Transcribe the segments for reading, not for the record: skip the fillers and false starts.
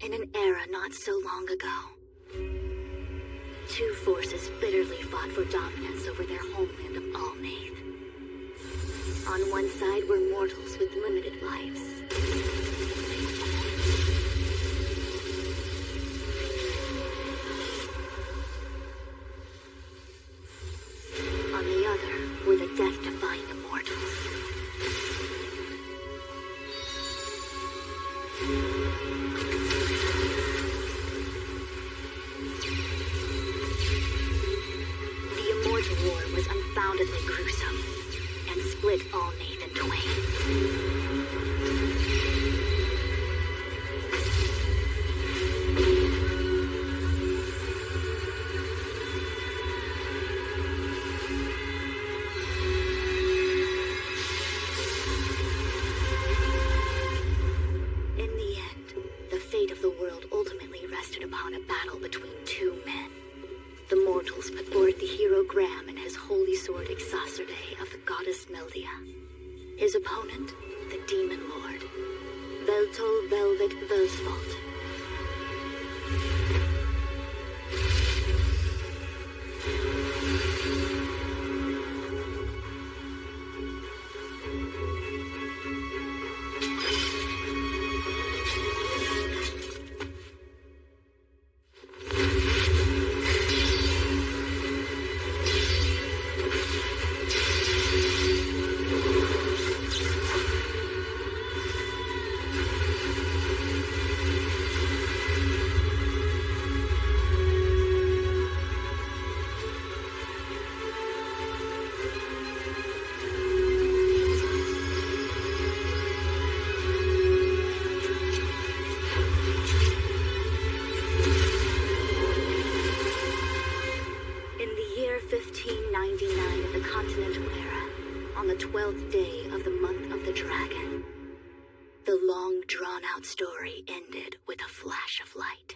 In an era not so long ago, two forces bitterly fought for dominance over their homeland of Alnaith. On one side were mortals with limited lives. On the other were the death-defying immortals. The immortal war was unfoundedly gruesome and split Alnaith in twain. In the end, the fate of the world ultimately rested upon a battle between two men. The mortals put forth the hero Graham and his holy sword Exocerdae of the goddess Meldia. His opponent, the demon lord, Veltol Velvet Velsvold. In the year 1599 of the Continental Era, on the 12th day of the month of the dragon, the long drawn-out story ended with a flash of light.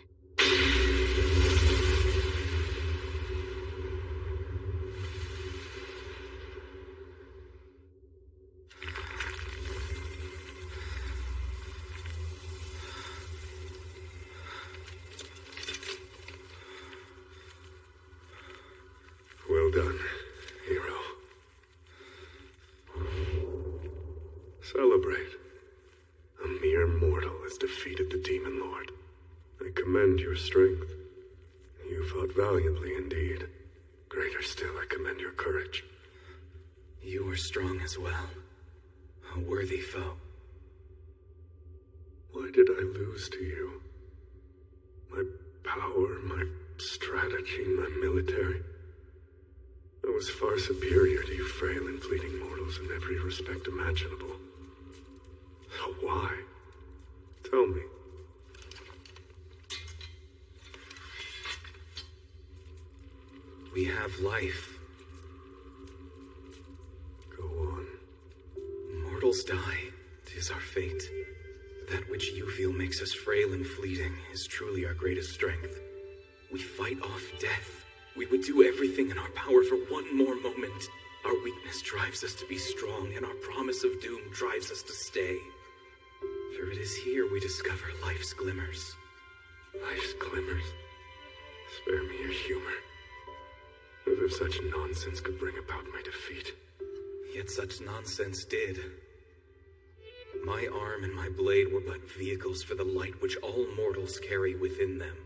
Well done, hero. Celebrate. A mere mortal has defeated the Demon Lord. I commend your strength. You fought valiantly indeed. Greater still, I commend your courage. You were strong as well. A worthy foe. Why did I lose to you? My power, my strategy, my military. I was far superior to you frail and fleeting mortals in every respect imaginable. So why? Tell me. We have life. Go on. Mortals die. 'Tis our fate. That which you feel makes us frail and fleeting is truly our greatest strength. We fight off death. We would do everything in our power for one more moment. Our weakness drives us to be strong, and our promise of doom drives us to stay. For it is here we discover life's glimmers. Life's glimmers? Spare me your humor. As if such nonsense could bring about my defeat. Yet such nonsense did. My arm and my blade were but vehicles for the light which all mortals carry within them.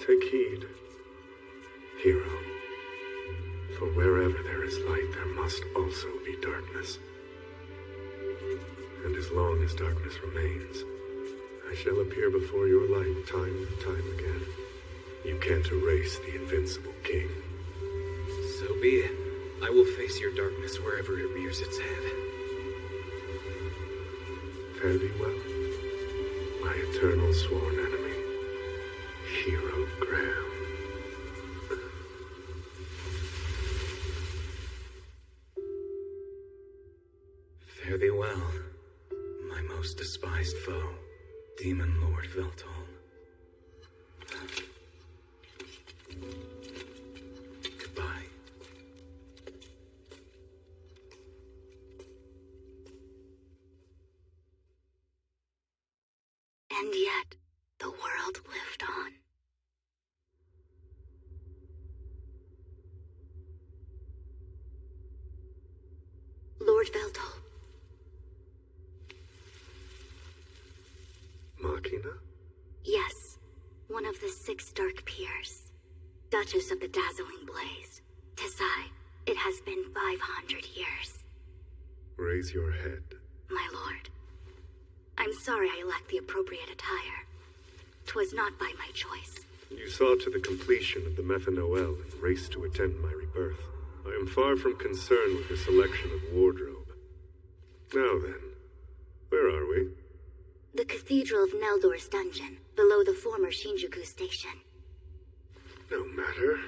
Take heed, hero. For wherever there is light, there must also be darkness. And as long as darkness remains, I shall appear before your light time and time again. You can't erase the invincible king. So be it. I will face your darkness wherever it rears its head. Fare thee well, my eternal sworn enemy, Hero Graham. Fare thee well, my most despised foe, Demon Lord Veltol. And yet, the world lived on. Lord Veltol. Machina? Yes, one of the 6 Dark Peers. Duchess of the Dazzling Blaze. Tisai, it has been 500 years. Raise your head. My lord. I'm sorry I lacked the appropriate attire. 'Twas not by my choice. You saw to the completion of the Methanoel and raced to attend my rebirth. I am far from concerned with the selection of wardrobe. Now then, where are we? The Cathedral of Neldor's dungeon, below the former Shinjuku station. No matter.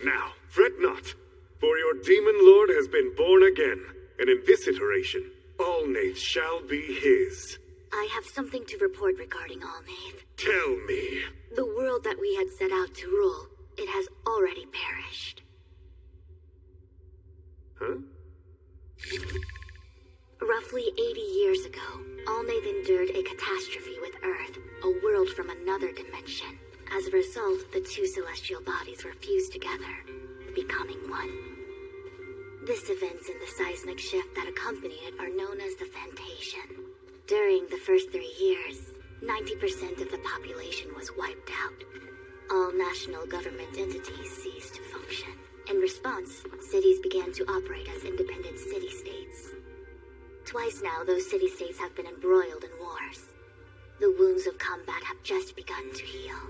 Now, fret not, for your demon lord has been born again, and in this iteration, Allnath shall be his. I have something to report regarding Allnath. Tell me. The world that we had set out to rule, it has already perished. Huh? Roughly 80 years ago, Allnath endured a catastrophe with Earth, a world from another dimension. As a result, the 2 celestial bodies were fused together, becoming one. This event and the seismic shift that accompanied it are known as the Fantation. During the first 3 years, 90% of the population was wiped out. All national government entities ceased to function. In response, cities began to operate as independent city-states. Twice now, those city-states have been embroiled in wars. The wounds of combat have just begun to heal.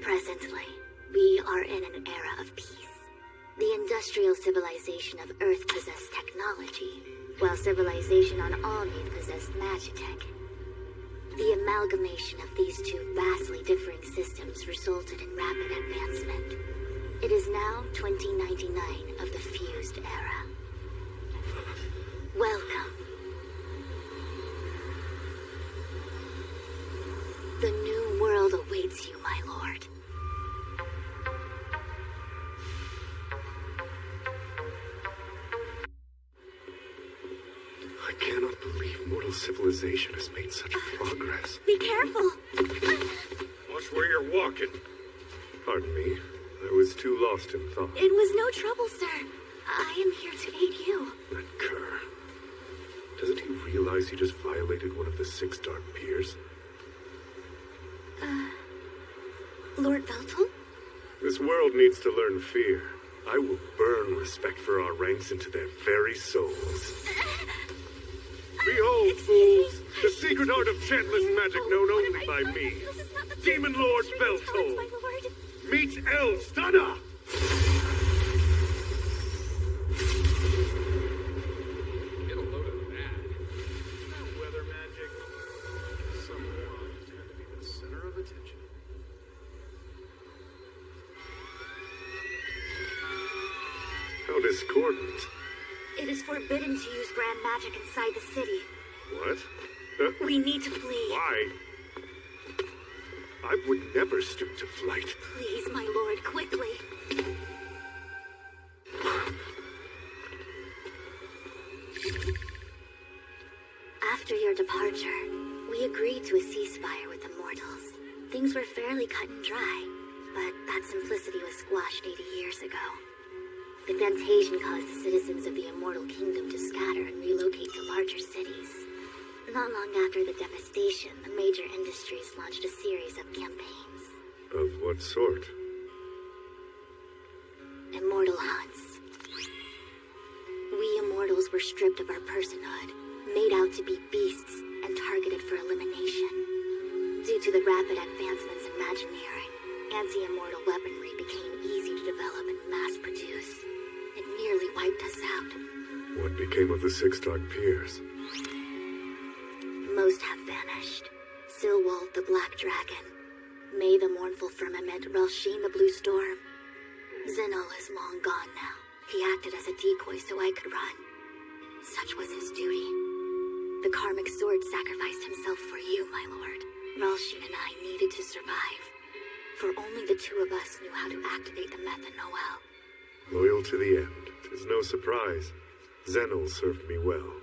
Presently, we are in an era of peace. The industrial civilization of Earth possessed technology, while civilization on Allnath possessed magitech. The amalgamation of these 2 vastly differing systems resulted in rapid advancement. It is now 2099 of the fused era. Welcome. The new world awaits you, my lord. I cannot believe mortal civilization has made such progress. Be careful! Watch where you're walking. Pardon me. I was too lost in thought. It was no trouble, sir. I am here to aid you. That cur. Doesn't he realize he just violated one of the 6 Dark Peers? Lord Veltol? This world needs to learn fear. I will burn respect for our ranks into their very souls. Behold, fools, the secret art of chantless magic known only by me, Demon Lord Veltol. Meet El Stunner! Get a load of that. That weather magic. Some wands tend to be the center of attention. How discordant. It is forbidden to use grand magic inside the city. What? We need to flee. Why? I would never stoop to flight. Please, my lord, quickly. After your departure, we agreed to a ceasefire with the mortals. Things were fairly cut and dry, but that simplicity was squashed 80 years ago. The Fantation caused the citizens of the Immortal Kingdom to scatter and relocate to larger cities. Not long after the devastation, the major industries launched a series of campaigns. Of what sort? Immortal hunts. We immortals were stripped of our personhood, made out to be beasts, and targeted for elimination. Due to the rapid advancements in Imagineering, anti-immortal weaponry became easy to develop and mass-produce. It nearly wiped us out. What became of the 6 Dark Peers? Most have vanished. Silwald the Black Dragon, May the Mournful Firmament, Ralsheen the Blue Storm. Zeno is long gone now. He acted as a decoy so I could run. Such was his duty. The Karmic Sword sacrificed himself for you, my lord. Ralsheen and I needed to survive. For only the 2 of us knew how to activate the Methanoel. Loyal to the end. 'Tis no surprise. Zenol served me well.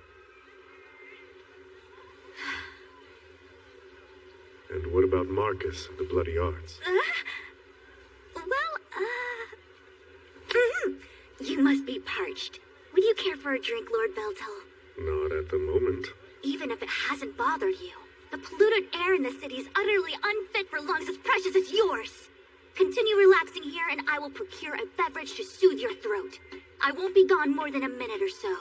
And what about Marcus and the Bloody Arts? You must be parched. Would you care for a drink, Lord Veltel? Not at the moment. Even if it hasn't bothered you, the polluted air in the city is utterly unfit for lungs as precious as yours. Continue relaxing here, and I will procure a beverage to soothe your throat. I won't be gone more than a minute or so.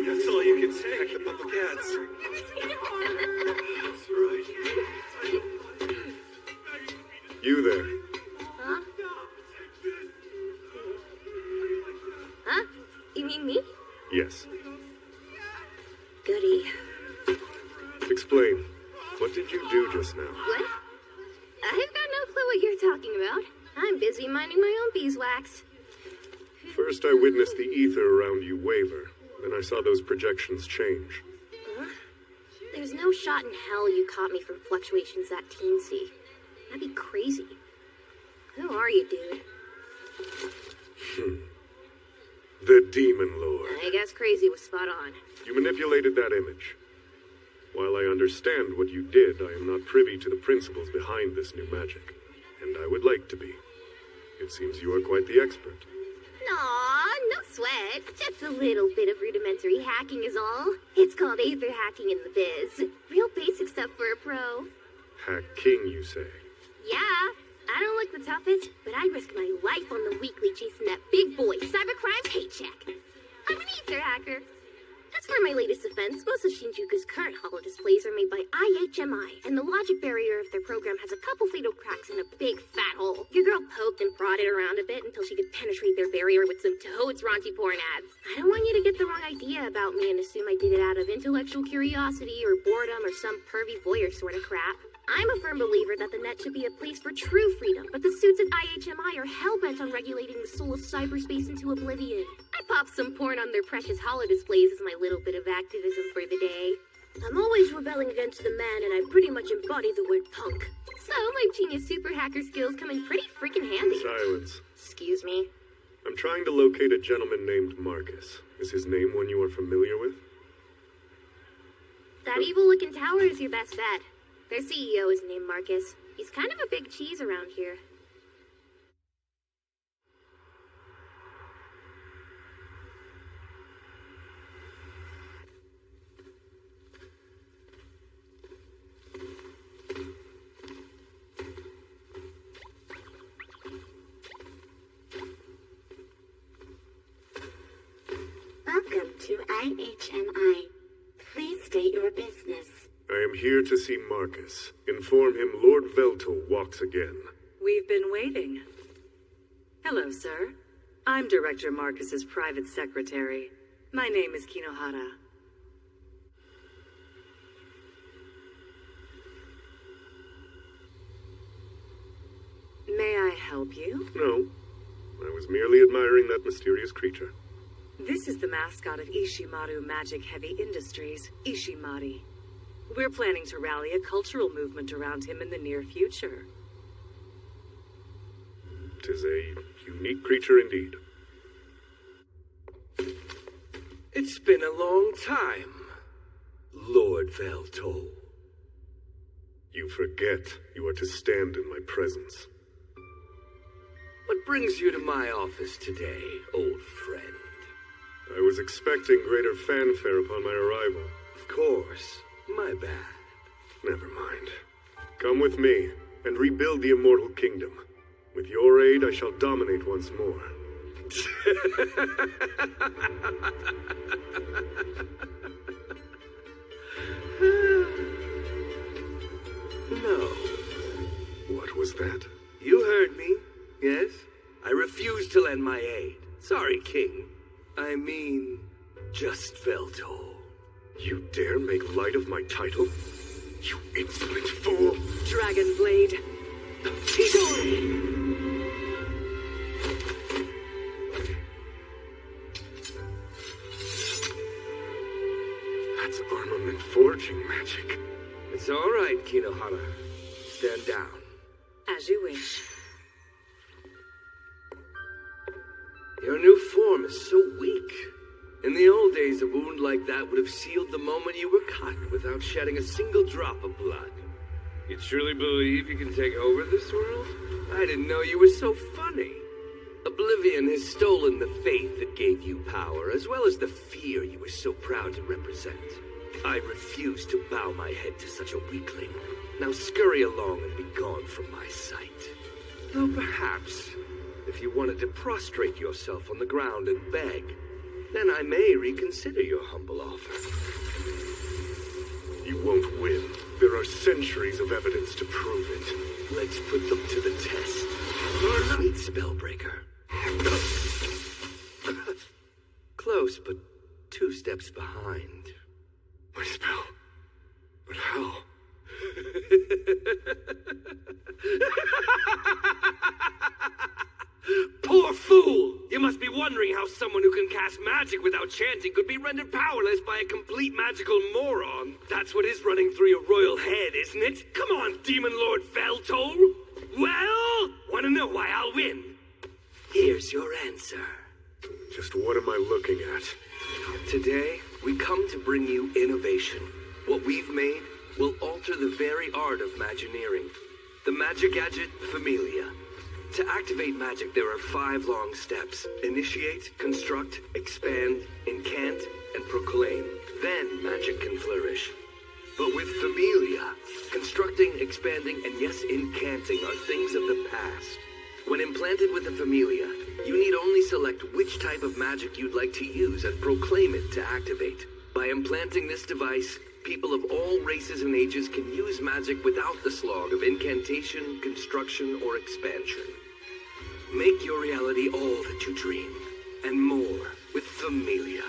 That's all you can say. The public ads. That's right. You there. Huh? You mean me? Yes. Goody. Explain. What did you do just now? What? I've got no clue what you're talking about. I'm busy minding my own beeswax. First, I witnessed the ether around you waver. Then I saw those projections change. Huh? There's no shot in hell you caught me from fluctuations that teensy. That'd be crazy. Who are you, dude? The Demon Lord. I guess crazy was spot on. You manipulated that image. While I understand what you did, I am not privy to the principles behind this new magic. And I would like to be. It seems you are quite the expert. Aw, no sweat. Just a little bit of rudimentary hacking is all. It's called aether hacking in the biz. Real basic stuff for a pro. Hack King, you say? Yeah, I don't look the toughest, but I'd risk my life on the weekly chasing that big boy cybercrime paycheck. I'm an ether hacker. As for my latest offense, most of Shinjuku's current holodisplays are made by IHMI, and the logic barrier of their program has a couple fatal cracks and a big fat hole. Your girl poked and prodded around a bit until she could penetrate their barrier with some toads raunchy porn ads. I don't want you to get the wrong idea about me and assume I did it out of intellectual curiosity or boredom or some pervy voyeur sort of crap. I'm a firm believer that the net should be a place for true freedom, but the suits at IHMI are hell-bent on regulating the soul of cyberspace into oblivion. I pop some porn on their precious holodisplays as my little bit of activism for the day. I'm always rebelling against the man, and I pretty much embody the word punk. So my genius super hacker skills come in pretty freaking handy. Silence. Excuse me? I'm trying to locate a gentleman named Marcus. Is his name one you are familiar with? That evil-looking tower is your best bet. Their CEO is named Marcus. He's kind of a big cheese around here. Welcome to IHMI. Please state your business. I am here to see Marcus. Inform him Lord Veltel walks again. We've been waiting. Hello, sir. I'm Director Marcus's private secretary. My name is Kinohara. May I help you? No. I was merely admiring that mysterious creature. This is the mascot of Ishimaru Magic Heavy Industries, Ishimari. We're planning to rally a cultural movement around him in the near future. 'Tis a unique creature indeed. It's been a long time, Lord Veltel. You forget you are to stand in my presence. What brings you to my office today, old friend? I was expecting greater fanfare upon my arrival. Of course. My bad. Never mind. Come with me, and rebuild the immortal kingdom. With your aid, I shall dominate once more. No. What was that? You heard me, yes? I refuse to lend my aid. Sorry, King. I mean, just Veltel. You dare make light of my title? You insolent fool! Dragon Blade. Chidori! That's armament forging magic. It's all right, Kinohara. Stand down. As you wish. Your new form is so weak. In the old days, a wound like that would have sealed the moment you were cut without shedding a single drop of blood. You truly believe you can take over this world? I didn't know you were so funny. Oblivion has stolen the faith that gave you power, as well as the fear you were so proud to represent. I refuse to bow my head to such a weakling. Now scurry along and be gone from my sight. Though perhaps, if you wanted to prostrate yourself on the ground and beg, then I may reconsider your humble offer. You won't win. There are centuries of evidence to prove it. Let's put them to the test. Meet Spellbreaker. Close, but 2 steps behind. My spell? But how? Poor fool! You must be wondering how someone who can cast magic without chanting could be rendered powerless by a complete magical moron. That's what is running through your royal head, isn't it? Come on, Demon Lord Veltol! Well, wanna know why I'll win? Here's your answer. Just what am I looking at? Today, we come to bring you innovation. What we've made will alter the very art of Magineering. The magic gadget, Familia. To activate magic, there are 5 long steps. Initiate, construct, expand, incant, and proclaim. Then magic can flourish. But with Familia, constructing, expanding, and yes, incanting are things of the past. When implanted with the Familia, you need only select which type of magic you'd like to use and proclaim it to activate. By implanting this device, people of all races and ages can use magic without the slog of incantation, construction, or expansion. Make your reality all that you dream, and more with Familia.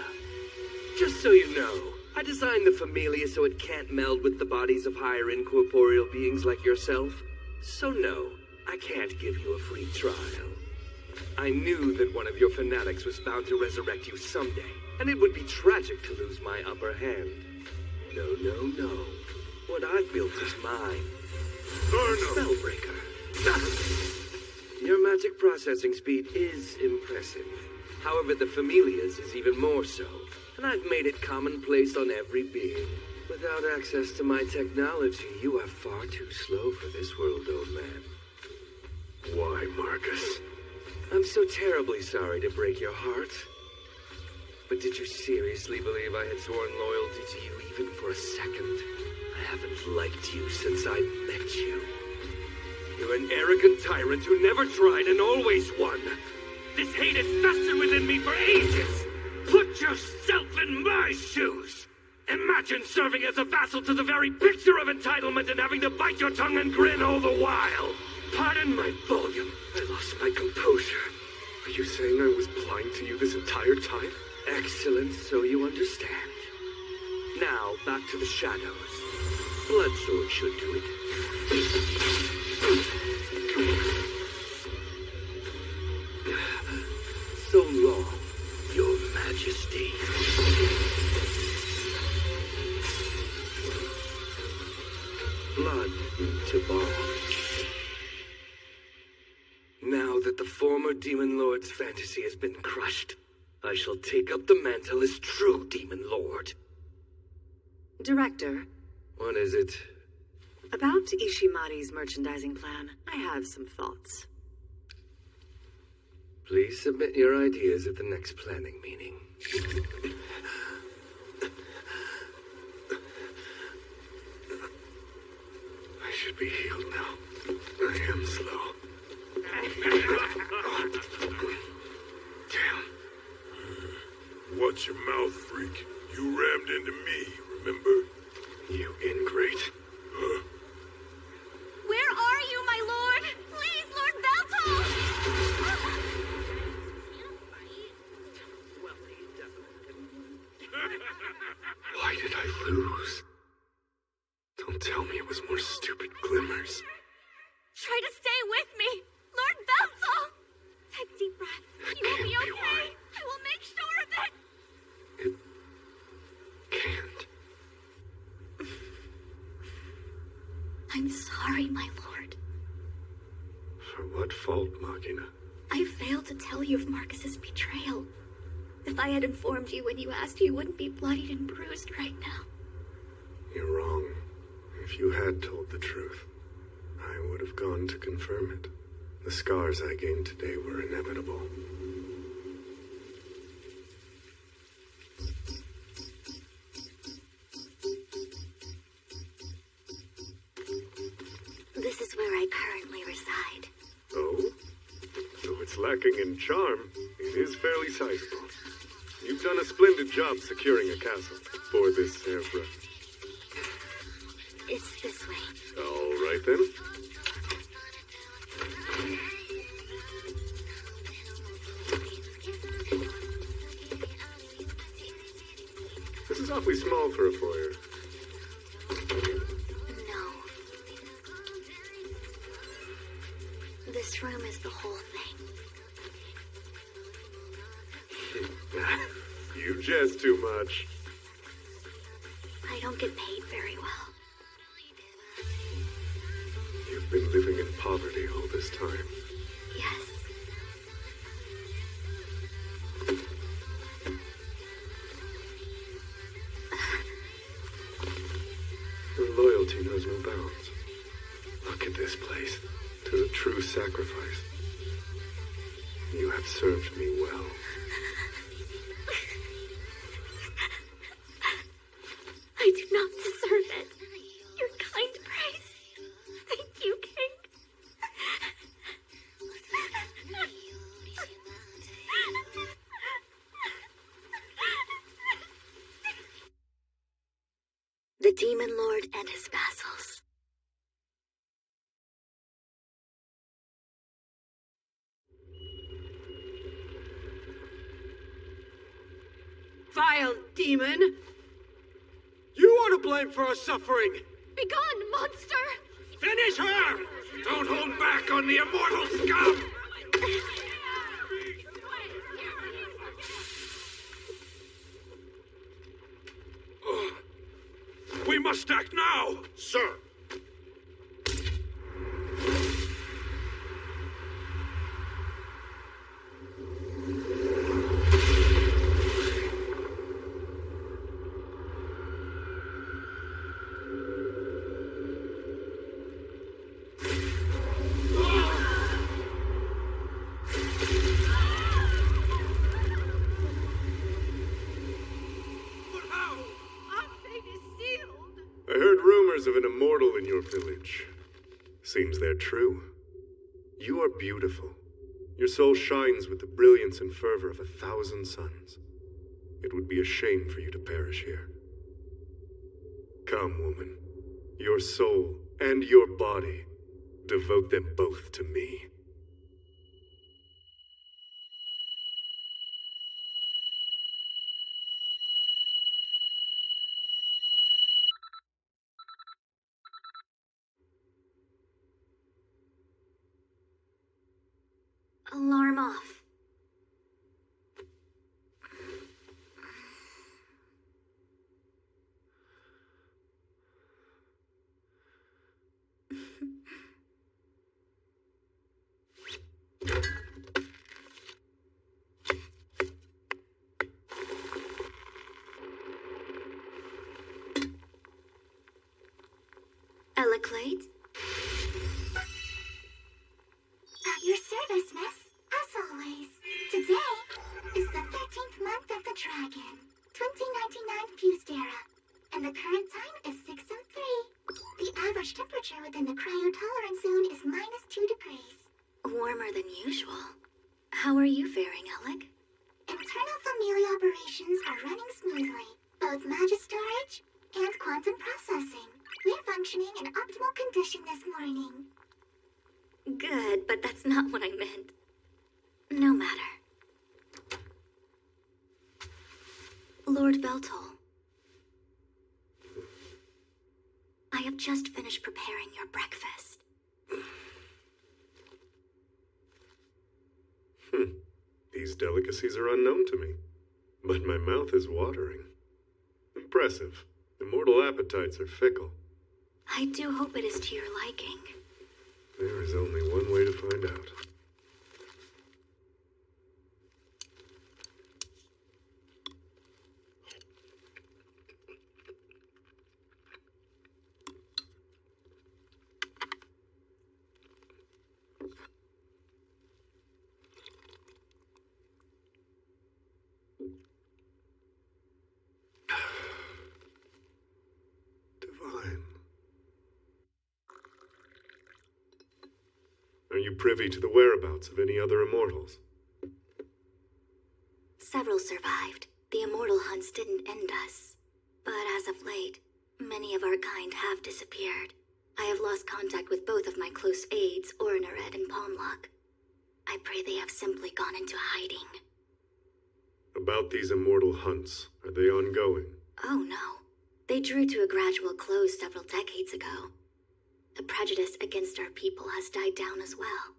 Just so you know, I designed the Familia so it can't meld with the bodies of higher incorporeal beings like yourself. So no, I can't give you a free trial. I knew that one of your fanatics was bound to resurrect you someday, and it would be tragic to lose my upper hand. No, no, no. What I've built is mine. Spellbreaker. Your magic processing speed is impressive. However, the Familia's is even more so, and I've made it commonplace on every being. Without access to my technology, you are far too slow for this world, old man. Why, Marcus? I'm so terribly sorry to break your heart. But did you seriously believe I had sworn loyalty to you even for a second? I haven't liked you since I met you. You're an arrogant tyrant who never tried and always won. This hate has festered within me for ages. Put yourself in my shoes. Imagine serving as a vassal to the very picture of entitlement and having to bite your tongue and grin all the while. Pardon my volume. I lost my composure. Are you saying I was blind to you this entire time? Excellent, so you understand. Now, back to the shadows. Bloodsword should do it. So long, Your Majesty. Blood to ball. Now that the former Demon Lord's fantasy has been crushed, I shall take up the mantle as true Demon Lord. Director, What is it? about Ishimari's merchandising plan, I have some thoughts. Please submit your ideas at the next planning meeting. I should be healed now. I am slow. Damn. Watch your mouth, freak. You rammed into me, remember? You ingrate. Where are you, my lord? Please, Lord Balto! Why did I lose? The Don't tell me it was more stupid glimmers. Try to stay with me, Lord Belzel! Take deep breaths. You will be okay. I will make sure of it. It can't. I'm sorry, my lord. For what fault, Machina? I failed to tell you of Marcus's betrayal. If I had informed you when you asked, you wouldn't be bloodied and bruised right now. You're wrong. If you had told the truth, I would have gone to confirm it. The scars I gained today were inevitable. This is where I currently reside. Oh? Though it's lacking in charm, it is fairly sizable. You've done a splendid job securing a castle for this hairbrush. It's this way. All right then. This is awfully small for a foyer. No. This room is the whole thing. You jest too much. I don't get paid very well. You've been living in poverty all this time. Yes. Your loyalty knows no bounds. Look at this place. To the true sacrifice. You have served me well. I do not deserve it. Your kind praise. Thank you, King. The Demon Lord and his vassals. Vile demon! You are to blame for our suffering! Begone, monster! Finish her! Don't hold back on the immortal scum! We must act now! Sir! Of an immortal in your village. Seems they're true. You are beautiful. Your soul shines with the brilliance and fervor of 1,000 suns. It would be a shame for you to perish here. Come, woman. Your soul and your body. Devote them both to me. Alarm off. Elaclate? At your service, miss. As always. Today is the 13th month of the dragon, 2099 Fused Era, and the current time is 6:03. The average temperature within the cryotolerance zone is -2 degrees. Warmer than usual. How are you faring, Alec? Internal familia operations are running smoothly. Both magic storage and quantum processing. We're functioning in optimal condition this morning. Good, but that's not what I meant. No matter. Lord Veltol. I have just finished preparing your breakfast. These delicacies are unknown to me, but my mouth is watering. Impressive. Immortal appetites are fickle. I do hope it is to your liking. There is only one way to find out. Divine. Are you privy to the whereabouts of any other immortals? Several survived. The immortal hunts didn't end us. But as of late, many of our kind have disappeared. I have lost contact with both of my close aides, Ornared and Palmlock. I pray they have simply gone into hiding. About these immortal hunts, are they ongoing? Oh no. They drew to a gradual close several decades ago. The prejudice against our people has died down as well.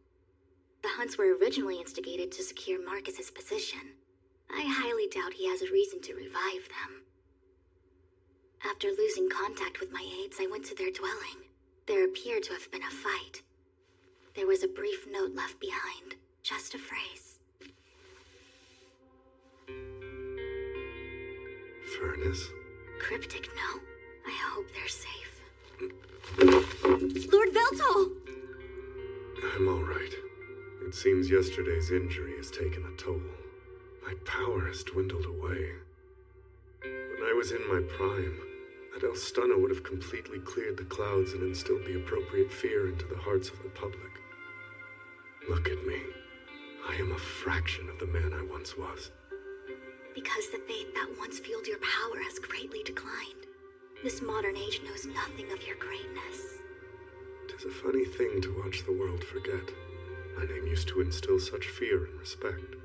The hunts were originally instigated to secure Marcus's position. I highly doubt he has a reason to revive them. After losing contact with my aides, I went to their dwelling. There appeared to have been a fight. There was a brief note left behind, just a phrase. Furnace? Cryptic, no. I hope they're safe. Lord Veltol! I'm all right. It seems yesterday's injury has taken a toll. My power has dwindled away. When I was in my prime, that El Stunna would have completely cleared the clouds and instilled the appropriate fear into the hearts of the public. Look at me. I am a fraction of the man I once was. Because the faith that once fueled your power has greatly declined. This modern age knows nothing of your greatness. 'Tis a funny thing to watch the world forget. My name used to instill such fear and respect.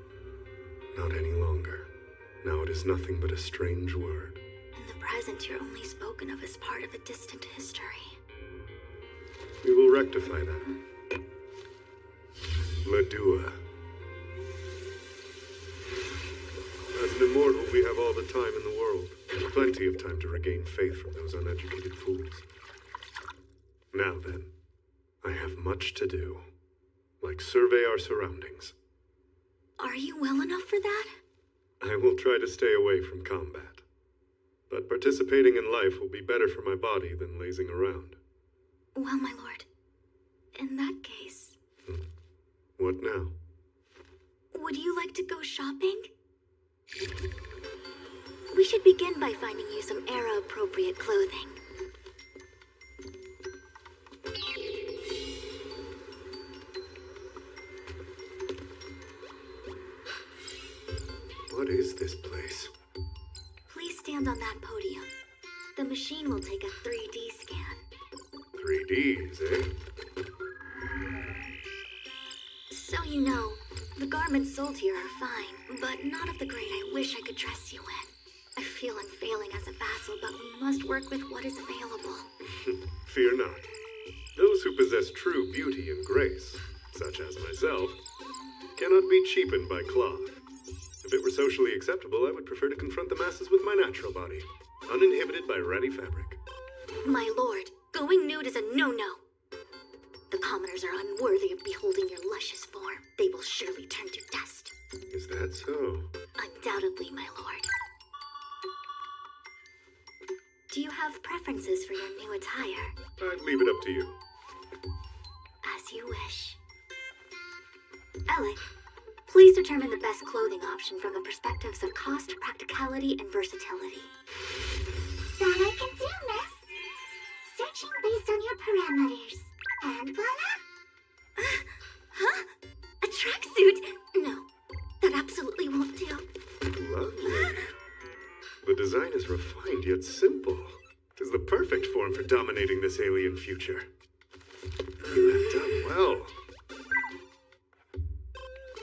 Not any longer. Now it is nothing but a strange word. In the present, you're only spoken of as part of a distant history. We will rectify that. Ladua. As an immortal, we have all the time in the world. Plenty of time to regain faith from those uneducated fools. Now then, I have much to do. Like survey our surroundings. Are you well enough for that? I will try to stay away from combat. But participating in life will be better for my body than lazing around. Well, my lord, in that case... What now? Would you like to go shopping? We should begin by finding you some era-appropriate clothing. What is this place? Please stand on that podium. The machine will take a 3D scan. 3Ds, eh? So you know, the garments sold here are fine, but not of the grade I wish I could dress you in. I feel unfailing as a vassal, but we must work with what is available. Fear not. Those who possess true beauty and grace, such as myself, cannot be cheapened by cloth. If it were socially acceptable, I would prefer to confront the masses with my natural body, uninhibited by ratty fabric. My lord, going nude is a no-no. The commoners are unworthy of beholding your luscious form. They will surely turn to dust. Is that so? Undoubtedly, my lord. Do you have preferences for your new attire? I'd leave it up to you. As you wish. Alec, please determine the best clothing option from the perspectives of cost, practicality, and versatility. That I can do, miss. Searching based on your parameters. And voila! Huh? A tracksuit? No, that absolutely won't do. Lovely. The design is refined yet simple. It is the perfect form for dominating this alien future. You have done well.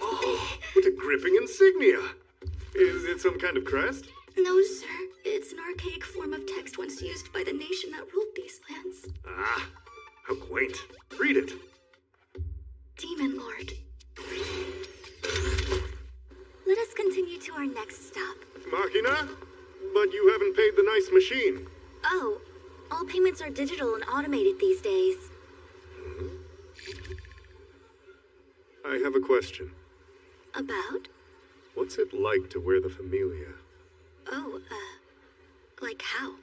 Oh, what a gripping insignia! Is it some kind of crest? No, sir. It's an archaic form of text once used by the nation that ruled these lands. Ah, how quaint. Read it. Demon Lord. Let us continue to our next stop. Machina? But you haven't paid the nice machine. Oh, all payments are digital and automated these days. I have a question. About? What's it like to wear the Familia? Oh, like how?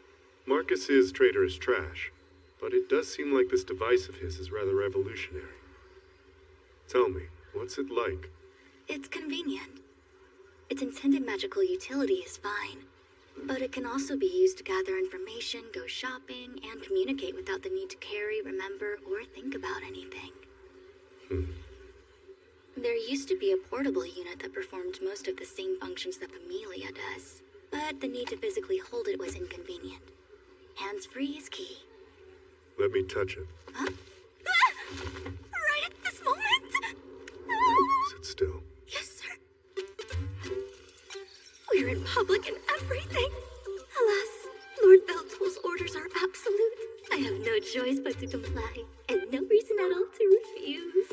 Marcus's traitorous trash, but it does seem like this device of his is rather revolutionary. Tell me, what's it like? It's convenient. Its intended magical utility is fine, but it can also be used to gather information, go shopping, and communicate without the need to carry, remember, or think about anything. There used to be a portable unit that performed most of the same functions that Familia does, but the need to physically hold it was inconvenient. Hands-free is key. Let me touch it. Huh? Right at this moment? Sit still. Yes, sir. We're in public and everything. Alas, Lord Beltol's orders are absolute. I have no choice but to comply, and no reason at all to refuse.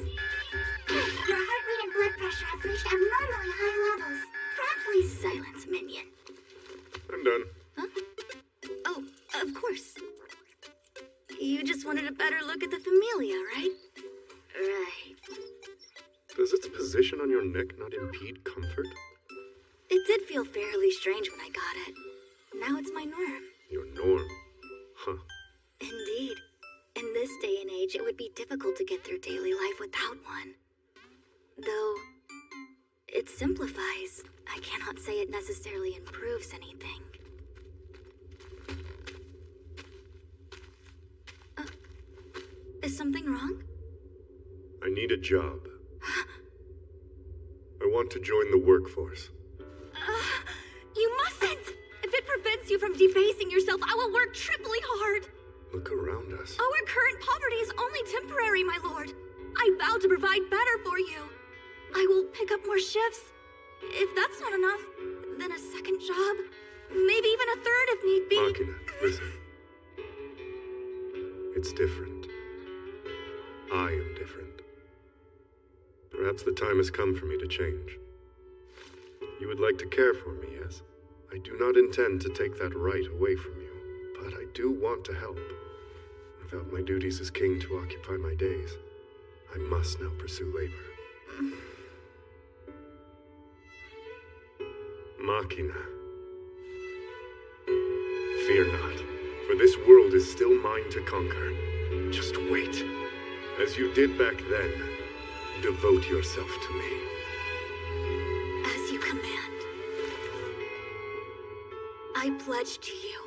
Your heart rate and blood pressure have reached abnormally high levels. Promptly silence, minion. I'm done. Huh? Oh, of course. You just wanted a better look at the Familia, right? Right. Does its position on your neck not impede comfort? It did feel fairly strange when I got it. Now it's my norm. Your norm? Huh. Indeed. In this day and age, it would be difficult to get through daily life without one. Though, it simplifies. I cannot say it necessarily improves anything. Is something wrong? I need a job. I want to join the workforce. You mustn't! If it prevents you from debasing yourself, I will work triply hard. Look around us. Our current poverty is only temporary, my lord. I vow to provide better for you. I will pick up more shifts. If that's not enough, then a second job. Maybe even a third if need be. Machina, listen. It's different. I am different. Perhaps the time has come for me to change. You would like to care for me, yes? I do not intend to take that right away from you, but I do want to help. Without my duties as king to occupy my days, I must now pursue labor. Machina. Fear not, for this world is still mine to conquer. Just wait. As you did back then, devote yourself to me. As you command. I pledge to you,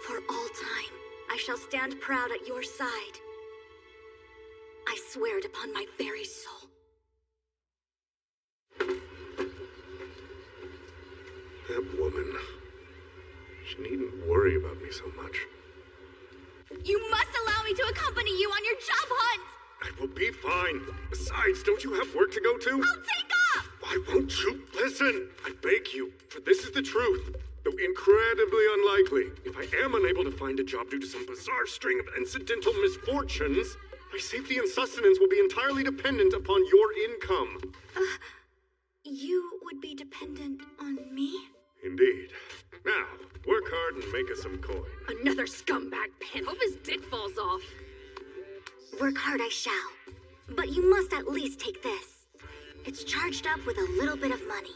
for all time, I shall stand proud at your side. I swear it upon my very soul. That woman. She needn't worry about me so much. You must allow me to accompany you on your job hunt! I will be fine. Besides, don't you have work to go to? I'll take off! Why won't you listen? I beg you, for this is the truth. Though incredibly unlikely, if I am unable to find a job due to some bizarre string of incidental misfortunes, my safety and sustenance will be entirely dependent upon your income. You would be dependent on me? Indeed. Now, work hard and make us some coin. Another scumbag pin. Hope his dick falls off. Work hard I shall. But you must at least take this. It's charged up with a little bit of money.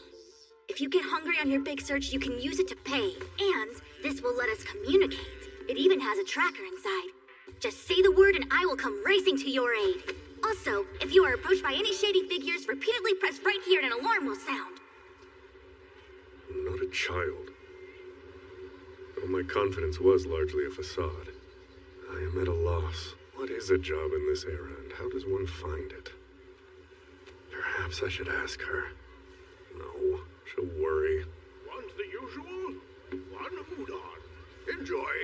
If you get hungry on your big search, you can use it to pay. And this will let us communicate. It even has a tracker inside. Just say the word and I will come racing to your aid. Also, if you are approached by any shady figures, repeatedly press right here and an alarm will sound. I'm not a child. Though my confidence was largely a facade, I am at a loss. What is a job in this era, and how does one find it? Perhaps I should ask her. No, she'll worry. Want the usual? One udon. Enjoy.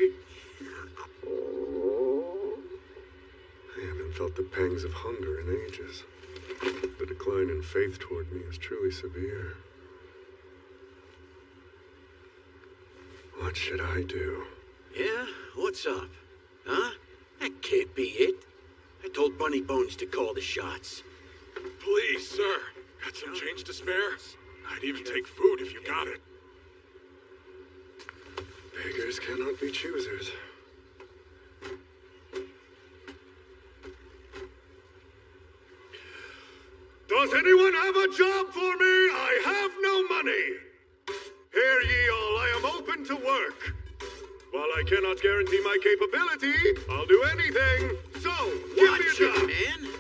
I haven't felt the pangs of hunger in ages. The decline in faith toward me is truly severe. What should I do? Yeah? What's up? Huh? That can't be it. I told Bunny Bones to call the shots. Please, sir. Got some change to spare? I'd even take food if you got it. Beggars cannot be choosers. Does anyone have a job for me? I have no money. Hear ye all, I am open to work. While I cannot guarantee my capability, I'll do anything. So, give me a Watch it, job. man.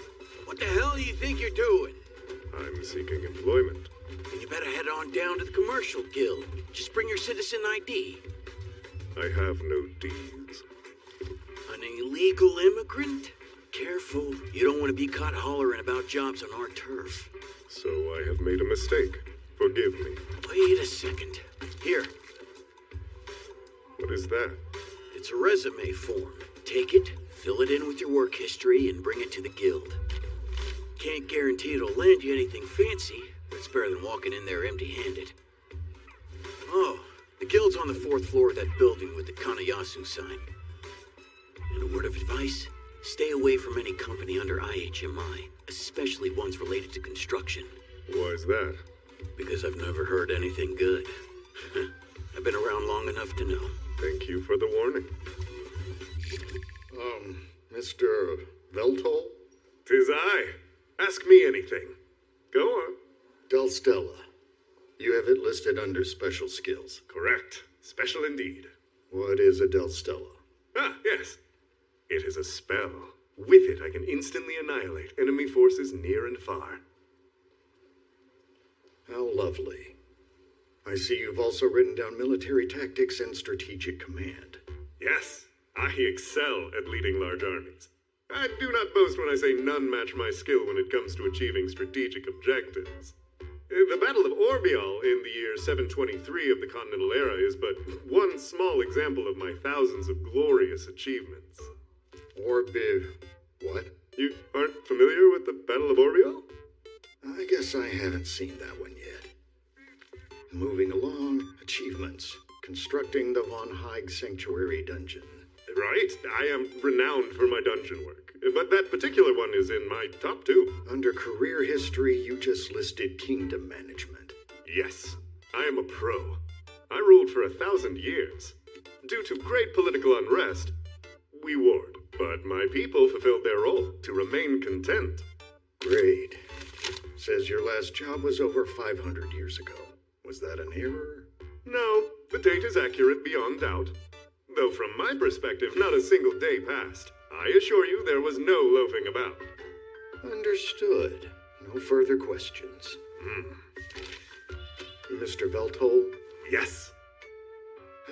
What the hell do you think you're doing? I'm seeking employment. And you better head on down to the commercial guild. Just bring your citizen ID. I have no deeds. An illegal immigrant? Careful. You don't want to be caught hollering about jobs on our turf. So I have made a mistake. Forgive me. Wait a second. Here. What is that? It's a resume form. Take it, fill it in with your work history, and bring it to the guild. Can't guarantee it'll land you anything fancy, but it's better than walking in there empty-handed. Oh, the guild's on the 4th floor of that building with the Kanayasu sign. And a word of advice, stay away from any company under IHMI, especially ones related to construction. Why is that? Because I've never heard anything good. I've been around long enough to know. Thank you for the warning. Mr. Veltol? 'Tis I. Ask me anything. Go on. Delstella. You have it listed under special skills. Correct. Special indeed. What is a Delstella? Ah, yes. It is a spell. With it, I can instantly annihilate enemy forces near and far. How lovely. I see you've also written down military tactics and strategic command. Yes, I excel at leading large armies. I do not boast when I say none match my skill when it comes to achieving strategic objectives. The Battle of Orbial in the year 723 of the Continental Era is but one small example of my thousands of glorious achievements. What? You aren't familiar with the Battle of Orbial? I guess I haven't seen that one yet. Moving along, achievements. Constructing the Von Haig Sanctuary Dungeon. Right, I am renowned for my dungeon work, but that particular one is in my top 2. Under career history, you just listed kingdom management. Yes, I am a pro. I ruled for 1,000 years. Due to great political unrest, we warred, but my people fulfilled their role to remain content. Great. Says your last job was over 500 years ago. Was that an error? No, the date is accurate beyond doubt. Though from my perspective, not a single day passed. I assure you there was no loafing about. Understood. No further questions. Mr. Veltol? Yes.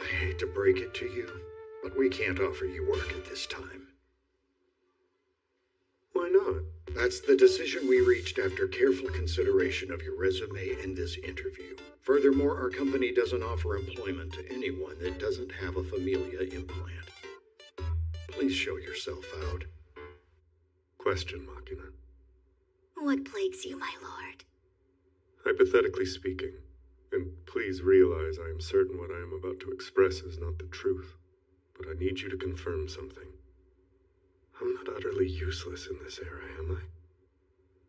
I hate to break it to you, but we can't offer you work at this time. Why not? That's the decision we reached after careful consideration of your resume and this interview. Furthermore, our company doesn't offer employment to anyone that doesn't have a familia implant. Please show yourself out. Question, Machina. What plagues you, my lord? Hypothetically speaking, and please realize I am certain what I am about to express is not the truth, but I need you to confirm something. I'm not utterly useless in this era, am I?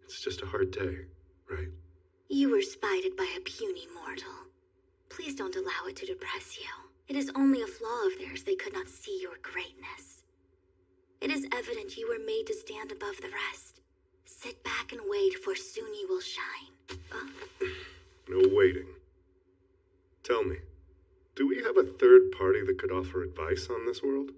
It's just a hard day, right? You were spited by a puny mortal. Please don't allow it to depress you. It is only a flaw of theirs they could not see your greatness. It is evident you were made to stand above the rest. Sit back and wait, for soon you will shine. No waiting. Tell me, do we have a third party that could offer advice on this world?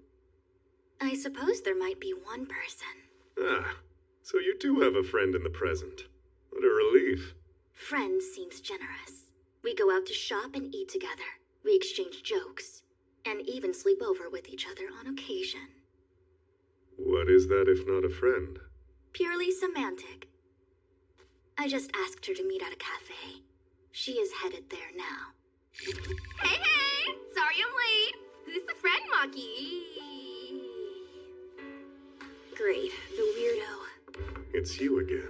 I suppose there might be one person. Ah, so you do have a friend in the present. What a relief. Friend seems generous. We go out to shop and eat together. We exchange jokes, and even sleep over with each other on occasion. What is that if not a friend? Purely semantic. I just asked her to meet at a cafe. She is headed there now. Hey! Sorry I'm late. Who's the friend, Maki? Great, the weirdo. It's you again.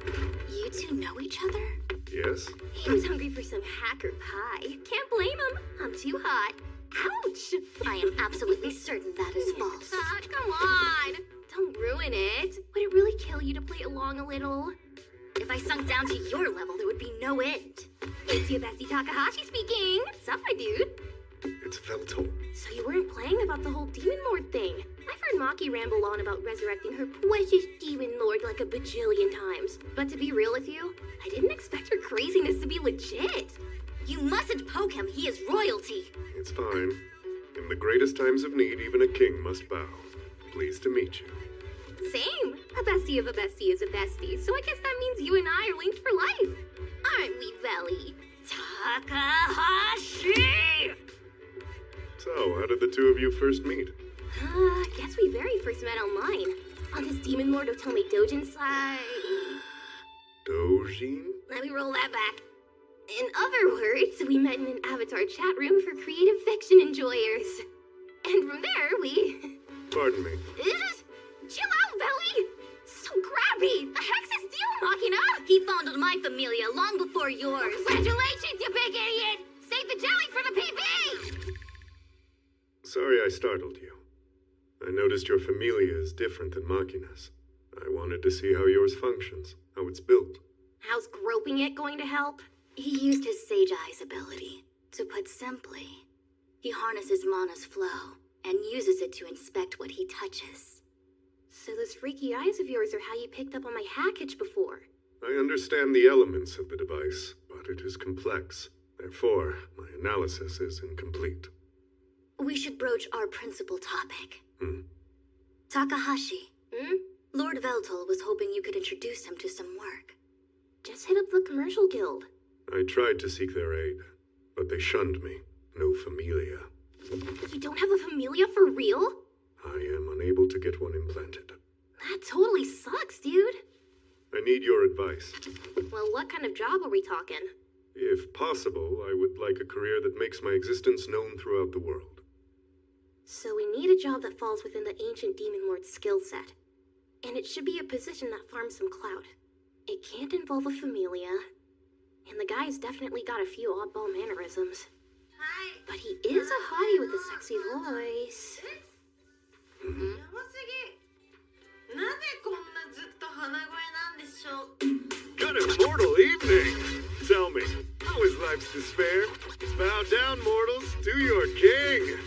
You two know each other? Yes? He was hungry for some hacker pie. Can't blame him. I'm too hot. Ouch! I am absolutely certain that is false. Come on! Don't ruin it. Would it really kill you to play along a little? If I sunk down to your level, there would be no end. It's your bestie Takahashi speaking. Sup, my dude? It's Veltol. So you weren't playing about the whole Demon Lord thing. I've heard Maki ramble on about resurrecting her precious Demon Lord like a bajillion times. But to be real with you, I didn't expect her craziness to be legit. You mustn't poke him. He is royalty. It's fine. In the greatest times of need, even a king must bow. Pleased to meet you. Same. A bestie of a bestie is a bestie, so I guess that means you and I are linked for life. Aren't we, Veli? Takahashi! So, how did the two of you first meet? Guess we very first met online. On this Demon Lord Otome Dojin site. Dojin? Let me roll that back. In other words, we met in an avatar chat room for creative fiction enjoyers. And from there, we... Pardon me. Chill out, Veli! So grabby! The heck's his deal, Machina? He fondled my familia long before yours. Congratulations, you big idiot! Save the jelly for the PB! Sorry I startled you. I noticed your familia is different than Machina's. I wanted to see how yours functions, how it's built. How's groping it going to help? He used his Sage Eyes ability. To put simply, he harnesses Mana's flow and uses it to inspect what he touches. So those freaky eyes of yours are how you picked up on my hackage before. I understand the elements of the device, but it is complex. Therefore, my analysis is incomplete. We should broach our principal topic. Hmm? Takahashi. Lord Veltol was hoping you could introduce him to some work. Just hit up the commercial guild. I tried to seek their aid, but they shunned me. No familia. You don't have a familia for real? I am unable to get one implanted. That totally sucks, dude. I need your advice. Well, what kind of job are we talking? If possible, I would like a career that makes my existence known throughout the world. So we need a job that falls within the ancient Demon Lord's skill set. And it should be a position that farms some clout. It can't involve a familia. And the guy's definitely got a few oddball mannerisms. But he is a hottie with a sexy voice. Good immortal evening! Tell me, how is life's despair? Bow down, mortals, to your king!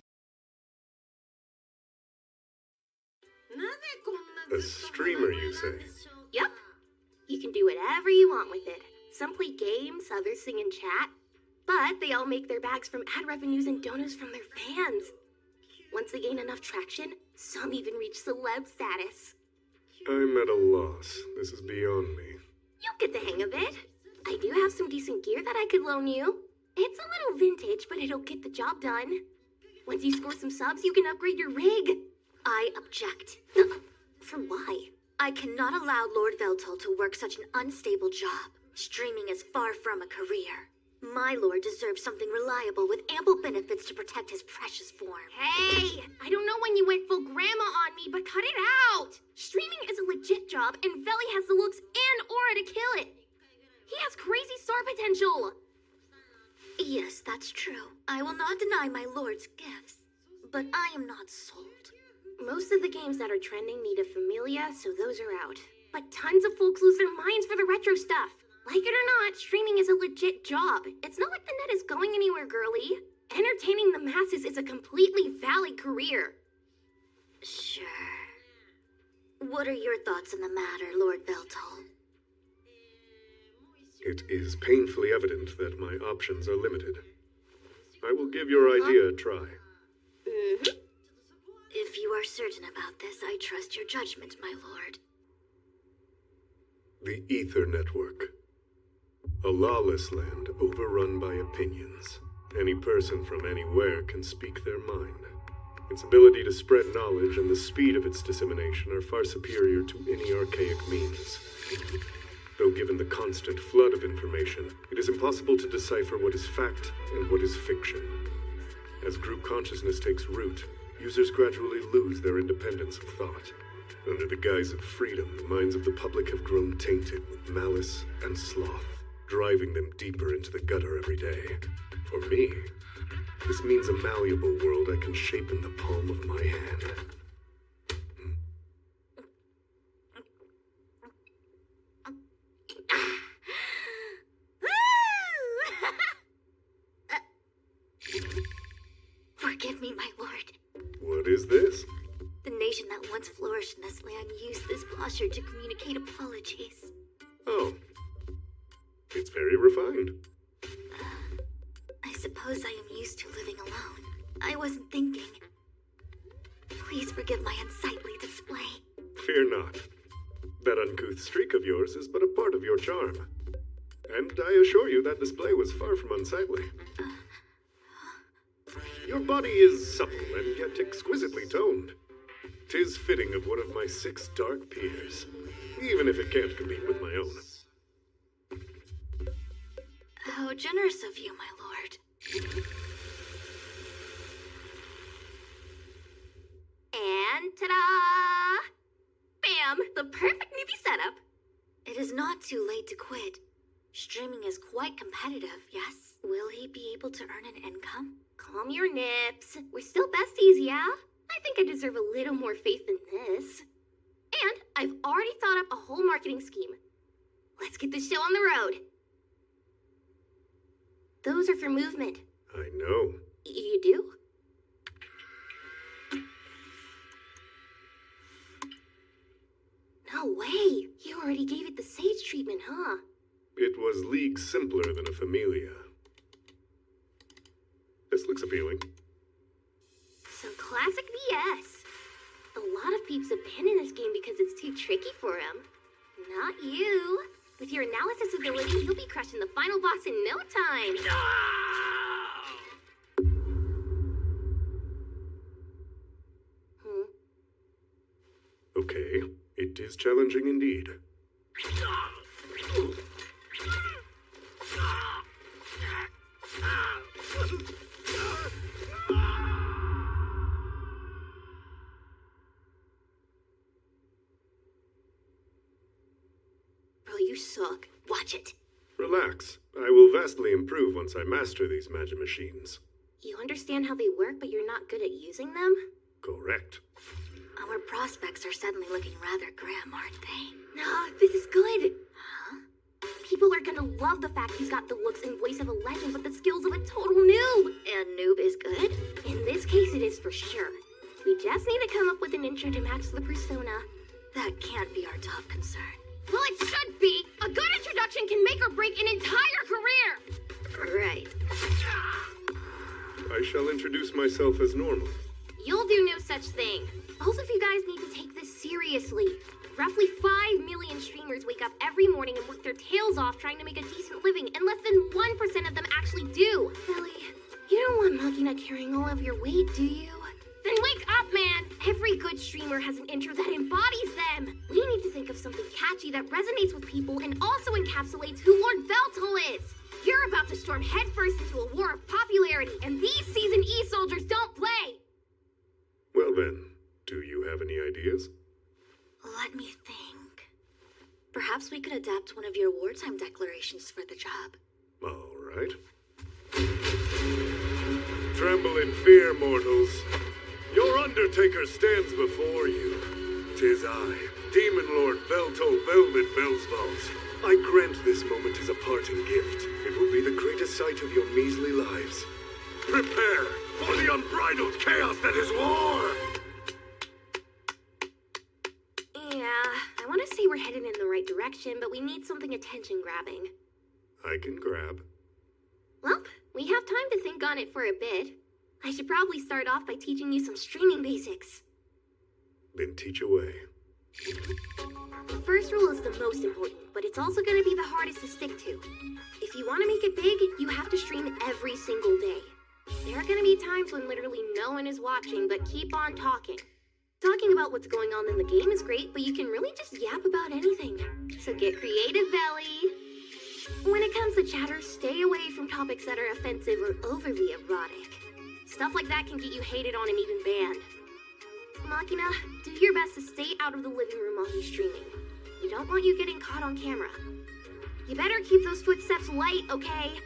A streamer, you say? Yup. You can do whatever you want with it. Some play games, others sing and chat. But they all make their bags from ad revenues and donos from their fans. Once they gain enough traction, some even reach celeb status. I'm at a loss. This is beyond me. You'll get the hang of it. I do have some decent gear that I could loan you. It's a little vintage, but it'll get the job done. Once you score some subs, you can upgrade your rig. I object. For why? I cannot allow Lord Veltol to work such an unstable job. Streaming is far from a career. My lord deserves something reliable with ample benefits to protect his precious form. Hey! I don't know when you went full grandma on me, but cut it out! Streaming is a legit job, and Veli has the looks and aura to kill it. He has crazy star potential. Yes, that's true. I will not deny my lord's gifts, but I am not sold. Most of the games that are trending need a familia, so those are out. But tons of folks lose their minds for the retro stuff. Like it or not, streaming is a legit job. It's not like the net is going anywhere, girly. Entertaining the masses is a completely valid career. Sure. What are your thoughts on the matter, Lord Veltol? It is painfully evident that my options are limited. I will give your idea a try. If you are certain about this, I trust your judgment, my lord. The Ether Network. A lawless land overrun by opinions. Any person from anywhere can speak their mind. Its ability to spread knowledge and the speed of its dissemination are far superior to any archaic means. Though given the constant flood of information, it is impossible to decipher what is fact and what is fiction. As group consciousness takes root, users gradually lose their independence of thought. Under the guise of freedom, the minds of the public have grown tainted with malice and sloth, driving them deeper into the gutter every day. For me, This means a malleable world I can shape in the palm of my hand. Forgive me, my lord. What is this? The nation that once flourished in this land used this brochure to communicate apologies. Oh. It's very refined. I suppose I am used to living alone. I wasn't thinking. Please forgive my unsightly display. Fear not. That uncouth streak of yours is but a part of your charm. And I assure you that display was far from unsightly. Your body is supple and yet exquisitely toned. 'Tis fitting of one of my 6 dark peers, even if it can't compete with my own. How generous of you, my lord. And ta-da! Bam! The perfect newbie setup. It is not too late to quit. Streaming is quite competitive, yes? Will he be able to earn an income? Calm your nips. We're still besties, yeah? I think I deserve a little more faith than this. And I've already thought up a whole marketing scheme. Let's get this show on the road. Those are for movement. I know. You do? No way! You already gave it the sage treatment, huh? It was leagues simpler than a familia. This looks appealing. Some classic BS. A lot of peeps abandon this game because it's too tricky for them. Not you. With your analysis ability, you'll be crushing the final boss in no time. Okay, it is challenging indeed. Bro, you suck. Watch it. Relax. I will vastly improve once I master these magic machines. You understand how they work, but you're not good at using them? Correct. Our prospects are suddenly looking rather grim, aren't they? No, this is good. Huh? People are gonna love the fact he's got the looks and voice of a legend, but the skills of a total noob. And noob is good? In this case, it is for sure. We just need to come up with an intro to match the persona. That can't be our top concern. Well, it should be. A good introduction can make or break an entire career. Right. I shall introduce myself as normal. You'll do no such thing. Both of you guys need to take this seriously. Roughly 5 million streamers wake up every morning and work their tails off trying to make a decent living, and less than 1% of them actually do. Billy, you don't want Machina carrying all of your weight, do you? Then wake up, man! Every good streamer has an intro that embodies them. We need to think of something catchy that resonates with people and also encapsulates who Lord Veltol is. You're about to storm headfirst into a war of popularity, and these seasoned E-soldiers don't play! Well then, do you have any ideas? Let me think. Perhaps we could adapt one of your wartime declarations for the job. All right. Tremble in fear, mortals. Your Undertaker stands before you. 'Tis I, Demon Lord Veltol Velvet Velsvals. I grant this moment as a parting gift. It will be the greatest sight of your measly lives. Prepare for the unbridled chaos that is war! Yeah, I want to say we're headed in the right direction, but we need something attention-grabbing. I can grab. Well, we have time to think on it for a bit. I should probably start off by teaching you some streaming basics. Then teach away. The first rule is the most important, but it's also going to be the hardest to stick to. If you want to make it big, you have to stream every single day. There are going to be times when literally no one is watching, but keep on talking. Talking about what's going on in the game is great, but you can really just yap about anything. So get creative, Belly. When it comes to chatter, stay away from topics that are offensive or overly erotic. Stuff like that can get you hated on and even banned. Machina, do your best to stay out of the living room while he's streaming. We don't want you getting caught on camera. You better keep those footsteps light, okay?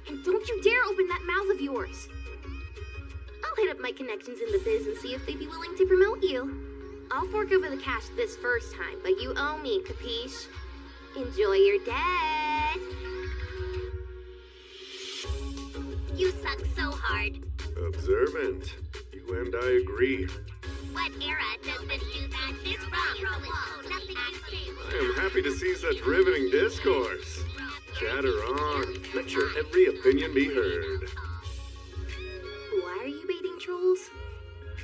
And don't you dare open that mouth of yours. I'll hit up my connections in the biz and see if they'd be willing to promote you. I'll fork over the cash this first time, but you owe me, capiche? Enjoy your debt. You suck so hard. Observant. You and I agree. What era does this do that? This rock is nothing to say. I am happy to see such riveting discourse. Chatter on. Let your every opinion be heard. Why are you baiting trolls?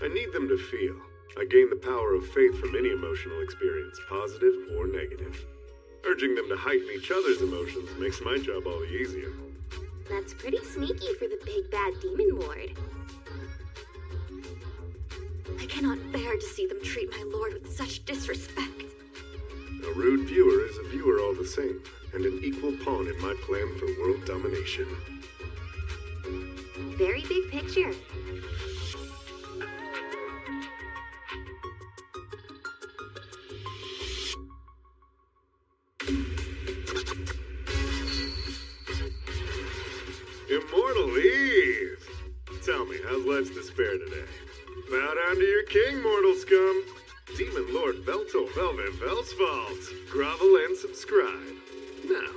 I need them to feel. I gain the power of faith from any emotional experience, positive or negative. Urging them to heighten each other's emotions makes my job all the easier. That's pretty sneaky for the big bad demon lord. I cannot bear to see them treat my lord with such disrespect. A rude viewer is a viewer all the same, and an equal pawn in my plan for world domination. Very big picture. Immortal Eve! Tell me, how's life's despair today? Bow down to your king, mortal scum! Demon Lord Velto Velvet Velsfalt! Grovel and subscribe. Now.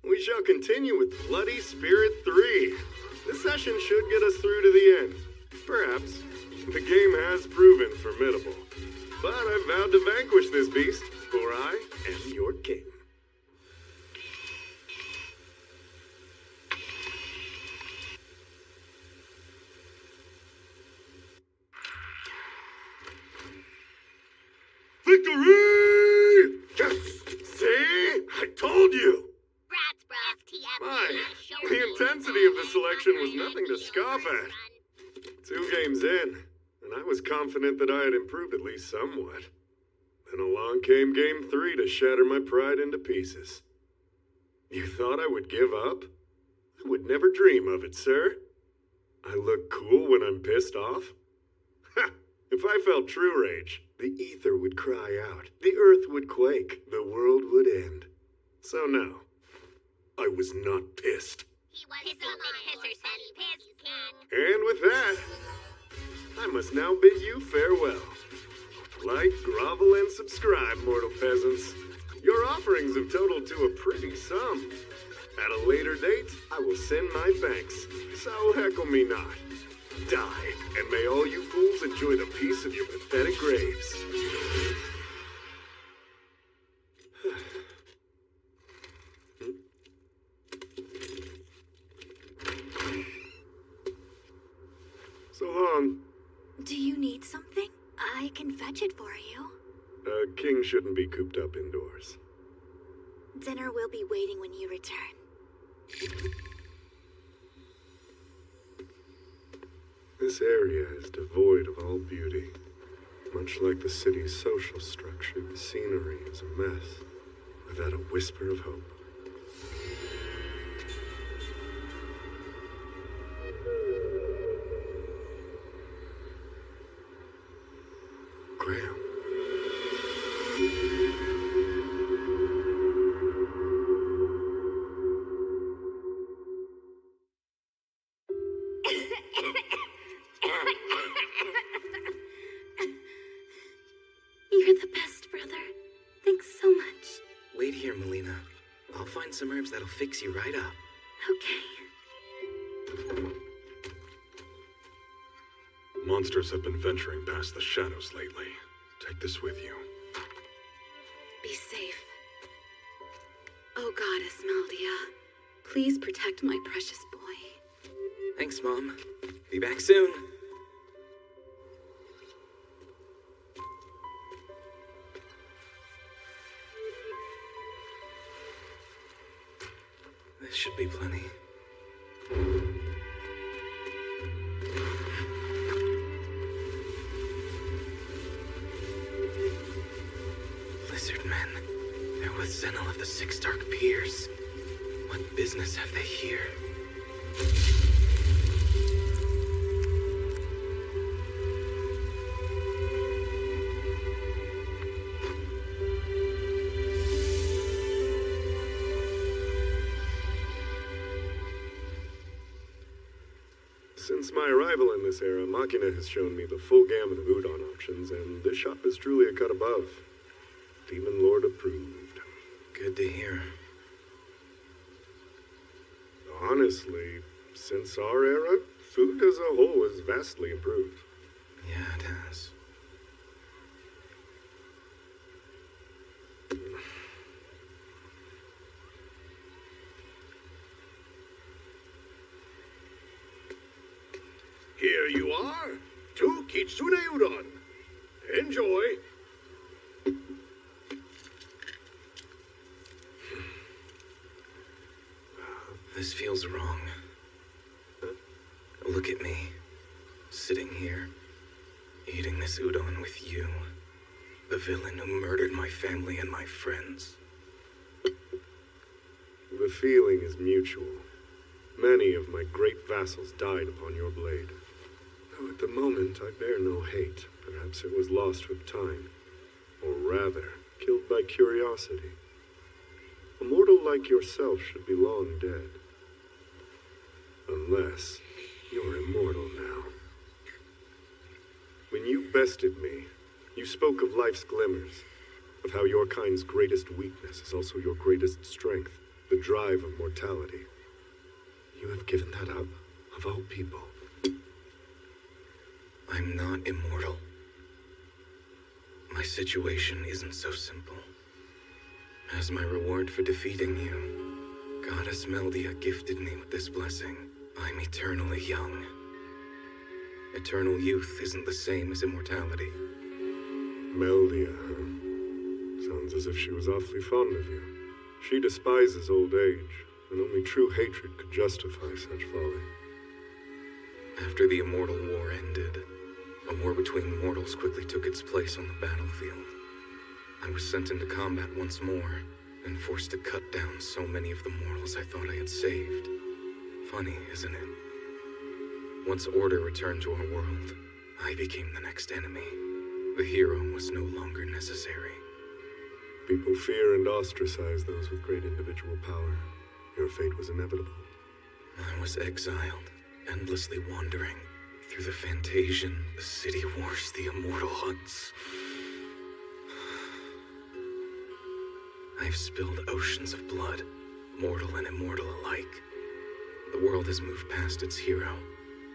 We shall continue with Bloody Spirit 3. This session should get us through to the end. Perhaps. The game has proven formidable. But I vowed to vanquish this beast, for I am your king. Victory! Yes! See? I told you! My, the intensity of the selection was nothing to scoff at. 2 games in, and I was confident that I had improved at least somewhat. Then along came Game 3 to shatter my pride into pieces. You thought I would give up? I would never dream of it, sir. I look cool when I'm pissed off? Ha! If I felt true rage, the ether would cry out, the earth would quake, the world would end. So no, I was not pissed. He was pissers and pissed, King. And with that, I must now bid you farewell. Like, grovel, and subscribe, mortal peasants. Your offerings have totaled to a pretty sum. At a later date, I will send my thanks, so heckle me not. Die, and may all you fools enjoy the peace of your pathetic graves. So long. Do you need something? I can fetch it for you. A king shouldn't be cooped up indoors. Dinner will be waiting when you return. This area is devoid of all beauty. Much like the city's social structure, the scenery is a mess, without a whisper of hope. Graham. You're the best, brother. Thanks so much. Wait here, Melina. I'll find some herbs that'll fix you right up. Okay. Monsters have been venturing past the shadows lately. Take this with you. Be safe. Oh, Goddess Maldia, please protect my precious boy. Thanks, Mom. Be back soon. This should be plenty. Lizard men. They're with Zenil of the Six Dark Piers. What business have they here? Since my arrival in this era, Machina has shown me the full gamut of udon options, and this shop is truly a cut above. Demon Lord approved. Good to hear. Honestly, since our era, food as a whole has vastly improved. Yeah, it has. Here you are. 2 kitsune udon. Enjoy. This feels wrong. Look at me, sitting here, eating this udon with you, the villain who murdered my family and my friends. The feeling is mutual. Many of my great vassals died upon your blade. Though at the moment I bear no hate, perhaps it was lost with time. Or rather, killed by curiosity. A mortal like yourself should be long dead. Unless you're immortal now. When you bested me, you spoke of life's glimmers, of how your kind's greatest weakness is also your greatest strength, the drive of mortality. You have given that up, of all people. I'm not immortal. My situation isn't so simple. As my reward for defeating you, Goddess Meldia gifted me with this blessing. I'm eternally young. Eternal youth isn't the same as immortality. Meldia, huh? Sounds as if she was awfully fond of you. She despises old age, and only true hatred could justify such folly. After the Immortal War ended, a war between mortals quickly took its place on the battlefield. I was sent into combat once more, and forced to cut down so many of the mortals I thought I had saved. Funny, isn't it? Once order returned to our world, I became the next enemy. The hero was no longer necessary. People fear and ostracize those with great individual power. Your fate was inevitable. I was exiled, endlessly wandering through the Fantasian, the city wars, the immortal hunts. I've spilled oceans of blood, mortal and immortal alike. The world has moved past its hero.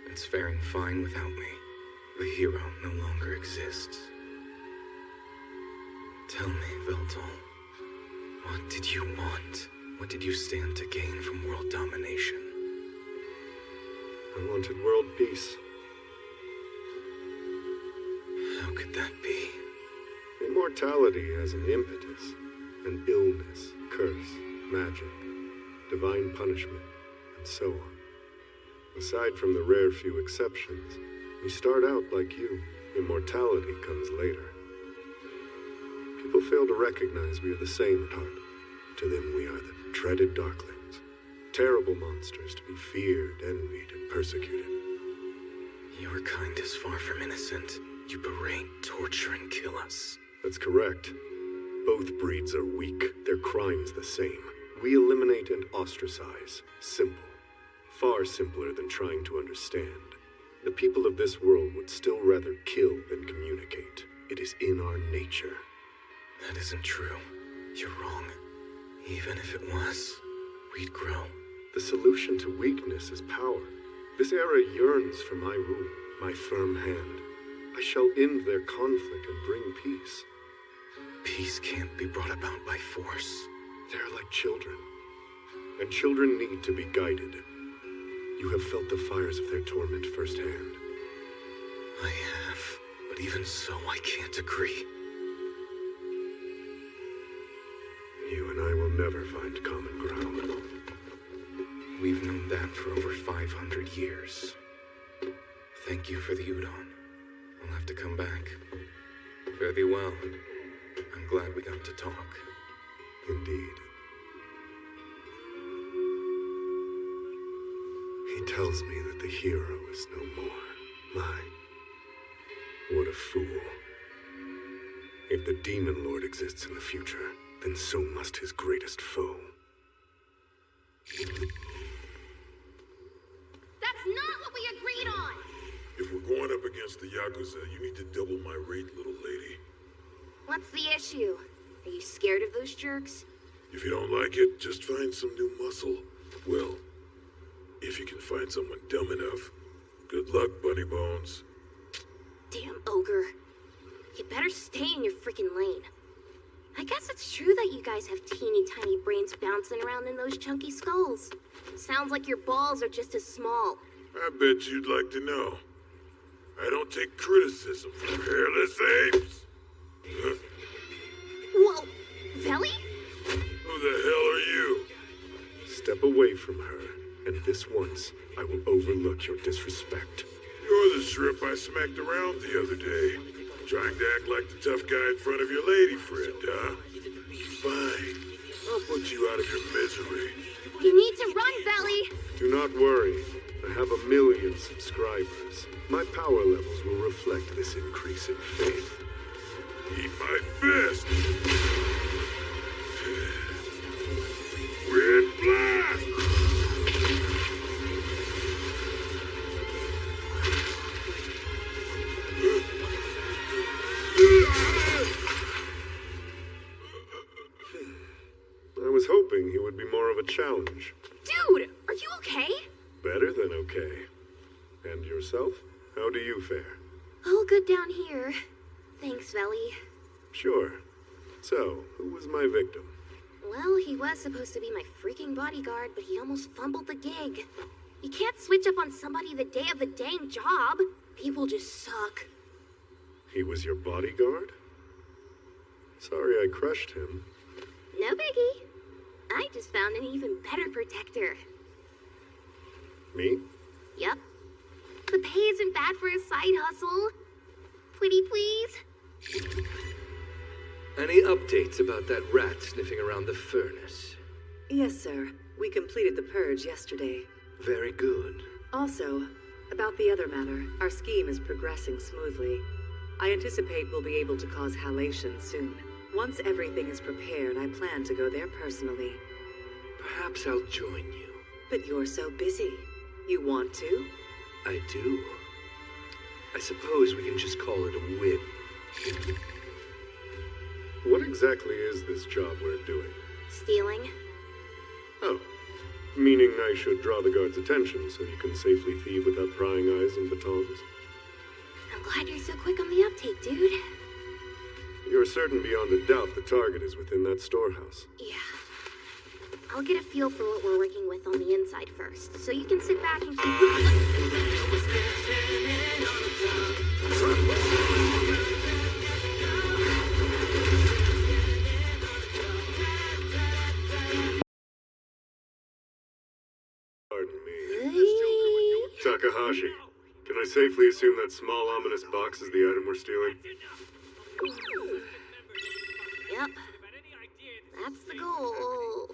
It's faring fine without me. The hero no longer exists. Tell me, Veltol, what did you want? What did you stand to gain from world domination? I wanted world peace. How could that be? Immortality has an impetus, an illness, curse, magic, divine punishment, and so on. Aside from the rare few exceptions, we start out like you. Immortality comes later. People fail to recognize we are the same at heart. To them we are the dreaded darklings, terrible monsters to be feared, envied, and persecuted. Your kind is far from innocent. You berate, torture, and kill us. That's correct. Both breeds are weak. Their crime's the same. We eliminate and ostracize. Simple. Far simpler than trying to understand. The people of this world would still rather kill than communicate. It is in our nature. That isn't true. You're wrong. Even if it was, we'd grow. The solution to weakness is power. This era yearns for my rule, my firm hand. I shall end their conflict and bring peace. Peace can't be brought about by force. They're like children, and children need to be guided. You have felt the fires of their torment firsthand. I have, but even so, I can't agree. You and I will never find common ground. We've known that for over 500 years. Thank you for the udon. I'll have to come back. Fare thee well. I'm glad we got to talk. Indeed. He tells me that the hero is no more. What a fool. If the Demon Lord exists in the future, then so must his greatest foe. That's not what we agreed If we're going up against the Yakuza, you need to double my rate, little lady. What's the issue? Are you scared of those jerks? If you don't like it, just find some new muscle. Well, if you can find someone dumb enough. Good luck, Bunny Bones. Damn ogre. You better stay in your freaking lane. I guess it's true that you guys have teeny tiny brains bouncing around in those chunky skulls. Sounds like your balls are just as small. I bet you'd like to know. I don't take criticism from hairless apes. Huh? Whoa, Veli? Who the hell are you? Step away from her, and this once I will overlook your disrespect. You're the shrimp I smacked around the other day. Trying to act like the tough guy in front of your lady friend, huh? Fine. I'll put you out of your misery. You need to run, Veli! Do not worry. I have 1 million subscribers. My power levels will reflect this increase in faith. Eat my fist! Wind blast! I was hoping he would be more of a challenge. Dude, are you okay? Better than okay. And yourself? How do you fare? All good down here. Thanks, Veli. Sure. So, who was my victim? Well, he was supposed to be my freaking bodyguard, but he almost fumbled the gig. You can't switch up on somebody the day of the dang job. People just suck. He was your bodyguard? Sorry I crushed him. No biggie. I just found an even better protector. Me? Yup. The pay isn't bad for a side hustle. Pretty please? Any updates about that rat sniffing around the furnace? Yes, sir. We completed the purge yesterday. Very good. Also, about the other matter, our scheme is progressing smoothly. I anticipate we'll be able to cause halation soon. Once everything is prepared, I plan to go there personally. Perhaps I'll join you. But you're so busy. You want to? I do. I suppose we can just call it a win. What exactly is this job we're doing? Stealing? Oh. Meaning I should draw the guard's attention so you can safely thieve without prying eyes and batons? I'm glad you're so quick on the uptake, dude. You're certain beyond a doubt the target is within that storehouse. Yeah. I'll get a feel for what we're working with on the inside first, so you can sit back and keep... Pardon me. Takahashi, can I safely assume that small ominous box is the item we're stealing? Yep. That's the goal.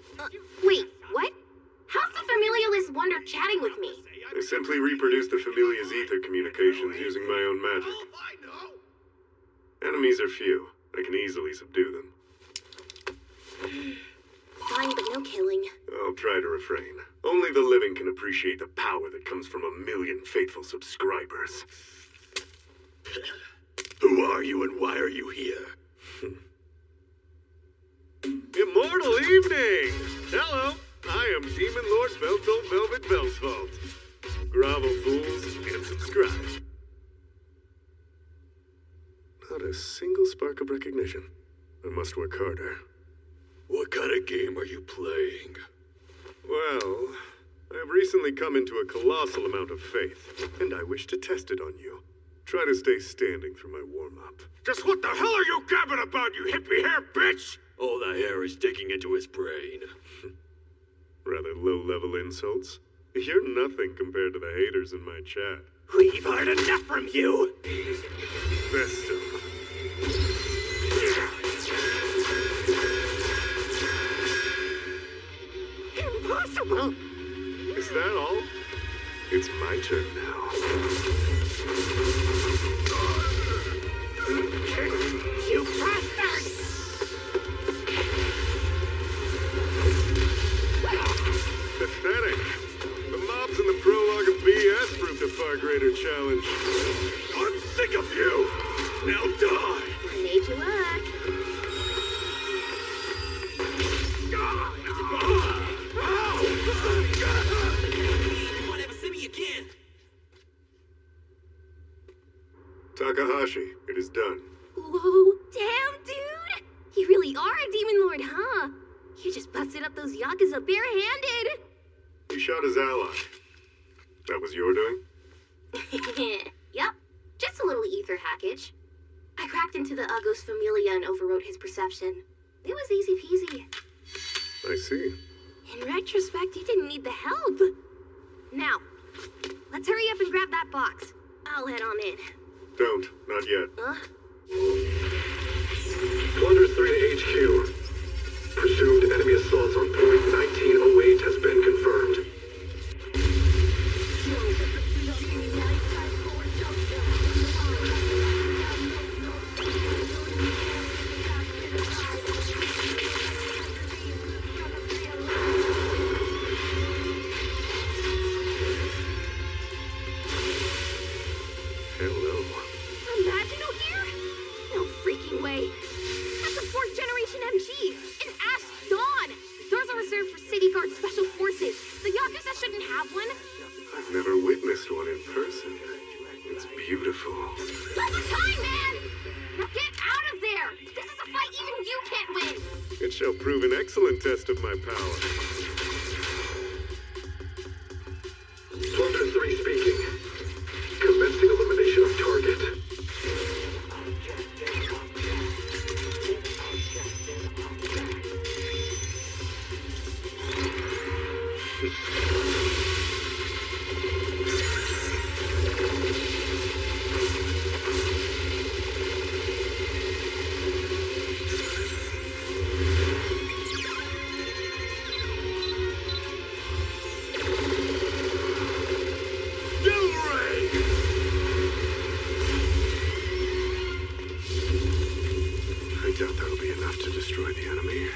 Wait, what? How's the Familialist Wonder chatting with me? I simply reproduced the Familia's ether communications using my own magic. Enemies are few. I can easily subdue them. Fine, but no killing. I'll try to refrain. Only the living can appreciate the power that comes from 1 million faithful subscribers. Who are you and why are you here? Immortal evening! Hello, I am Demon Lord Velto Velvet Velsvault. Grovel, fools, and subscribe. Not a single spark of recognition. I must work harder. What kind of game are you playing? Well, I have recently come into a colossal amount of faith, and I wish to test it on you. Try to stay standing through my warm-up. Just what the hell are you gabbing about, you hippie hair bitch? All the hair is digging into his brain. Rather low-level insults. You're nothing compared to the haters in my chat. We've heard enough from you! Besto. Impossible! Is that all? It's my turn now. You bastard! Pathetic. The mobs in the prologue of BS proved a far greater challenge. I'm sick of you! Now die! Made you look. You won't ever see me again. Takahashi, it is done. Whoa, damn, dude! You really are a demon lord, huh? You just busted up those Yakuza barehanded. He shot his ally. That was your doing? Yep, just a little ether hackage. I cracked into the Uggos Familia and overrode his perception. It was easy peasy. I see. In retrospect, you didn't need the help. Now, let's hurry up and grab that box. I'll head on in. Don't, not yet. Huh? Plunder 3 to HQ. Presumed enemy assaults on point 1908 has been confirmed. Hello. Imaginal here? No freaking way. That's a 4th generation MG, an Ash Dawn. Those are reserved for City Guard Special Forces. The Yakuza shouldn't have one. I've never witnessed one in person. It's beautiful. All the time, man! Now get out of there! This is a fight even you can't win! It shall prove an excellent test of my power. Plunder 3 speaking. Commencing elimination of target. I doubt that'll be enough to destroy the enemy.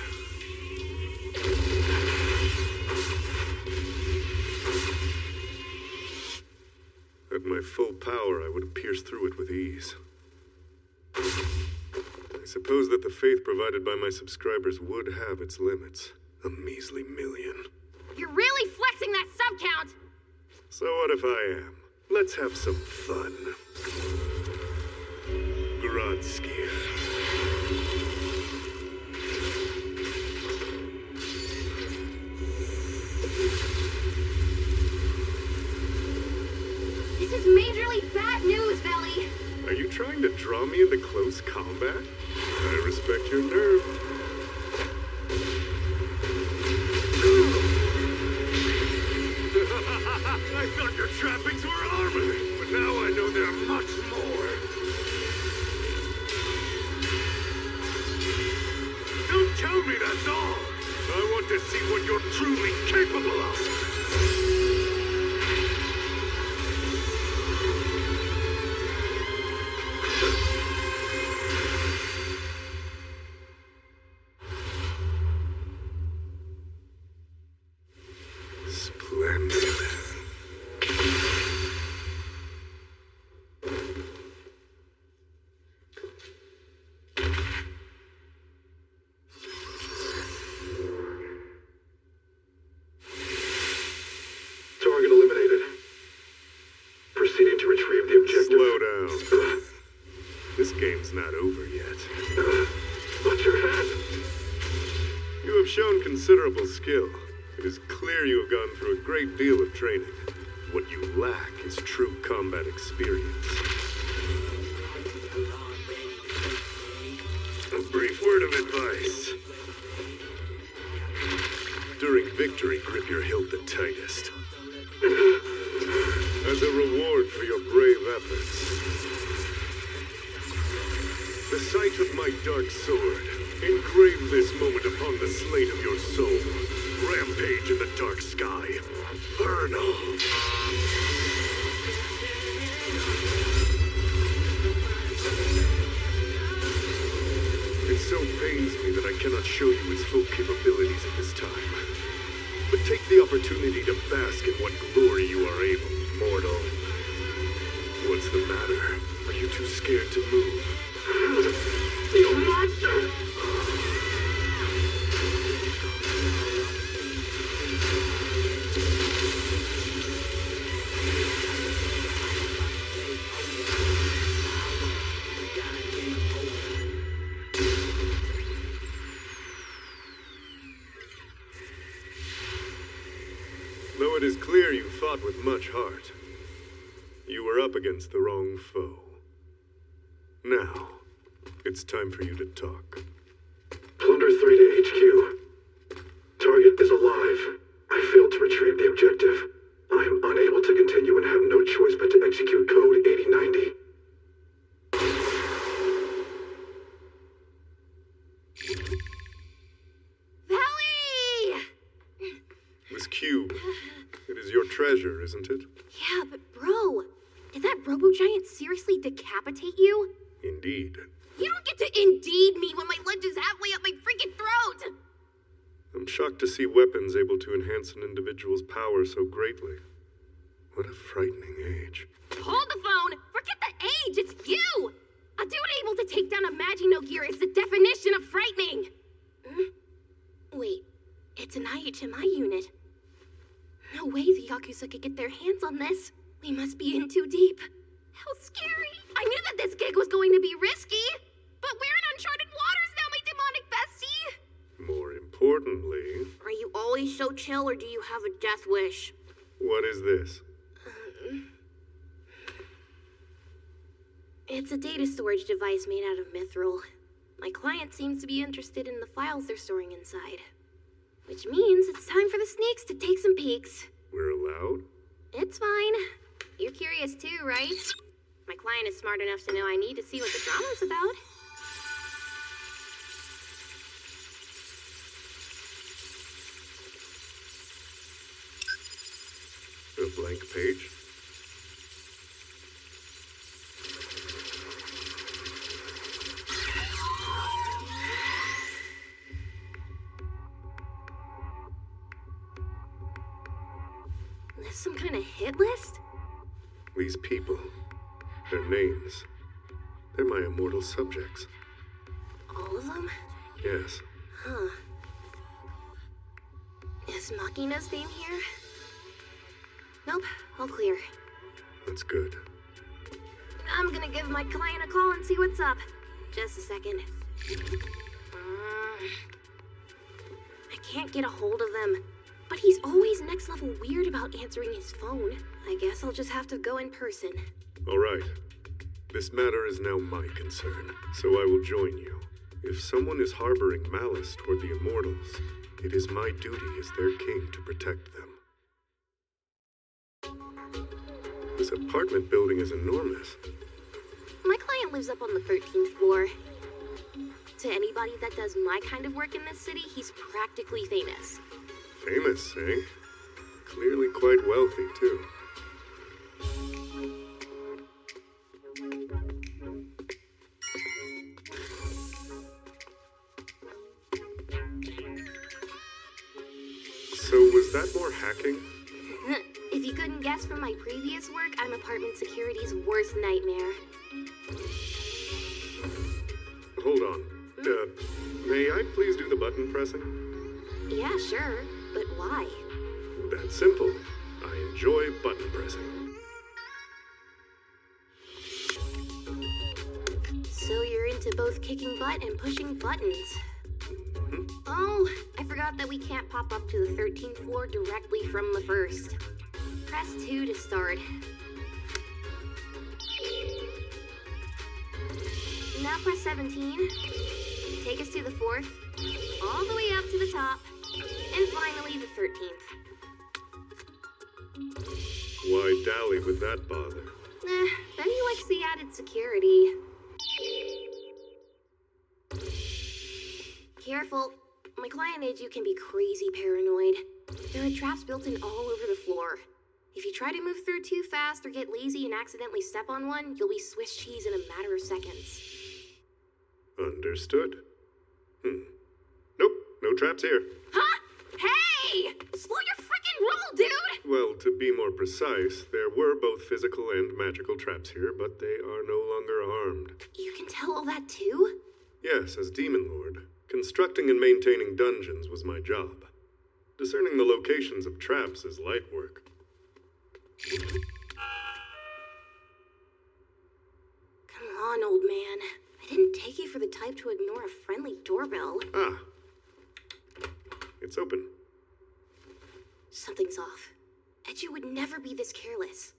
At my full power, I would have pierced through it with ease. I suppose that the faith provided by my subscribers would have its limits. A measly million. You're really flexing that sub count! So what if I am? Let's have some fun. Grodskia. This is majorly bad news, Belly. Are you trying to draw me into close combat? I respect your nerve. I thought your trappings were armor, but now I know they're much more. Don't tell me that's all. I want to see what you're truly capable of. Splendid. Target eliminated. Proceeding to retrieve the objective. Slow down. This game's not over yet. What's your hand? You have shown considerable skill. It is clear you have gone through a great deal of training. What you lack is true combat experience. A brief word of advice. During victory, grip your hilt the tightest. As a reward for your brave efforts. The sight of my dark sword. Engrave this moment upon the slate of your soul. Rampage in the dark sky. Burn all. It so pains me that I cannot show you its full capabilities at this time. But take the opportunity to bask in what glory you are able, mortal. What's the matter? Are you too scared to move? You monster! Though it is clear you fought with much heart, you were up against the wrong foe. Now, it's time for you to talk. Plunder 3 to HQ. Target is alive. I failed to retrieve the objective. I am unable to continue and have no choice but to execute Code 8090. Valley! This cube, it is your treasure, isn't it? Yeah, but bro, did that robo-giant seriously decapitate you? Indeed. You don't get to indeed me when my lunch is halfway up my freaking throat! I'm shocked to see weapons able to enhance an individual's power so greatly. What a frightening age. Hold the phone! Forget the age, it's you! A dude able to take down a Magino gear is the definition of frightening! Wait, it's an IHMI unit. No way the Yakuza could get their hands on this. We must be in too deep. How scary! I knew that this gig was going to be risky! But we're in uncharted waters now, my demonic bestie! More importantly... Are you always so chill, or do you have a death wish? What is this? It's a data storage device made out of mithril. My client seems to be interested in the files they're storing inside. Which means it's time for the sneaks to take some peeks. We're allowed? It's fine. You're curious too, right? My client is smart enough to know I need to see what the drama's about. A blank page? This some kind of hit list? These people, their names, they're my immortal subjects. All of them? Yes. Huh. Is Makina's name here? Nope, all clear. That's good. I'm gonna give my client a call and see what's up. Just a second. I can't get a hold of them. But he's always next level weird about answering his phone. I guess I'll just have to go in person. All right. This matter is now my concern, so I will join you. If someone is harboring malice toward the immortals, it is my duty as their king to protect them. This apartment building is enormous. My client lives up on the 13th floor. To anybody that does my kind of work in this city, he's practically famous. Famous, eh? Clearly quite wealthy, too. So was that more hacking? If you couldn't guess from my previous work, I'm apartment security's worst nightmare. Hold on. May I please do the button pressing? Yeah, sure. But why? That's simple. I enjoy button pressing. So you're into both kicking butt and pushing buttons. Mm-hmm. Oh, I forgot that we can't pop up to the 13th floor directly from the first. Press 2 to start. Now press 17. Take us to the 4th. All the way up to the top. And finally, the 13th. Why dally with that bother? Benny likes the added security. Careful. My client age, you can be crazy paranoid. There are traps built in all over the floor. If you try to move through too fast or get lazy and accidentally step on one, you'll be Swiss cheese in a matter of seconds. Understood. Nope, no traps here. Huh? Hey! Slow your frickin' and roll, dude! Well, to be more precise, there were both physical and magical traps here, but they are no longer armed. You can tell all that too? Yes, as Demon Lord, constructing and maintaining dungeons was my job. Discerning the locations of traps is light work. Come on, old man. I didn't take you for the type to ignore a friendly doorbell. Ah. It's open. Something's off. Edgy would never be this careless.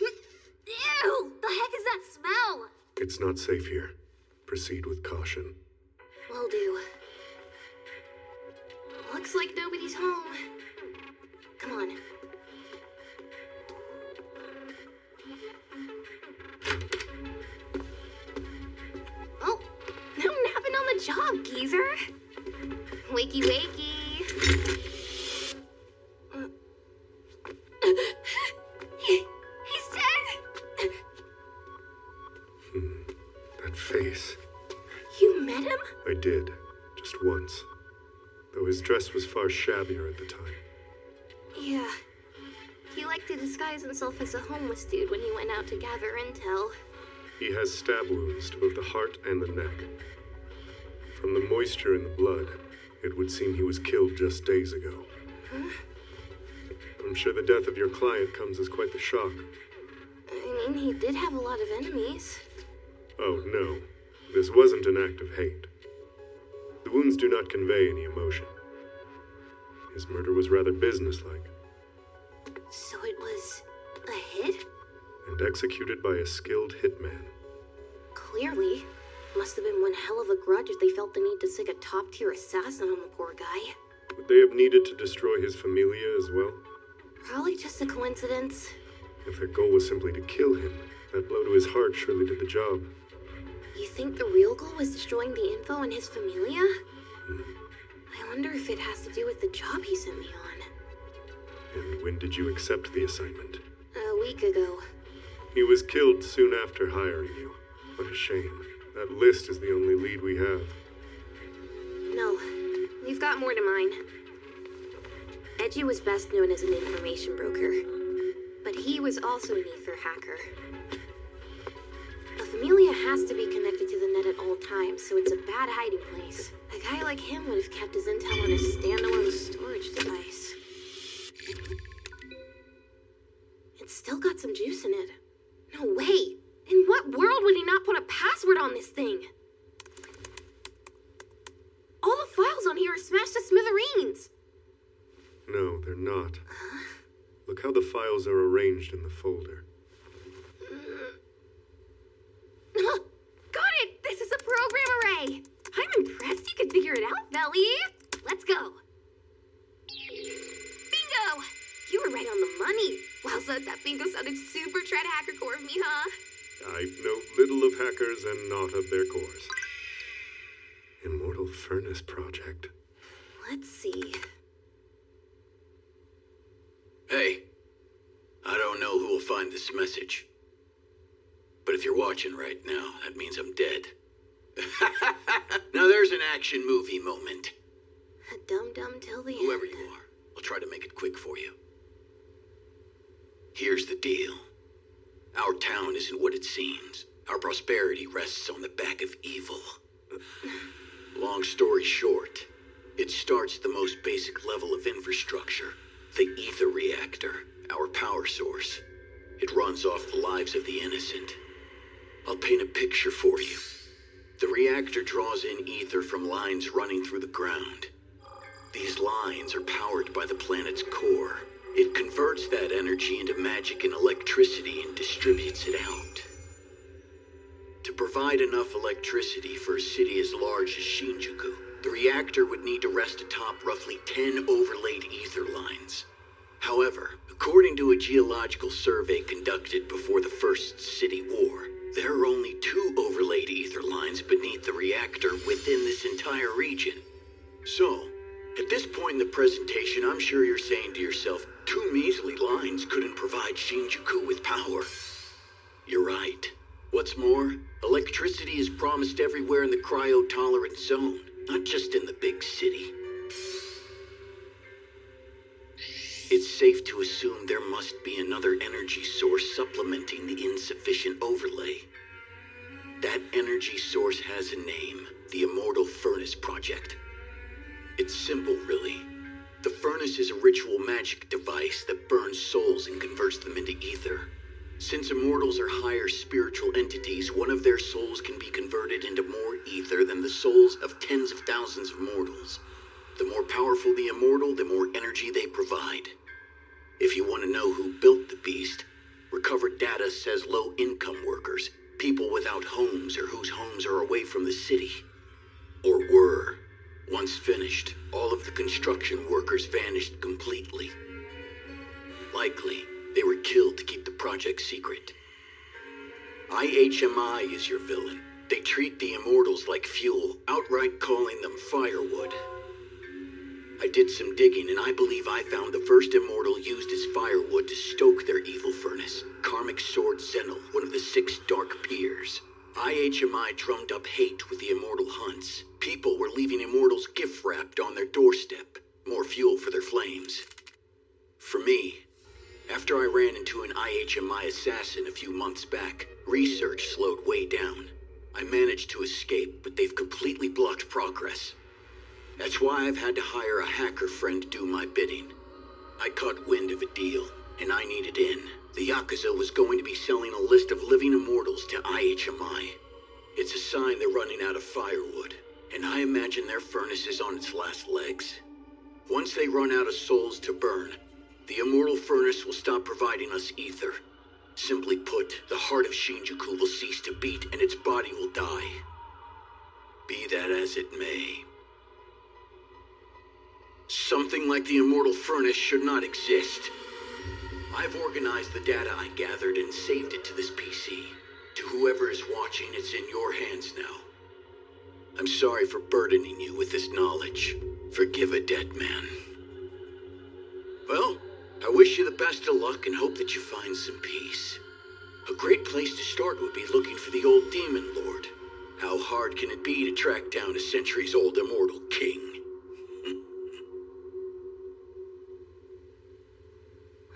Ew! The heck is that smell? It's not safe here. Proceed with caution. Will do. Looks like nobody's home. Come on. Oh, no napping on the job, geezer. Wakey, wakey. He's dead. That face. You met him? I did. Just once. Though his dress was far shabbier at the time. Yeah. He liked to disguise himself as a homeless dude when he went out to gather intel. He has stab wounds to both the heart and the neck. From the moisture in the blood, it would seem he was killed just days ago. Huh? I'm sure the death of your client comes as quite the shock. I mean, he did have a lot of enemies. Oh, no. This wasn't an act of hate. The wounds do not convey any emotion. His murder was rather businesslike. So it was a hit? And executed by a skilled hitman. Clearly. Must have been one hell of a grudge if they felt the need to sick a top-tier assassin on the poor guy. Would they have needed to destroy his familia as well? Probably just a coincidence. If their goal was simply to kill him, that blow to his heart surely did the job. You think the real goal was destroying the info on his familia? I wonder if it has to do with the job he sent me on. And when did you accept the assignment? A week ago. He was killed soon after hiring you. What a shame. That list is the only lead we have. No, we've got more to mine. Edgy was best known as an information broker, but he was also an ether hacker. A familia has to be connected to the net at all times, so it's a bad hiding place. A guy like him would have kept his intel on a standalone storage device. It's still got some juice in it. No way! In what world would he not put a password on this thing? All the files on here are smashed to smithereens! No, they're not. Look how the files are arranged in the folder. Got it! This is a program array! I'm impressed you could figure it out, Belly! Let's go! Bingo! You were right on the money. Wowza, that bingo sounded super Tread Hacker Core of me, huh? I know little of hackers and not of their cores. Immortal Furnace Project. Let's see. Hey, I don't know who will find this message. But if you're watching right now, that means I'm dead. Now there's an action movie moment. Dum-dum till the Whoever end. you are, I'll try to make it quick for you. Here's the deal. Our town isn't what it seems. Our prosperity rests on the back of evil. Long story short, it starts at the most basic level of infrastructure. The ether reactor, our power source. It runs off the lives of the innocent. I'll paint a picture for you. The reactor draws in ether from lines running through the ground. These lines are powered by the planet's core. It converts that energy into magic and electricity and distributes it out. To provide enough electricity for a city as large as Shinjuku, the reactor would need to rest atop roughly 10 overlaid ether lines. However, according to a geological survey conducted before the First City War, there are only 2 overlaid ether lines beneath the reactor within this entire region. So, at this point in the presentation, I'm sure you're saying to yourself, 2 measly lines couldn't provide Shinjuku with power. You're right. What's more, electricity is promised everywhere in the cryo-tolerant zone, not just in the big city. it's safe to assume there must be another energy source supplementing the insufficient overlay. That energy source has a name, the Immortal Furnace Project. It's simple, really. The furnace is a ritual magic device that burns souls and converts them into ether. Since immortals are higher spiritual entities, one of their souls can be converted into more ether than the souls of tens of thousands of mortals. The more powerful the immortal, the more energy they provide. If you want to know who built the beast, recovered data says low-income workers, people without homes or whose homes are away from the city. Or were. Once finished, all of the construction workers vanished completely. Likely, they were killed to keep the project secret. IHMI is your villain. They treat the immortals like fuel, outright calling them firewood. I did some digging, and I believe I found the first immortal used as firewood to stoke their evil furnace, Karmic Sword Zenel, one of the 6 Dark Peers. IHMI drummed up hate with the immortal hunts. People were leaving immortals gift-wrapped on their doorstep, more fuel for their flames. For me, after I ran into an IHMI assassin a few months back, research slowed way down. I managed to escape, but they've completely blocked progress. That's why I've had to hire a hacker friend to do my bidding. I caught wind of a deal, and I needed in. The Yakuza was going to be selling a list of living immortals to IHMI. It's a sign they're running out of firewood, and I imagine their furnace is on its last legs. Once they run out of souls to burn, the immortal furnace will stop providing us ether. Simply put, the heart of Shinjuku will cease to beat and its body will die. Be that as it may. Something like the immortal furnace should not exist. I've organized the data I gathered and saved it to this PC. To whoever is watching, it's in your hands now. I'm sorry for burdening you with this knowledge. Forgive a dead man. Well, I wish you the best of luck and hope that you find some peace. A great place to start would be looking for the old demon lord. How hard can it be to track down a centuries-old immortal king?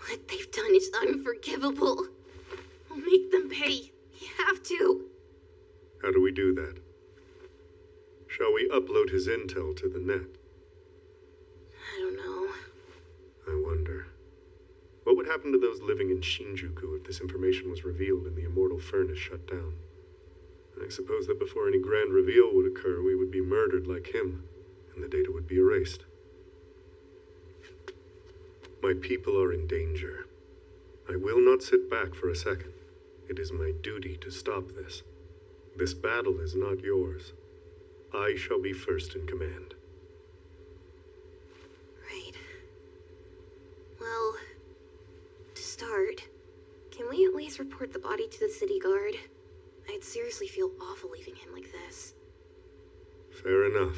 What they've done is unforgivable. I'll make them pay. You have to. How do we do that? Shall we upload his intel to the net? I don't know. I wonder. What would happen to those living in Shinjuku if this information was revealed and the immortal furnace shut down? I suppose that before any grand reveal would occur, we would be murdered like him, and the data would be erased. My people are in danger. I will not sit back for a second. It is my duty to stop this. This battle is not yours. I shall be first in command. Right. Well, to start, can we at least report the body to the city guard? I'd seriously feel awful leaving him like this. Fair enough.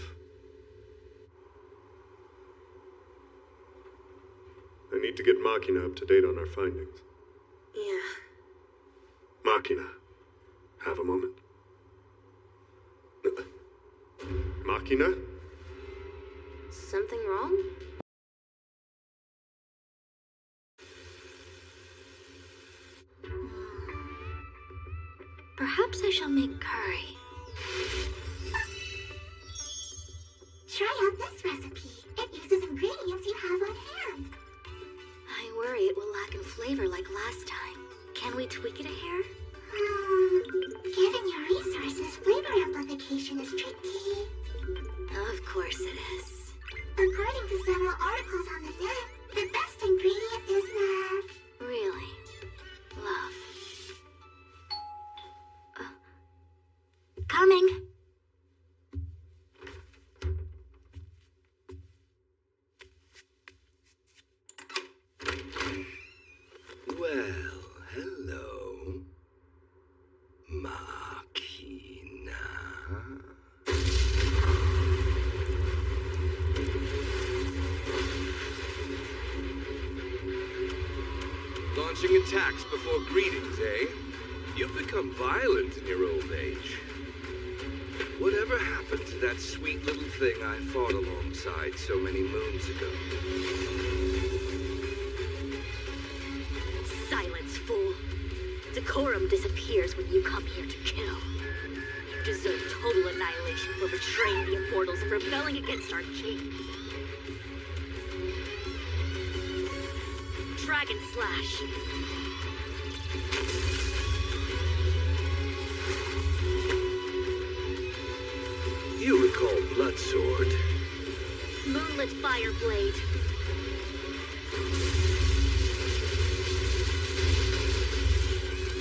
I need to get Machina up to date on our findings. Yeah. Machina, have a moment. Machina? Something wrong? Perhaps I shall make curry. Try out this recipe. It uses ingredients you have on hand. I worry it will lack in flavor like last time. Can we tweak it a hair? Given your resources, flavor amplification is tricky. Of course it is. According to several articles on the net, the best ingredient is love. Really? Love. Coming. Well, hello, Machina. Launching attacks before greetings, eh? You've become violent in your old age. Whatever happened to that sweet little thing I fought alongside so many moons ago? Decorum disappears when you come here to kill. You deserve total annihilation for betraying the Immortals and rebelling against our king. Dragon Slash. You recall Blood Sword. Moonlit Fireblade.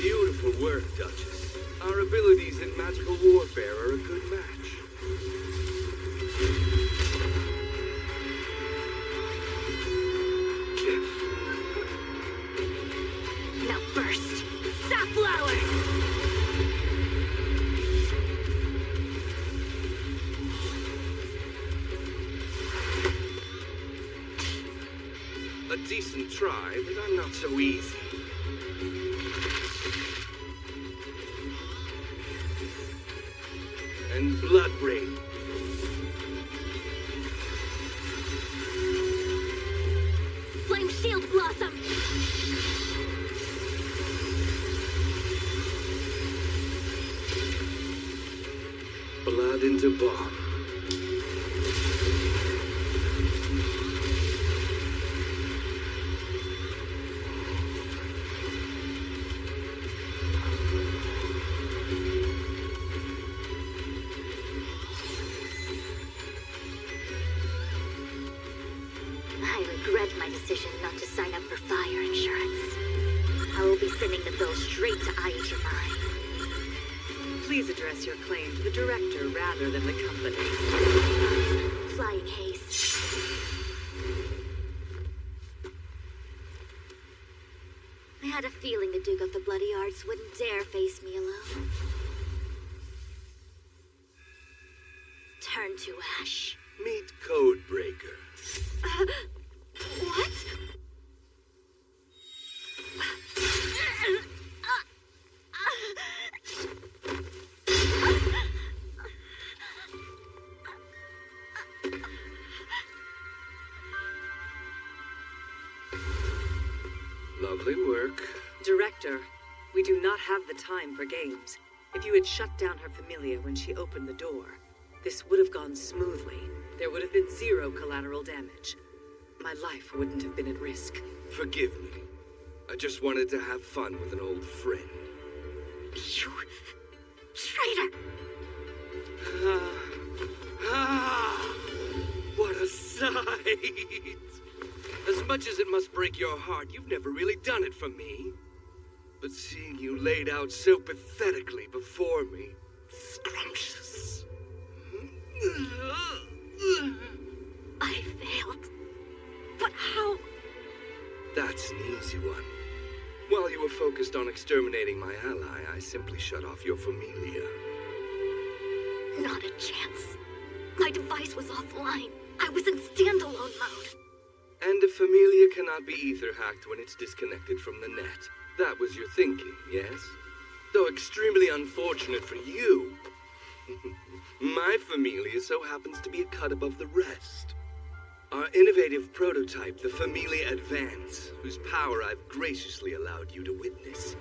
Beautiful work, Duchess. Our abilities in magical warfare are a good match. Now burst! Safflower! A decent try, but I'm not so easy. And Blood Rain. Flame Shield Blossom! Blood into Bomb. I regret my decision not to sign up for fire insurance. I will be sending the bill straight to IHMI. Please address your claim to the director rather than the company. Flying haste. I had a feeling the Duke of the Bloody Arts wouldn't dare face me alone. Turn to ash. Meet Codebreaker. What? Lovely work. Director, we do not have the time for games. If you had shut down her familia when she opened the door, this would have gone smoothly. There would have been zero collateral damage. My life wouldn't have been at risk. Forgive me. I just wanted to have fun with an old friend. You traitor! What a sight! As much as it must break your heart, you've never really done it for me. But seeing you laid out so pathetically before me, scrumptious. I failed. But how? That's an easy one. While you were focused on exterminating my ally, I simply shut off your familia. Not a chance. My device was offline. I was in standalone mode. And a familia cannot be ether hacked when it's disconnected from the net. That was your thinking, yes? Though extremely unfortunate for you. My familia so happens to be a cut above the rest. Our innovative prototype, the Familia Advance, whose power I've graciously allowed you to witness.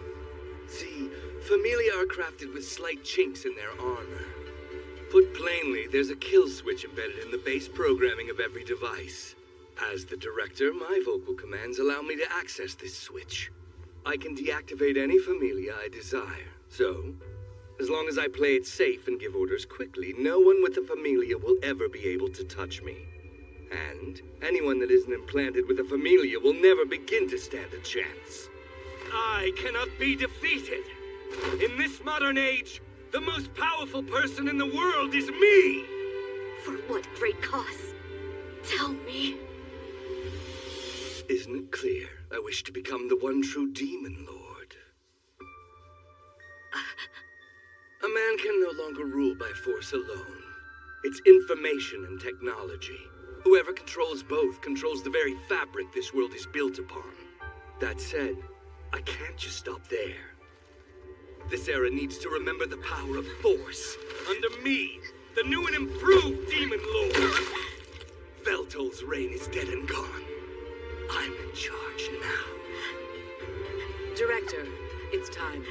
See, familia are crafted with slight chinks in their armor. Put plainly, there's a kill switch embedded in the base programming of every device. As the director, my vocal commands allow me to access this switch. I can deactivate any familia I desire. So, as long as I play it safe and give orders quickly, no one with a familia will ever be able to touch me. And anyone that isn't implanted with a familia will never begin to stand a chance. I cannot be defeated. In this modern age, the most powerful person in the world is me! For what great cause? Tell me. Isn't it clear? I wish to become the one true demon lord. A man can no longer rule by force alone. It's information and technology. Whoever controls both controls the very fabric this world is built upon. That said, I can't just stop there. This era needs to remember the power of force. Under me, the new and improved Demon Lord. Veltol's reign is dead and gone. I'm in charge now. Director, It's time.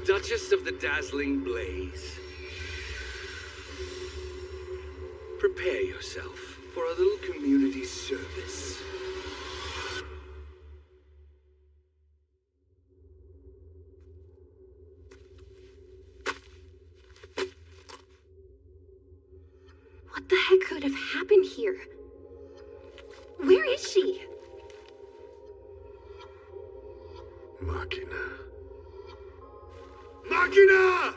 Duchess of the Dazzling Blaze. Prepare yourself for a little community service. What the heck could have happened here? Where is she? Machina. Machina!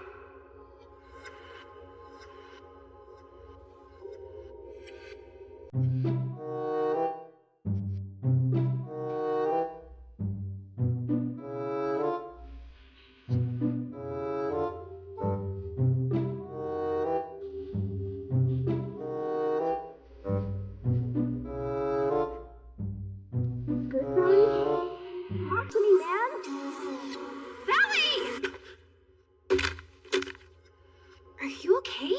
Talk to me, man! Valley! Are you okay?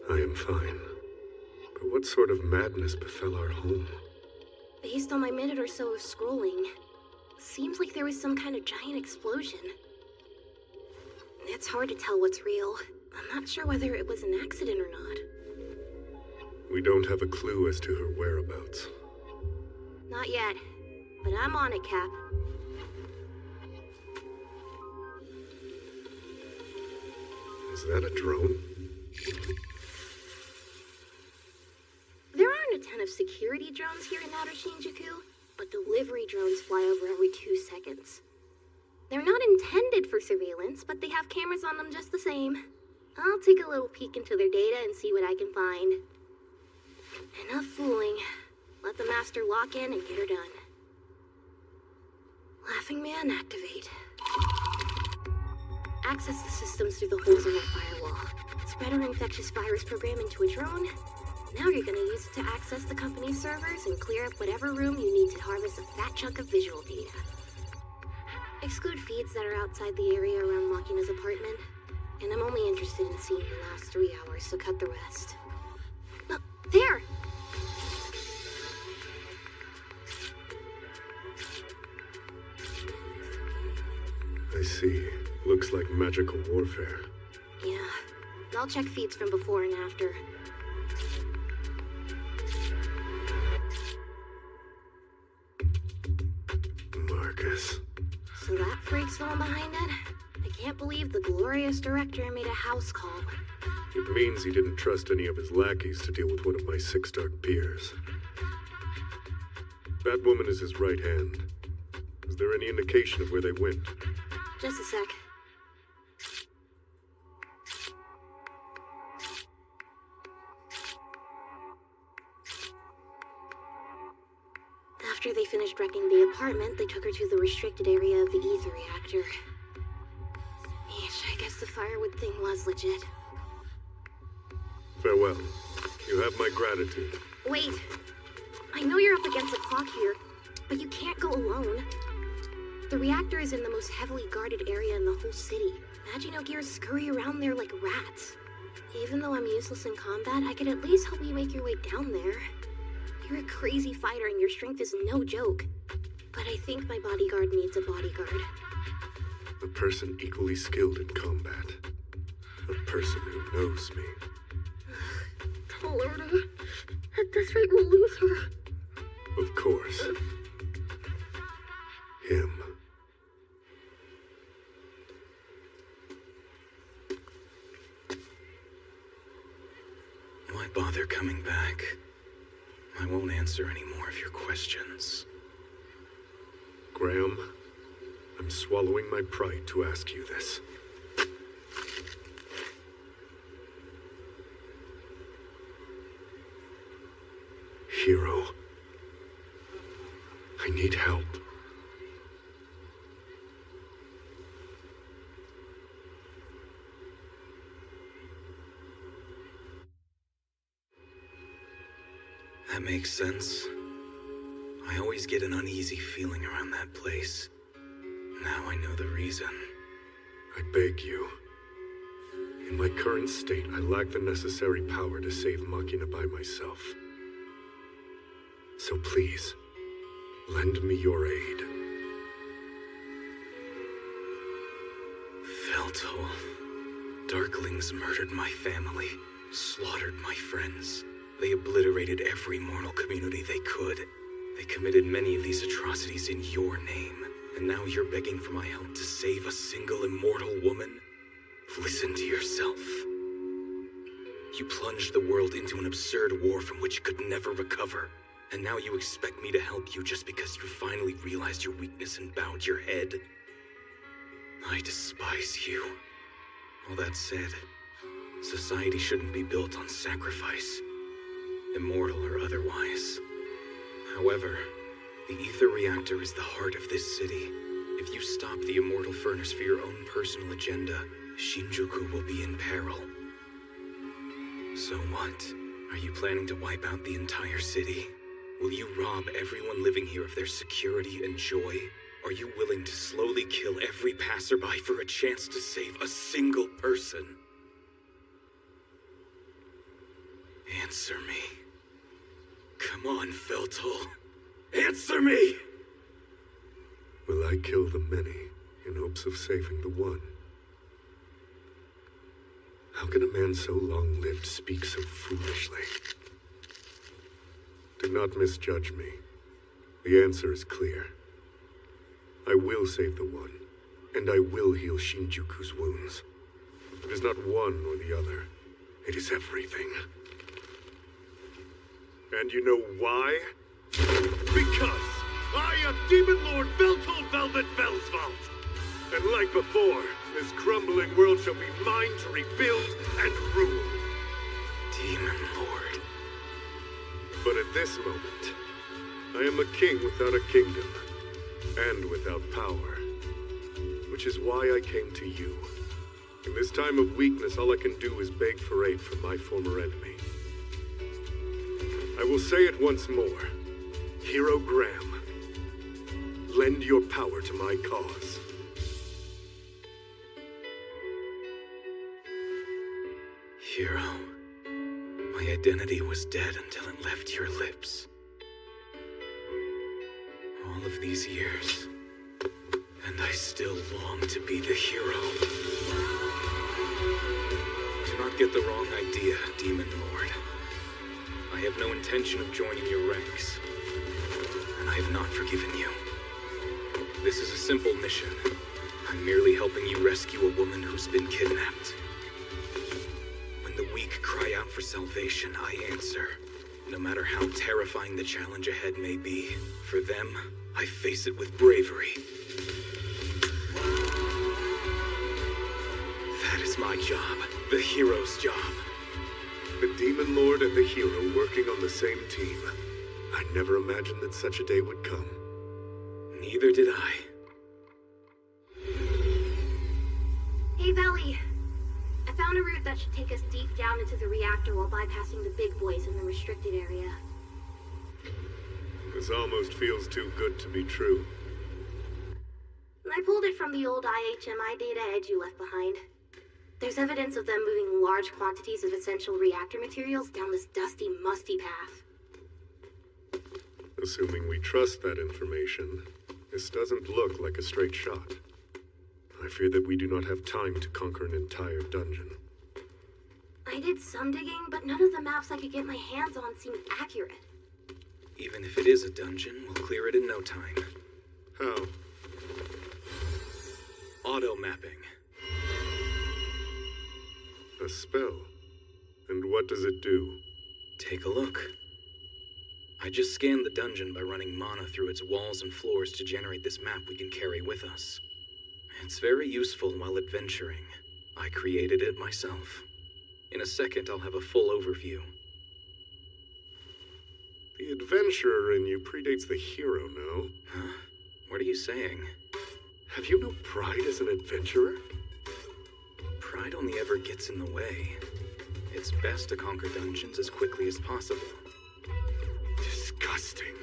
I am fine. But what sort of madness befell our home? Based on my minute or so of scrolling, seems like there was some kind of giant explosion. It's hard to tell what's real. I'm not sure whether it was an accident or not. We don't have a clue as to her whereabouts. Not yet, but I'm on it, Cap. Is that a drone? There aren't a ton of security drones here in outer Shinjuku, but delivery drones fly over every 2 seconds. They're not intended for surveillance, but they have cameras on them just the same. I'll take a little peek into their data and see what I can find. Enough fooling. Let the master lock in and get her done. Laughing Man, activate. Access the systems through the holes in our firewall. Spread our infectious virus program into a drone. Now you're gonna use it to access the company's servers and clear up whatever room you need to harvest a fat chunk of visual data. Exclude feeds that are outside the area around Machina's apartment. And I'm only interested in seeing the last 3 hours, so cut the rest. There! I see. Looks like magical warfare. Yeah. I'll check feeds from before and after. Marcus. So that freak's the one behind it? I can't believe the glorious director made a house call. It means he didn't trust any of his lackeys to deal with one of my Six Dark peers. That woman is his right hand. Is there any indication of where they went? Just a sec. After they finished wrecking the apartment, they took her to the restricted area of the ether reactor. Yeesh, I guess the firewood thing was legit. Farewell. You have my gratitude. Wait! I know you're up against the clock here, but you can't go alone. The reactor is in the most heavily guarded area in the whole city. Maginogears scurry around there like rats. Even though I'm useless in combat, I could at least help you make your way down there. You're a crazy fighter and your strength is no joke. But I think my bodyguard needs a bodyguard. A person equally skilled in combat. A person who knows me. Lorna, at this rate we'll lose her. Of course. Him. Why bother coming back? I won't answer any more of your questions. Graham, I'm swallowing my pride to ask you this. Hero, I need help. That makes sense. I always get an uneasy feeling around that place. Now I know the reason. I beg you. In my current state, I lack the necessary power to save Machina by myself. So please, lend me your aid. Feltol. Darklings murdered my family, slaughtered my friends. They obliterated every mortal community they could. They committed many of these atrocities in your name, and now you're begging for my help to save a single immortal woman? Listen to yourself. You plunged the world into an absurd war from which you could never recover, and now you expect me to help you just because you finally realized your weakness and bowed your head? I despise you. All that said, society shouldn't be built on sacrifice, immortal or otherwise. However, the ether reactor is the heart of this city. If you stop the immortal furnace for your own personal agenda, Shinjuku will be in peril. So what? Are you planning to wipe out the entire city? Will you rob everyone living here of their security and joy? Are you willing to slowly kill every passerby for a chance to save a single person? Answer me. Come on, Feltol. Answer me! Will I kill the many in hopes of saving the one? How can a man so long-lived speak so foolishly? Do not misjudge me. The answer is clear. I will save the one, and I will heal Shinjuku's wounds. It is not one or the other. It is everything. And you know why? Because I am Demon Lord Beltol Velvet Velsvalt. And like before, this crumbling world shall be mine to rebuild and rule. Demon Lord. But at this moment, I am a king without a kingdom, and without power. Which is why I came to you. In this time of weakness, all I can do is beg for aid from my former enemy. I will say it once more. Hero Graham, lend your power to my cause. Hero, my identity was dead until it left your lips. All of these years, and I still long to be the hero. Do not get the wrong idea, Demon Lord. I have no intention of joining your ranks, and I have not forgiven you. This is a simple mission. I'm merely helping you rescue a woman who's been kidnapped. When the weak cry out for salvation, I answer. No matter how terrifying the challenge ahead may be, for them, I face it with bravery. That is my job, the hero's job. The Demon Lord and the hero working on the same team. I never imagined that such a day would come. Neither did I. Hey, Valley. I found a route that should take us deep down into the reactor while bypassing the big boys in the restricted area. This almost feels too good to be true. I pulled it from the old IHMI data Edge you left behind. There's evidence of them moving large quantities of essential reactor materials down this dusty, musty path. Assuming we trust that information, this doesn't look like a straight shot. I fear that we do not have time to conquer an entire dungeon. I did some digging, but none of the maps I could get my hands on seemed accurate. Even if it is a dungeon, we'll clear it in no time. How? Auto mapping. A spell? And what does it do? Take a look. I just scanned the dungeon by running mana through its walls and floors to generate this map we can carry with us. It's very useful while adventuring. I created it myself. In a second, I'll have a full overview. The adventurer in you predates the hero, no? Huh? What are you saying? Have you no pride as an adventurer? Pride only ever gets in the way. It's best to conquer dungeons as quickly as possible. Disgusting.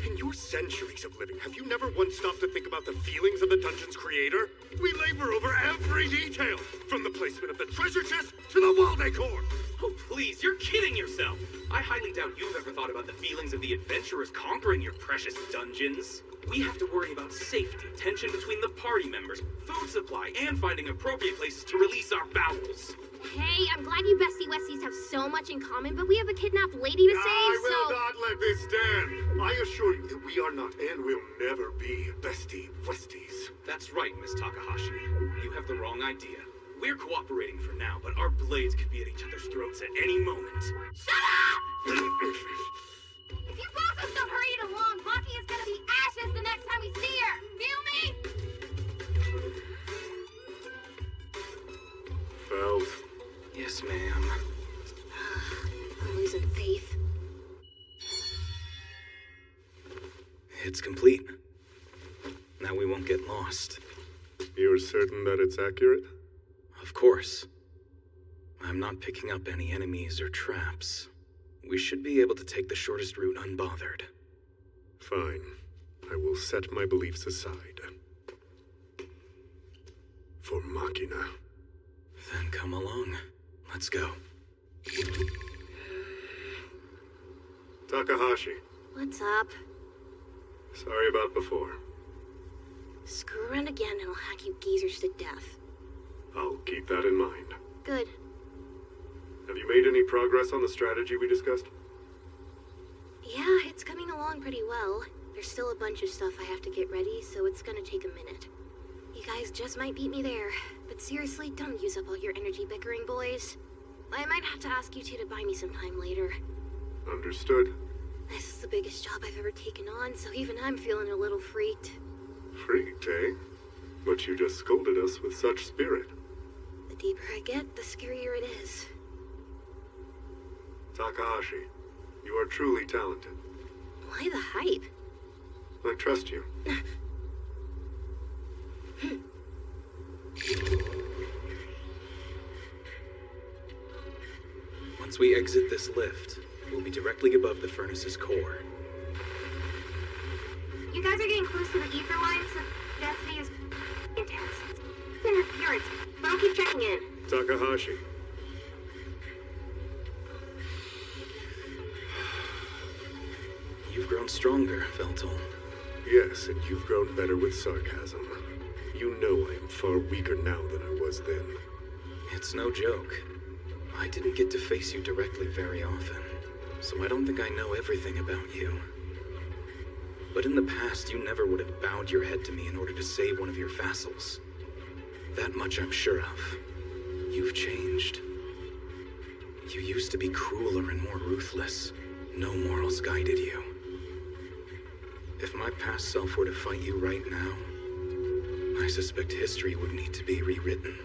In your centuries of living, have you never once stopped to think about the feelings of the dungeon's creator? We labor over every detail, from the placement of the treasure chest to the wall decor. Oh, please, you're kidding yourself! I highly doubt you've ever thought about the feelings of the adventurers conquering your precious dungeons. We have to worry about safety, tension between the party members, food supply, and finding appropriate places to release our bowels. Hey, I'm glad you bestie Westies have so much in common, but we have a kidnapped lady to save, I will so... not let this stand. I assure you that we are not and will never be bestie Westies. That's right, Miss Takahashi. You have the wrong idea. We're cooperating for now, but our blades could be at each other's throats at any moment. Shut up! If you both don't hurry it along, Maki is gonna be ashes the next time we see her! Feel me? Felt. Yes, ma'am. I'm losing faith. It's complete. Now we won't get lost. You're certain that it's accurate? Of course. I'm not picking up any enemies or traps. We should be able to take the shortest route unbothered. Fine. I will set my beliefs aside. For Machina. Then come along. Let's go. Takahashi. What's up? Sorry about before. Screw around again and I'll hack you geezers to death. I'll keep that in mind. Good. Have you made any progress on the strategy we discussed? Yeah, it's coming along pretty well. There's still a bunch of stuff I have to get ready, so it's gonna take a minute. You guys just might beat me there, but seriously, don't use up all your energy bickering, boys. I might have to ask you two to buy me some time later. Understood. This is the biggest job I've ever taken on, so even I'm feeling a little freaked. Freaked, eh? But you just scolded us with such spirit. The deeper I get, the scarier it is. Takahashi, you are truly talented. Why the hype? I trust you. Once we exit this lift, we'll be directly above the furnace's core. You guys are getting close to the ether line, so density is intense. It's interference, but I'll keep checking in. Takahashi. You've grown stronger, Veltal. Yes, and you've grown better with sarcasm. You know I am far weaker now than I was then. It's no joke. I didn't get to face you directly very often, so I don't think I know everything about you. But in the past, you never would have bowed your head to me in order to save one of your vassals. That much I'm sure of. You've changed. You used to be crueler and more ruthless. No morals guided you. If my past self were to fight you right now, I suspect history would need to be rewritten.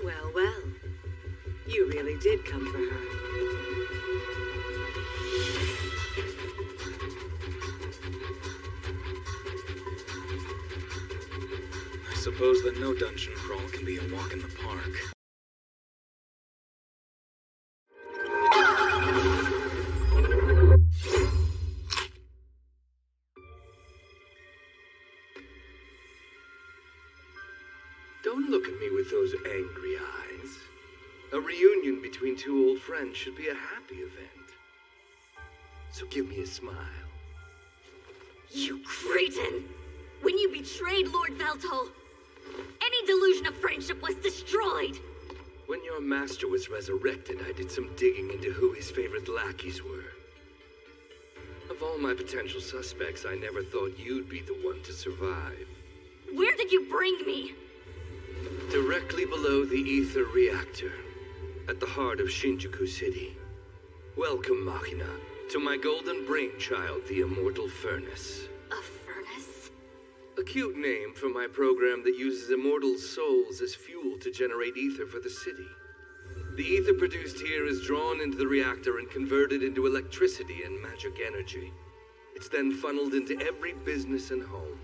Well, well. You really did come for her. I suppose that no dungeon crawl can be a walk in the park. Don't look at me with those angry eyes. A reunion between two old friends should be a happy event. So give me a smile. You cretin! When you betrayed Lord Veltal, any delusion of friendship was destroyed! When your master was resurrected, I did some digging into who his favorite lackeys were. Of all my potential suspects, I never thought you'd be the one to survive. Where did you bring me? Directly below the ether reactor, at the heart of Shinjuku City. Welcome, Machina, to my golden brainchild, the Immortal Furnace. A furnace? A cute name for my program that uses immortal souls as fuel to generate ether for the city. The ether produced here is drawn into the reactor and converted into electricity and magic energy. It's then funneled into every business and home.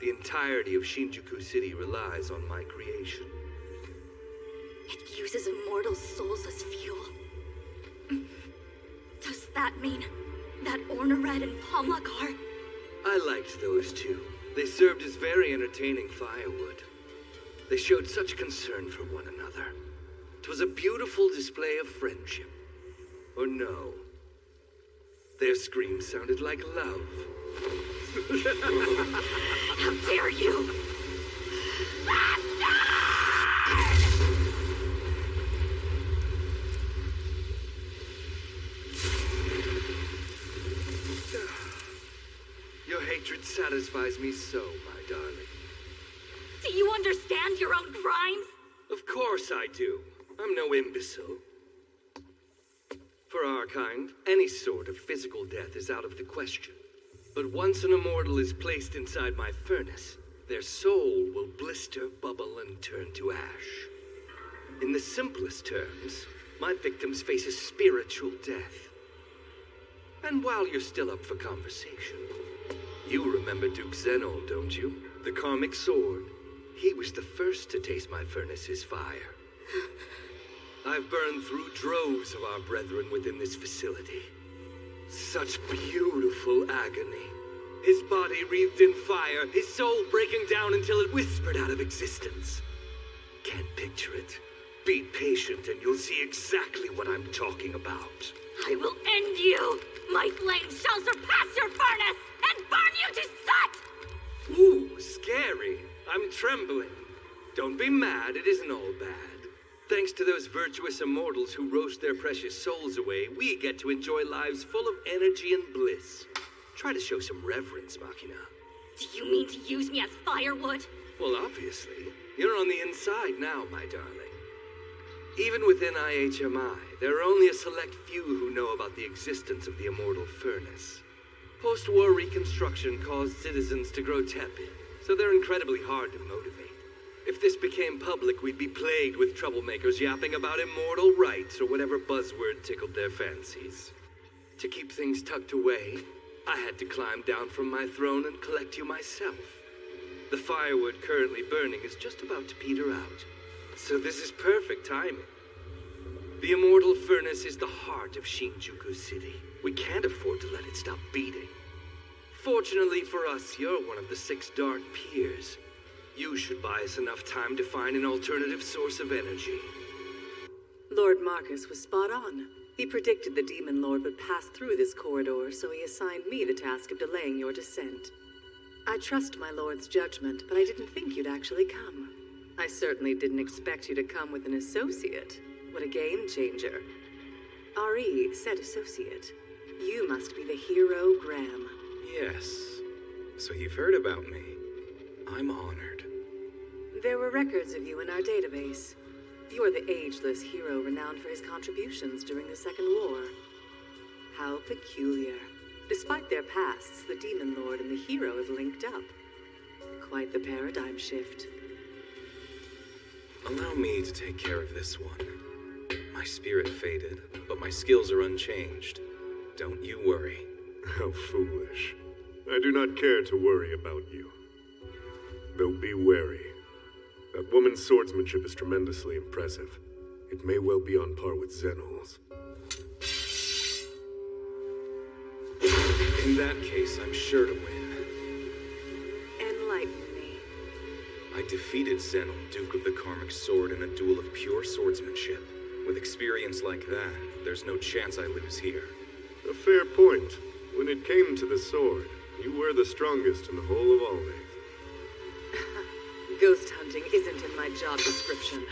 The entirety of Shinjuku City relies on my creation. It uses immortal souls as fuel. Does that mean that Ornared and Pomlak are I liked those two. They served as very entertaining firewood. They showed such concern for one another. It was a beautiful display of friendship. Or no. Their screams sounded like love. How dare you! Your hatred satisfies me so, my darling. Do you understand your own crimes? Of course I do. I'm no imbecile. For our kind, any sort of physical death is out of the question. But once an immortal is placed inside my furnace, their soul will blister, bubble, and turn to ash. In the simplest terms, my victims face a spiritual death. And while you're still up for conversation, you remember Duke Zenold, don't you? The karmic sword. He was the first to taste my furnace's fire. I've burned through droves of our brethren within this facility. Such beautiful agony. His body wreathed in fire, his soul breaking down until it whispered out of existence. Can't picture it. Be patient and you'll see exactly what I'm talking about. I will end you! My flames shall surpass your furnace and burn you to soot! Ooh, scary. I'm trembling. Don't be mad, it isn't all bad. Thanks to those virtuous immortals who roast their precious souls away, we get to enjoy lives full of energy and bliss. Try to show some reverence, Machina. Do you mean to use me as firewood? Well, obviously. You're on the inside now, my darling. Even within IHMI, there are only a select few who know about the existence of the immortal furnace. Post-war reconstruction caused citizens to grow tepid, so they're incredibly hard to motivate. If this became public, we'd be plagued with troublemakers yapping about immortal rights or whatever buzzword tickled their fancies. To keep things tucked away, I had to climb down from my throne and collect you myself. The firewood currently burning is just about to peter out, so this is perfect timing. The immortal furnace is the heart of Shinjuku City. We can't afford to let it stop beating. Fortunately for us, you're one of the 6 dark peers. You should buy us enough time to find an alternative source of energy. Lord Marcus was spot on. He predicted the Demon Lord would pass through this corridor, so he assigned me the task of delaying your descent. I trust my lord's judgment, but I didn't think you'd actually come. I certainly didn't expect you to come with an associate. What a game changer. RE said associate. You must be the hero Graham. Yes. So you've heard about me. I'm honored. There were records of you in our database. You're the ageless hero renowned for his contributions during the Second War. How peculiar. Despite their pasts, the Demon Lord and the hero have linked up. Quite the paradigm shift. Allow me to take care of this one. My spirit faded, but my skills are unchanged. Don't you worry. How foolish. I do not care to worry about you. Though be wary. That woman's swordsmanship is tremendously impressive. It may well be on par with Zenol's. In that case, I'm sure to win. Enlighten me. I defeated Zenol, Duke of the Karmic Sword, in a duel of pure swordsmanship. With experience like that, there's no chance I lose here. A fair point. When it came to the sword, you were the strongest in the whole of Alvaith. Ghost hunting isn't in my job description.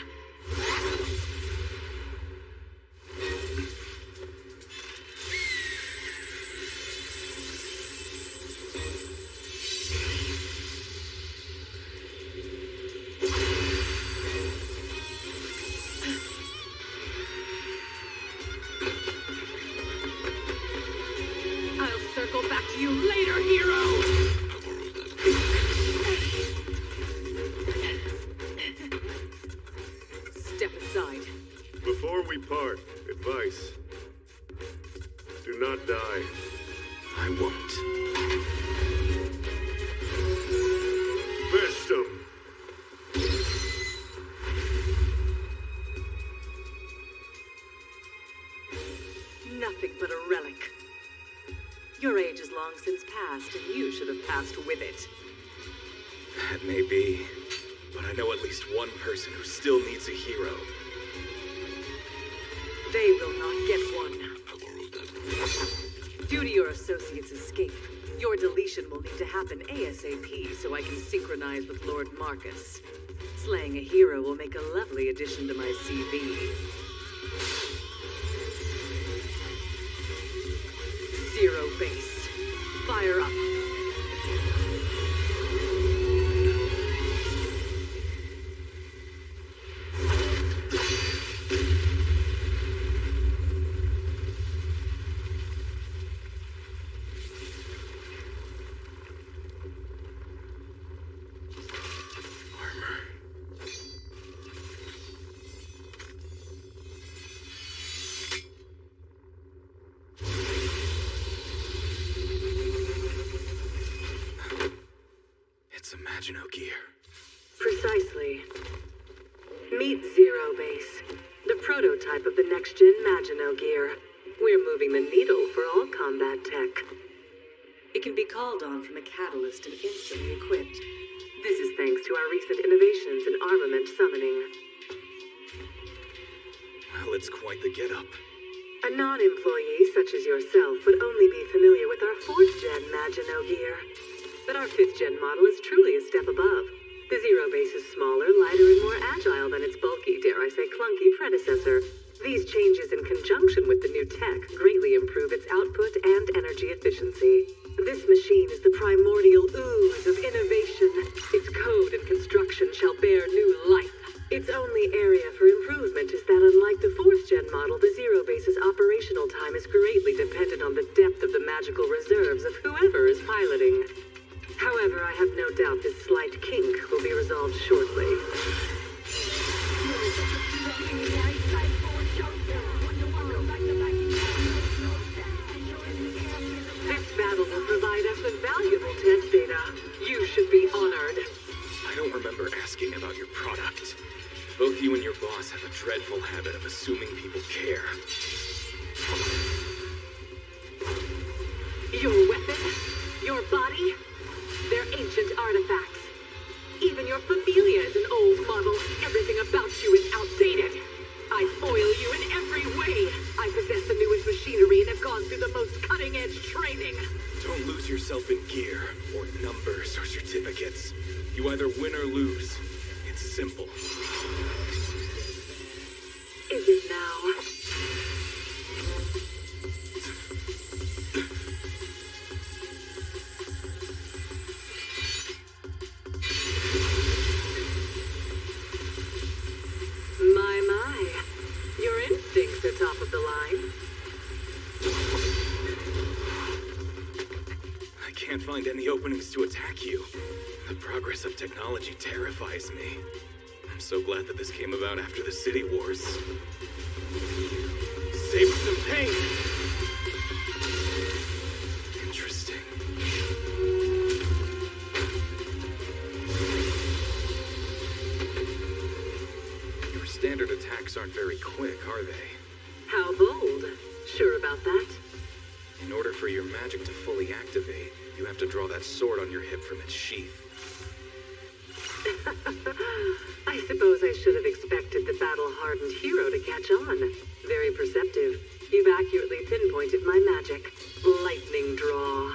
I'll circle back to you later, hero! Step aside. Before we part, advice. Do not die. I won't. Fist him! Nothing but a relic. Your age is long since past, and you should have passed with it. That may be, but I know at least one person who still needs a hero. They will not get one. Due to your associate's escape, your deletion will need to happen ASAP so I can synchronize with Lord Marcus. Slaying a hero will make a lovely addition to my CV. Zero base. Fire up. Precisely. Meet Zero Base, the prototype of the next-gen Maginot gear. We're moving the needle for all combat tech. It can be called on from a catalyst and instantly equipped. This is thanks to our recent innovations in armament summoning. Well, it's quite the get-up. A non-employee such as yourself would only be familiar with our 4th-gen Maginot gear. But our 5th-gen model is truly a step above. The Zero Base is smaller, lighter, and more agile than its bulky, dare I say, clunky predecessor. These changes in conjunction with the new tech greatly improve its output and energy efficiency. This machine is the primordial ooze of innovation. Its code and construction shall bear new life. Its only area for improvement is that unlike the 4th-gen model, the Zero Base's operational time is greatly dependent on the depth of the magical reserves of whoever is piloting. However, I have no doubt this slight kink will be resolved shortly. This battle will provide us with valuable test data. You should be honored. I don't remember asking about your product. Both you and your boss have a dreadful habit of assuming people care. Your weapon? Your body? They're ancient artifacts. Even your familia is an old model. Everything about you is outdated. I foil you in every way. I possess the newest machinery and have gone through the most cutting-edge training. Don't lose yourself in gear, or numbers, or certificates. You either win or lose. It's simple. Is it now? My. Your instincts are top of the line. I can't find any openings to attack you. The progress of technology terrifies me. I'm so glad that this came about after the City Wars. Save some pain! Interesting. Your standard attacks aren't very quick, are they? How bold. Sure about that? In order for your magic to fully activate, you have to draw that sword on your hip from its sheath. I suppose I should have expected the battle-hardened hero to catch on. Very perceptive. You've accurately pinpointed my magic. Lightning draw.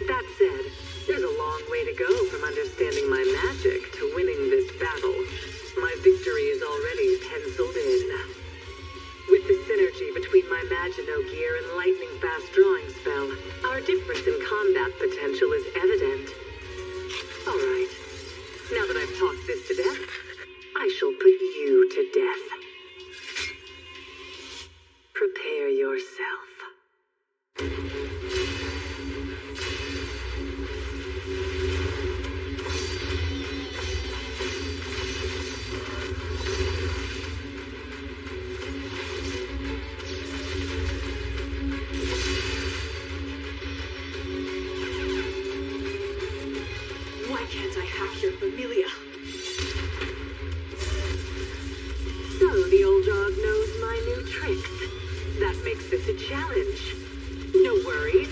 That said, there's a long way to go from understanding my magic to winning this battle. My victory is already penciled in. With the synergy between my Maginot gear and lightning-fast drawing spell, our difference in combat potential is evident. All right. Now that I've talked this to death, I shall put you to death. Prepare yourself. challenge. No worries.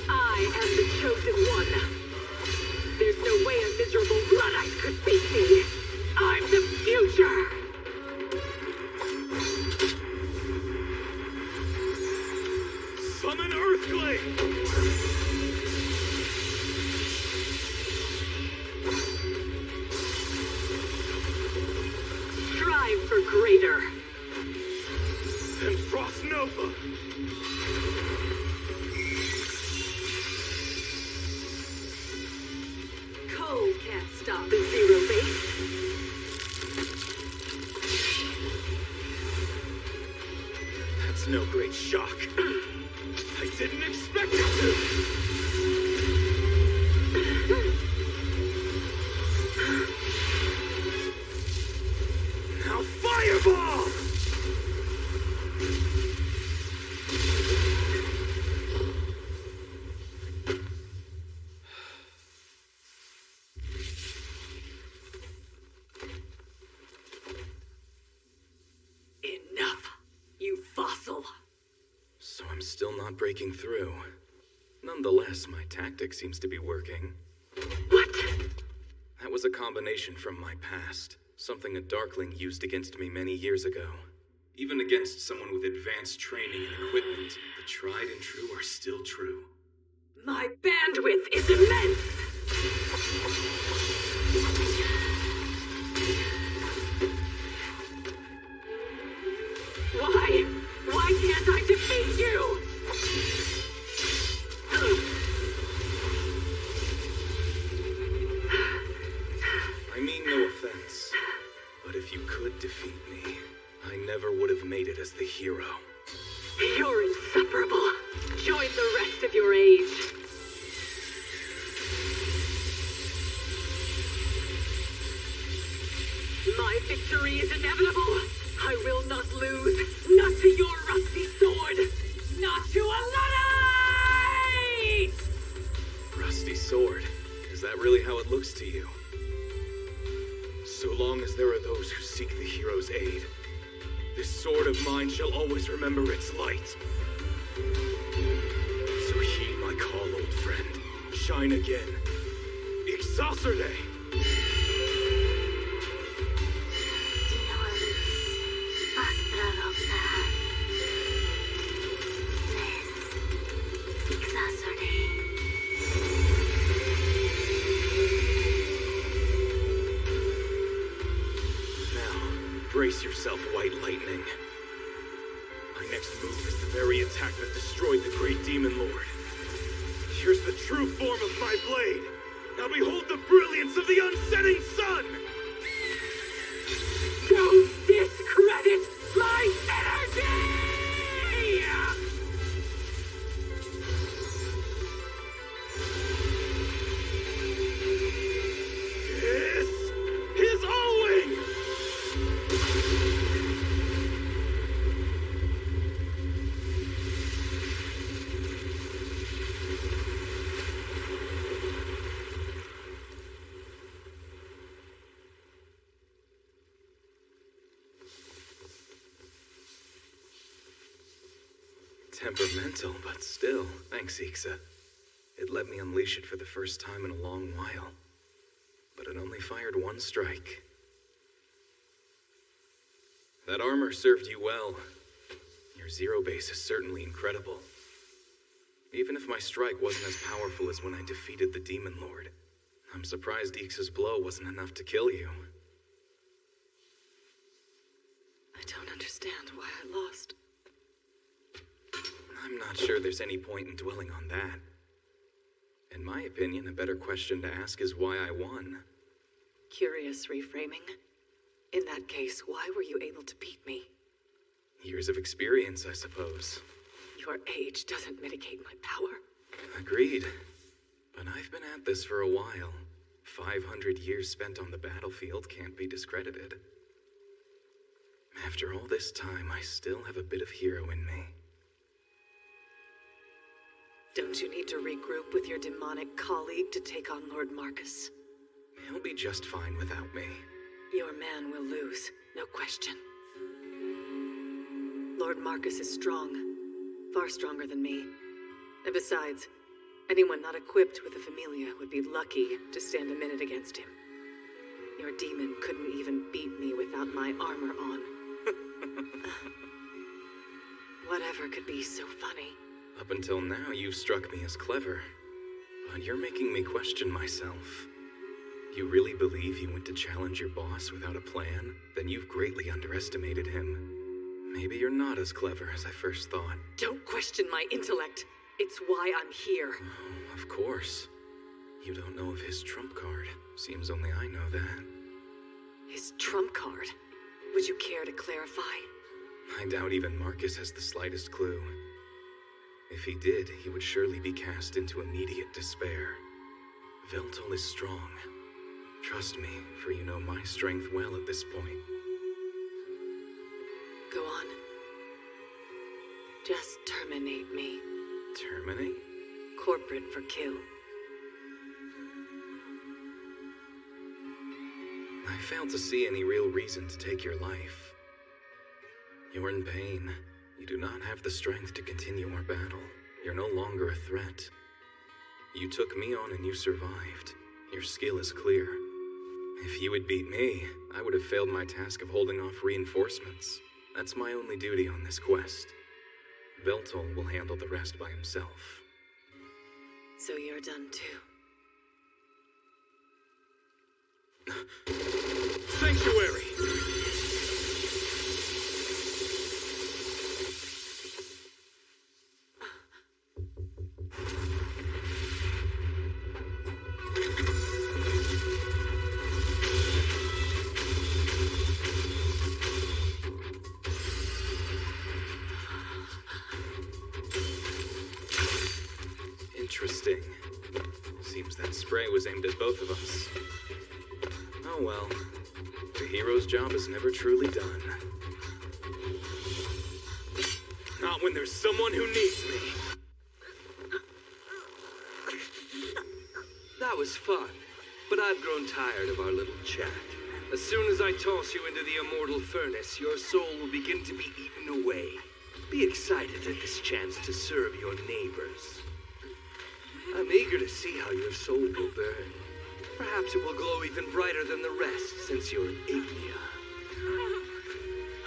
I am the chosen one. There's no way a miserable Luddite could beat me. I'm the future. Summon Earthglade! Strive for greater. And Frost Nova! Cold can't stop the zero base. That's no great shock. I didn't expect it to! Now Fireball! Enough, you fossil. So I'm still not breaking through. Nonetheless, my tactic seems to be working. What? That was a combination from my past. Something a Darkling used against me many years ago. Even against someone with advanced training and equipment, the tried and true are still true. My bandwidth is immense! Why? Why can't I defeat you? I mean no offense, but if you could defeat me, I never would have made it as the hero. You're insufferable. Join the rest of your age. My victory is inevitable. I will not lose. Not to your rusty sword. Not to a Luddite! Rusty sword. Is that really how it looks to you? So long as there are those who seek the hero's aid, this sword of mine shall always remember its light. So heed my call, old friend. Shine again. Exaucerday! Brace yourself, White Lightning. My next move is the very attack that destroyed the great Demon Lord. Here's the true form of my blade. Now behold the brilliance of the unsetting sun! Don't discredit my energy! This is Allwing! Temperamental, but still. Thanks, Ixa. It let me unleash it for the first time in a long while. But it only fired one strike. That armor served you well. Your zero base is certainly incredible. Even if my strike wasn't as powerful as when I defeated the Demon Lord, I'm surprised Ixa's blow wasn't enough to kill you. I don't understand why I lost. I'm not sure there's any point in dwelling on that. In my opinion, a better question to ask is why I won. Curious reframing. In that case, why were you able to beat me? Years of experience, I suppose. Your age doesn't mitigate my power. Agreed. But I've been at this for a while. 500 years spent on the battlefield can't be discredited. After all this time, I still have a bit of hero in me. Don't you need to regroup with your demonic colleague to take on Lord Marcus? He'll be just fine without me. Your man will lose, no question. Lord Marcus is strong. Far stronger than me. And besides, anyone not equipped with a familia would be lucky to stand a minute against him. Your demon couldn't even beat me without my armor on. Whatever could be so funny? Up until now, you've struck me as clever. But you're making me question myself. You really believe you went to challenge your boss without a plan? Then you've greatly underestimated him. Maybe you're not as clever as I first thought. Don't question my intellect. It's why I'm here. Oh, of course. You don't know of his trump card. Seems only I know that. His trump card? Would you care to clarify? I doubt even Marcus has the slightest clue. If he did, he would surely be cast into immediate despair. Veltol is strong. Trust me, for you know my strength well at this point. Go on. Just terminate me. Terminate? Corporate for kill. I fail to see any real reason to take your life. You're in pain. You do not have the strength to continue our battle. You're no longer a threat. You took me on and you survived. Your skill is clear. If you had beat me, I would have failed my task of holding off reinforcements. That's my only duty on this quest. Veltol will handle the rest by himself. So you're done too. Sanctuary! Interesting. Seems that spray was aimed at both of us. Oh well. The hero's job is never truly done. Not when there's someone who needs me. That was fun, but I've grown tired of our little chat. As soon as I toss you into the immortal furnace, your soul will begin to be eaten away. Be excited at this chance to serve your neighbors. I'm eager to see how your soul will burn. Perhaps it will glow even brighter than the rest, since you're an Ignia.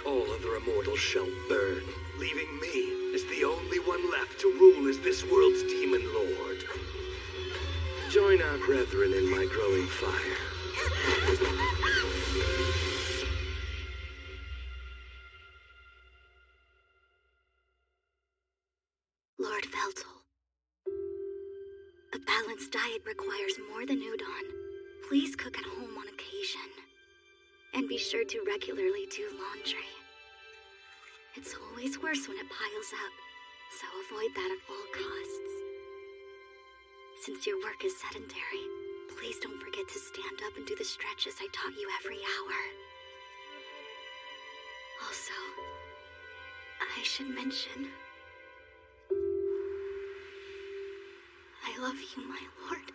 All other immortals shall burn, leaving me as the only one left to rule as this world's demon lord. Join our brethren in my growing fire. Lord Veltol. A balanced diet requires more than udon. Please cook at home on occasion. And be sure to regularly do laundry. It's always worse when it piles up, so avoid that at all costs. Since your work is sedentary, please don't forget to stand up and do the stretches I taught you every hour. Also, I should mention, I love you, my lord.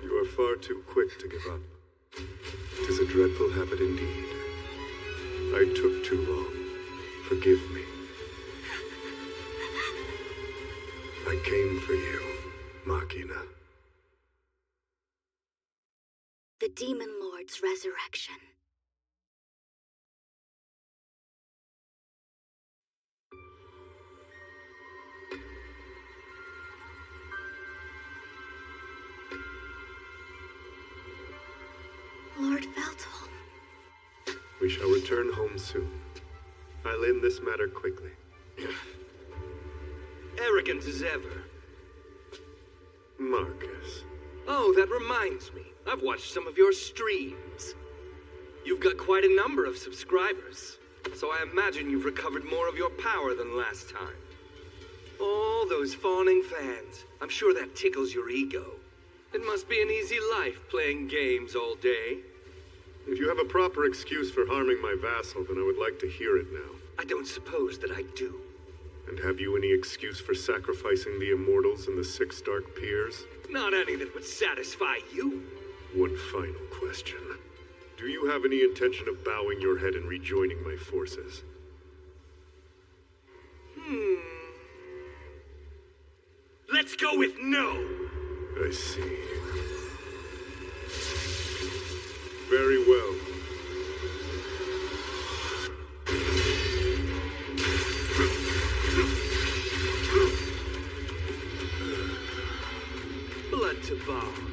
You are far too quick to give up. 'Tis a dreadful habit indeed. I took too long. Forgive me. I came for you, Machina. The Demon Lord's Resurrection. Lord Veltol. We shall return home soon. I'll end this matter quickly. Arrogant as ever. Marcus. Oh, that reminds me. I've watched some of your streams. You've got quite a number of subscribers, so I imagine you've recovered more of your power than last time. All those fawning fans. I'm sure that tickles your ego. It must be an easy life playing games all day. If you have a proper excuse for harming my vassal, then I would like to hear it now. I don't suppose that I do. And have you any excuse for sacrificing the immortals and the 6 dark peers? Not any that would satisfy you. One final question. Do you have any intention of bowing your head and rejoining my forces? Let's go with no! I see. Very well. Blood to bomb.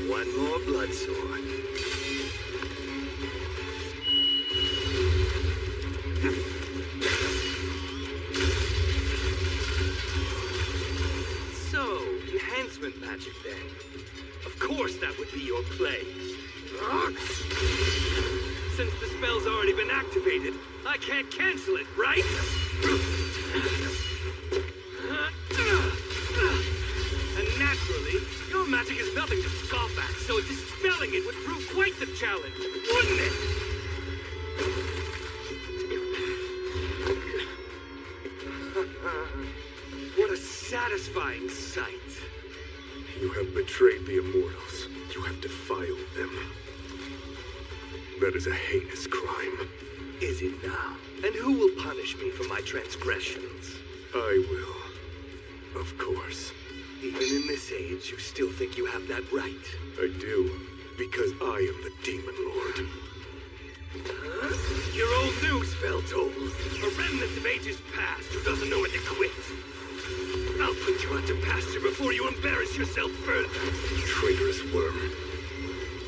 One more blood sword. So, enhancement magic then. Of course that would be your play. Since the spell's already been activated, I can't cancel it, right? And naturally, your magic is nothing to scoff at, so dispelling it would prove quite the challenge, wouldn't it? What a satisfying sight. You have betrayed the immortals. You have defiled them. That is a heinous crime. Is it now? And who will punish me for my transgressions? I will. Of course. Even in this age, you still think you have that right? I do, because I am the Demon Lord. Huh? You're old news, Velto. A remnant of ages past who doesn't know when to quit. I'll put you out to pasture before you embarrass yourself further. Traitorous worm.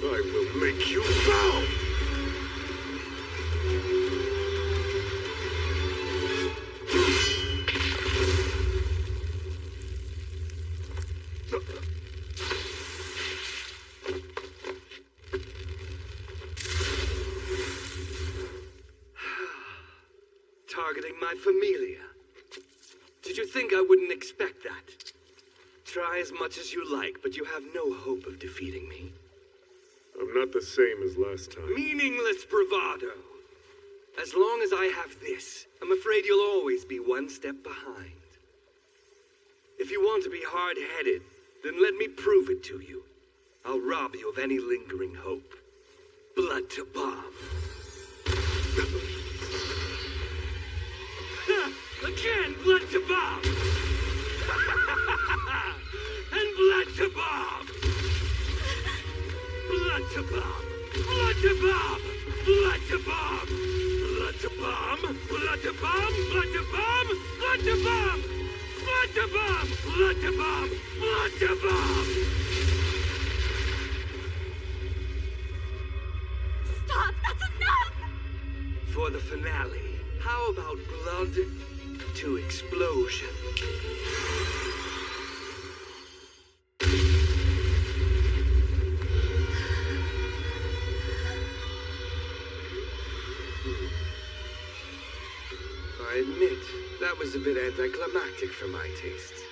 I will make you bow! Targeting my familia. Did you think I wouldn't expect that? Try as much as you like, but you have no hope of defeating me. I'm not the same as last time. Meaningless bravado. As long as I have this, I'm afraid you'll always be one step behind. If you want to be hard-headed, then let me prove it to you. I'll rob you of any lingering hope. Blood to bomb. Again, blood to bomb! And blood to bomb! Blood to bomb! Blood to bomb! Blood to bomb! Blood to bomb! Blood to bomb! Blood to bomb! Blood to bomb! Blood to bomb! Blood to bomb! Blood to bomb! Stop! That's enough! For the finale, how about blood to explosion? I admit, that was a bit anticlimactic for my taste.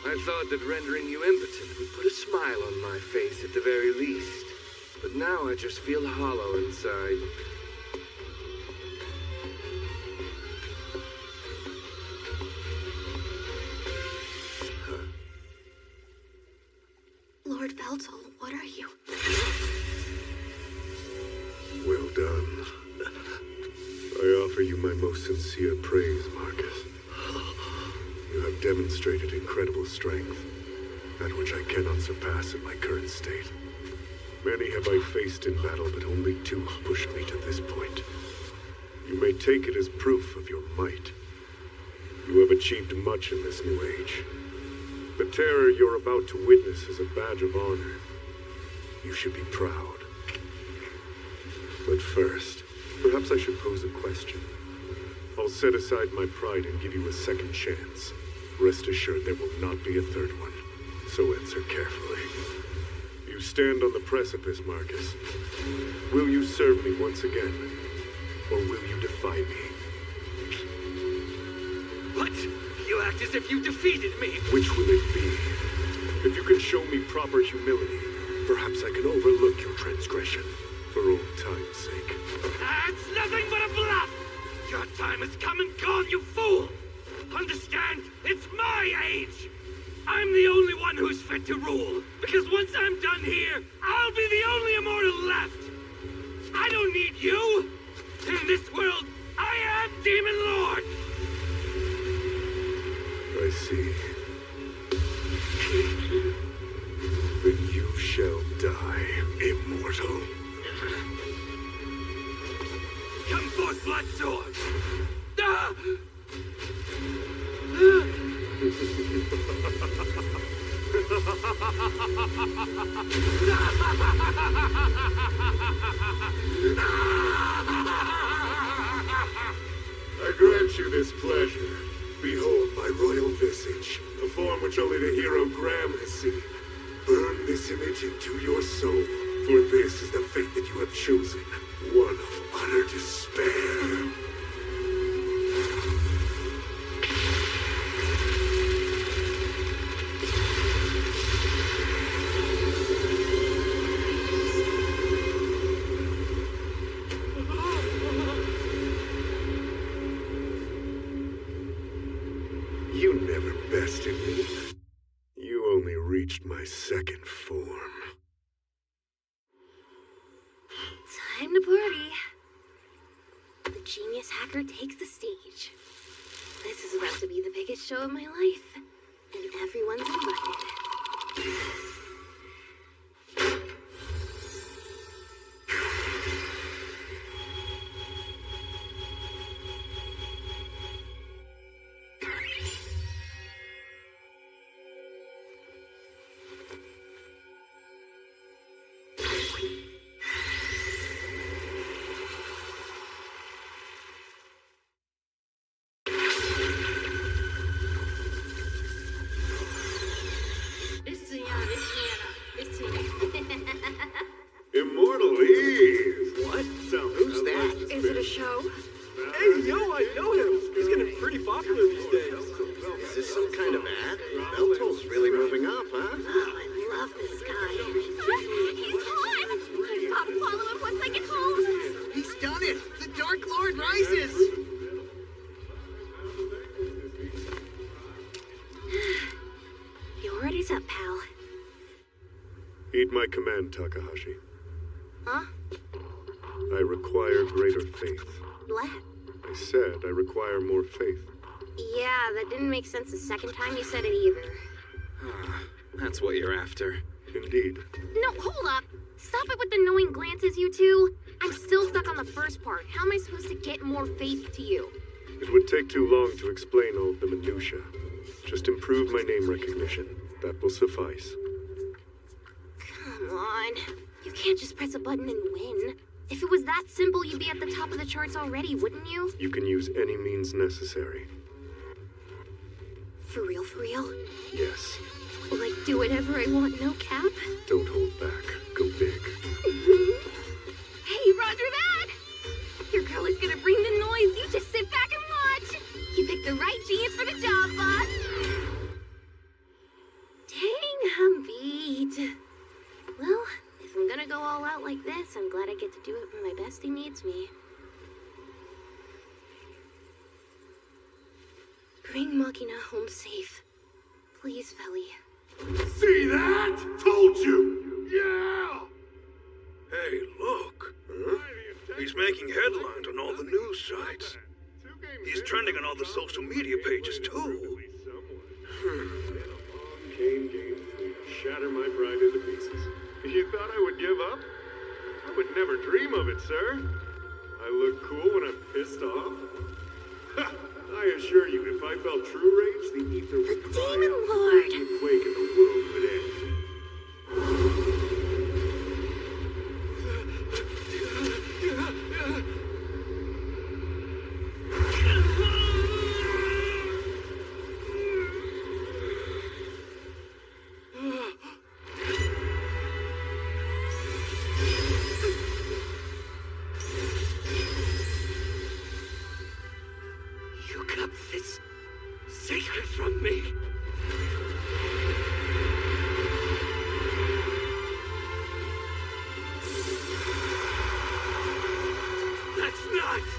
I thought that rendering you impotent would put a smile on my face at the very least. But now I just feel hollow inside. Lord Veltal, what are you? Well done. I offer you my most sincere praise, Marcus. You have demonstrated incredible strength, that which I cannot surpass in my current state. Many have I faced in battle, but only 2 pushed me to this point. You may take it as proof of your might. You have achieved much in this new age. The terror you're about to witness is a badge of honor. You should be proud. But first, perhaps I should pose a question. I'll set aside my pride and give you a second chance. Rest assured there will not be a third one, so answer carefully. You stand on the precipice, Marcus. Will you serve me once again? Or will you defy me? What? You act as if you defeated me. Which will it be? If you can show me proper humility, perhaps I can overlook your transgression. For old time's sake. That's nothing but a bluff! Your time has come and gone, you fool! Understand? It's my age! I'm the only one who's fit to rule, because once I'm done here, I'll be the only immortal left! I don't need you! In this world, I am Demon Lord! I see. Then you shall die, immortal. Come forth, Blood Sword! Ah! I grant you this pleasure. Behold my royal visage, a form which only the hero Graham has seen. Burn this image into your soul, for this is the fate that you have chosen, one of utter despair. You never bested me. You only reached my second form. Time to party. The genius hacker takes the stage. This is about to be the biggest show of my life, and everyone's invited. Immortal Eve! What? Who's that? Is it a show? Hey, yo, I know him. He's getting pretty popular these days. Is this some kind of ad? Beltol's really moving up, huh? Oh, I love this guy. He's hot! I've got to follow him once I get home. He's done it! The Dark Lord rises! You already up, pal. Heed my command, Takahashi. Huh? I require greater faith. What? I said I require more faith. Yeah, that didn't make sense the second time you said it either. That's what you're after. Indeed. No, hold up. Stop it with the knowing glances, you two. I'm still stuck on the first part. How am I supposed to get more faith to you? It would take too long to explain all the minutiae. Just improve my name recognition. That will suffice. Come on. You can't just press a button and win. If it was that simple, you'd be at the top of the charts already, wouldn't you? You can use any means necessary. For real, for real? Yes. Like do whatever I want, no cap? Don't hold back. Go big. Hey, roger that! Your girl is gonna bring the noise. You just sit back and watch. You picked the right genius for the job, boss. Dang, I'm beat. Well, if I'm gonna go all out like this, I'm glad I get to do it when my bestie needs me. Bring Machina home safe. Please, Veli. See that? Told you! Yeah! Hey, look. Huh? He's making headlines on all the news sites. He's trending on all the social media pages, too. Game, shatter my bride into pieces. You thought I would give up? I would never dream of it, sir. I look cool when I'm pissed off. Ha! I assure you, if I felt true rage, the ether would cry Demon out. Lord! The quake in the world would end. What?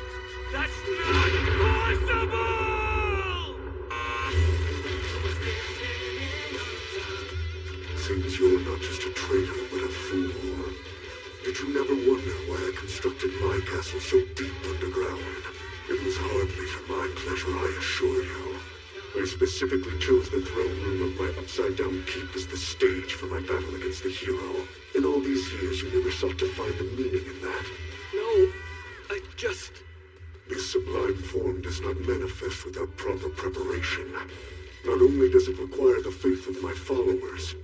That's not possible! Seems you're not just a traitor, but a fool. Did you never wonder why I constructed my castle so deep underground? It was hardly for my pleasure, I assure you. I specifically chose the throne room of my upside-down keep as the stage for my battle against the hero. In all these years, you never sought to find a meaning in that. No, I just... This sublime form does not manifest without proper preparation. Not only does it require the faith of my followers,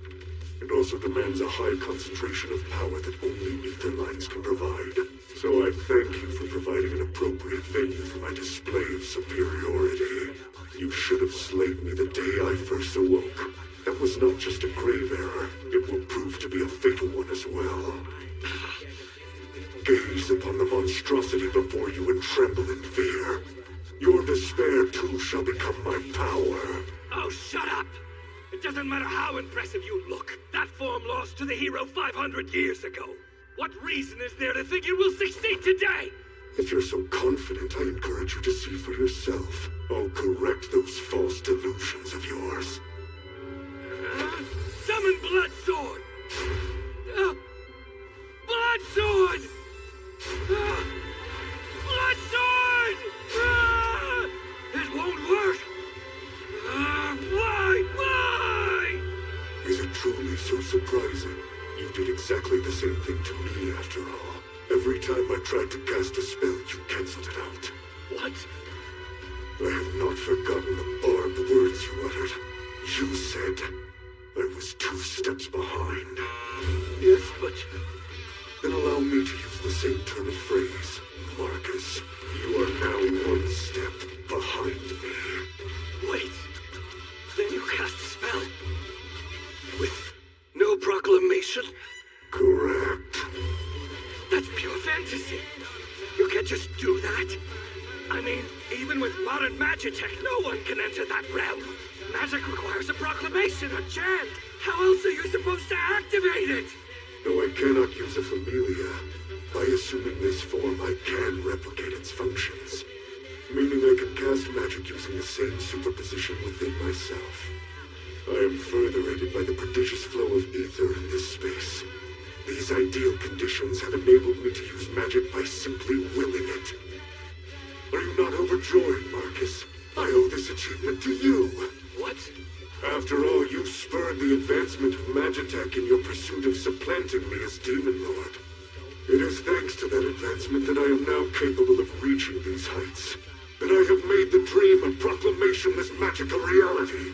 it also demands a high concentration of power that only ether lines can provide. So I thank you for providing an appropriate venue for my display of superiority. You should have slayed me the day I first awoke. That was not just a grave error. It will prove to be a fatal one as well. Gaze upon the monstrosity before you and tremble in fear. Your despair too shall become my power. Oh, shut up! It doesn't matter how impressive you look. That form lost to the hero 500 years ago. What reason is there to think it will succeed today? If you're so confident, I encourage you to see for yourself. I'll correct those false delusions of yours. Summon Blood Sword! Blood Sword! Blood Sword! It won't work! Why? Is it truly so surprising? You did exactly the same thing to me, after all. Every time I tried to cast a spell, you canceled it out. What? I have not forgotten the barbed words you uttered. You said I was 2 steps behind. Yes, but... Then allow me to use the same turn of phrase. Marcus, you are now 1 step behind me. Wait. Then you cast a spell? With no proclamation? Correct. That's pure fantasy. You can't just do that. I mean, even with modern magitech, no one can enter that realm. Magic requires a proclamation, a chant. How else are you supposed to activate it? Though I cannot use a familia, by assuming this form, I can replicate its functions. Meaning I can cast magic using the same superposition within myself. I am further aided by the prodigious flow of ether in this space. These ideal conditions have enabled me to use magic by simply willing it. Are you not overjoyed, Marcus? I owe this achievement to you. What? After all, you spurred the advancement of magitech in your pursuit of supplanting me as Demon Lord. It is thanks to that advancement that I am now capable of reaching these heights. That I have made the dream of proclamationless magic a reality.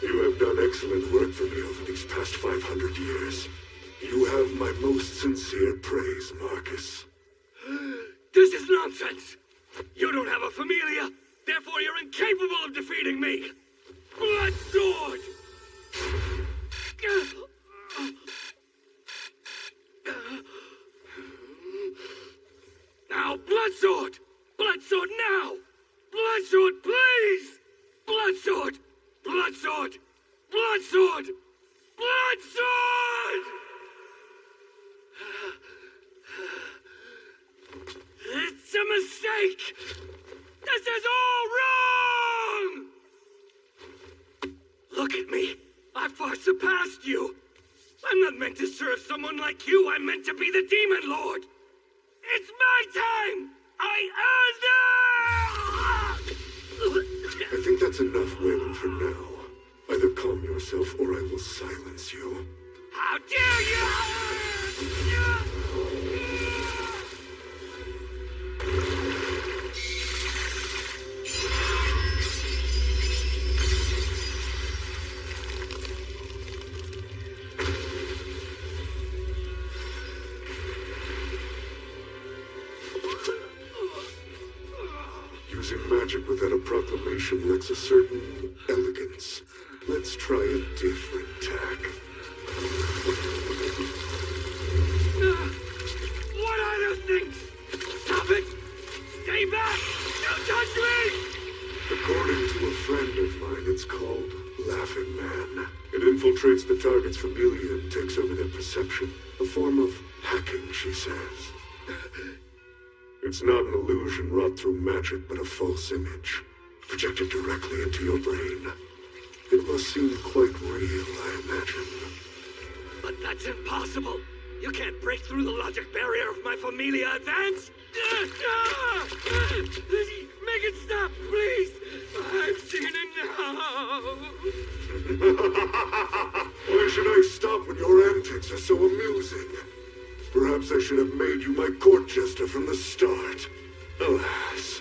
You have done excellent work for me over these past 500 years. You have my most sincere praise, Marcus. This is nonsense! You don't have a familia, therefore you're incapable of defeating me! Blood Sword! Now, Blood Sword! Blood Sword now! Blood Sword, please! Blood Sword! Blood Sword! Blood Sword! Blood Sword! It's a mistake! This is all wrong! Look at me! I've far surpassed you! I'm not meant to serve someone like you, I'm meant to be the Demon Lord! It's my time! I earned it! I think that's enough wailing for now. Either calm yourself or I will silence you. How dare you! Using magic without a proclamation lacks a certain elegance. Let's try a different tack. What are those things? Stop it! Stay back! Don't touch me! According to a friend of mine, it's called Laughing Man. It infiltrates the target's familia and takes over their perception. A form of hacking, she says. It It's not an illusion wrought through magic, but a false image, projected directly into your brain. It must seem quite real, I imagine. But that's impossible! You can't break through the logic barrier of my Familia advance! Make it stop, please! I've seen it now! Why should I stop when your antics are so amusing? Perhaps I should have made you my court jester from the start. Alas,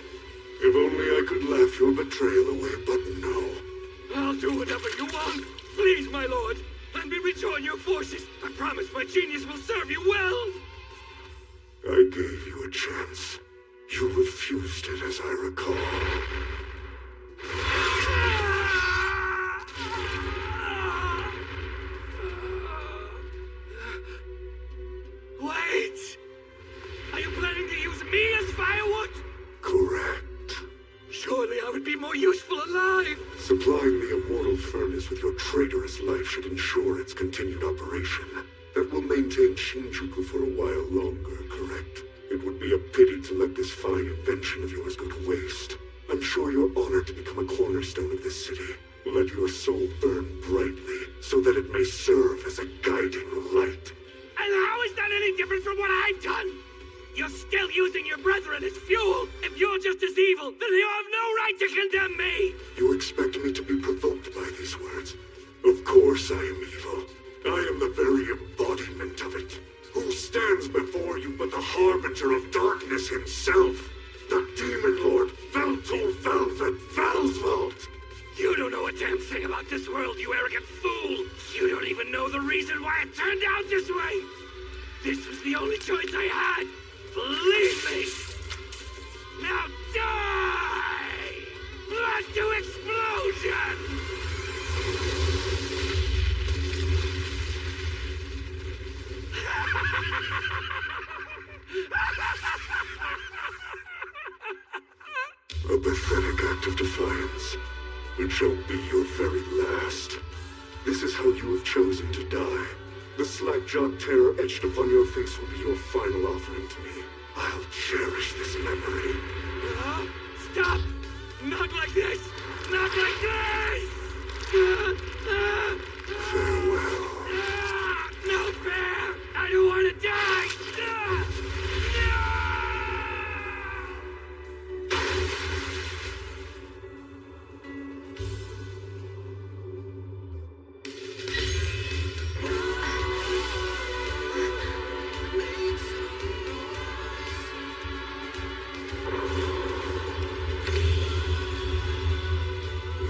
if only I could laugh your betrayal away, but no. I'll do whatever you want! Please, my lord! Let me rejoin your forces! I promise my genius will serve you well! I gave you a chance. You refused it, as I recall. Wait! Are you planning to use me as firewood? Correct. Surely I would be more useful alive! Supplying the immortal furnace with your traitorous life should ensure its continued operation. That will maintain Shinjuku for a while longer, correct? It would be a pity to let this fine invention of yours go to waste. I'm sure you're honored to become a cornerstone of this city. Let your soul burn brightly, so that it may serve as a guiding light. And how is that any different from what I've done? You're still using your brethren as fuel! If you're just as evil, then you have no right to condemn me! You expect me to be provoked by these words? Of course I am evil. I am the very embodiment of it. Who stands before you but the harbinger of darkness himself? The demon lord, Veltor Velvet Valsvold! You don't know a damn thing about this world, you arrogant fool! You don't even know the reason why it turned out this way! This was the only choice I had! Believe me! Now die! Blood to explosion! A pathetic act of defiance. It shall be your very last. This is how you have chosen to die. The slack-jawed terror etched upon your face will be your final offering to me. I'll cherish this memory. Stop! Not like this! Not like this! Farewell. No fair! I don't want to die!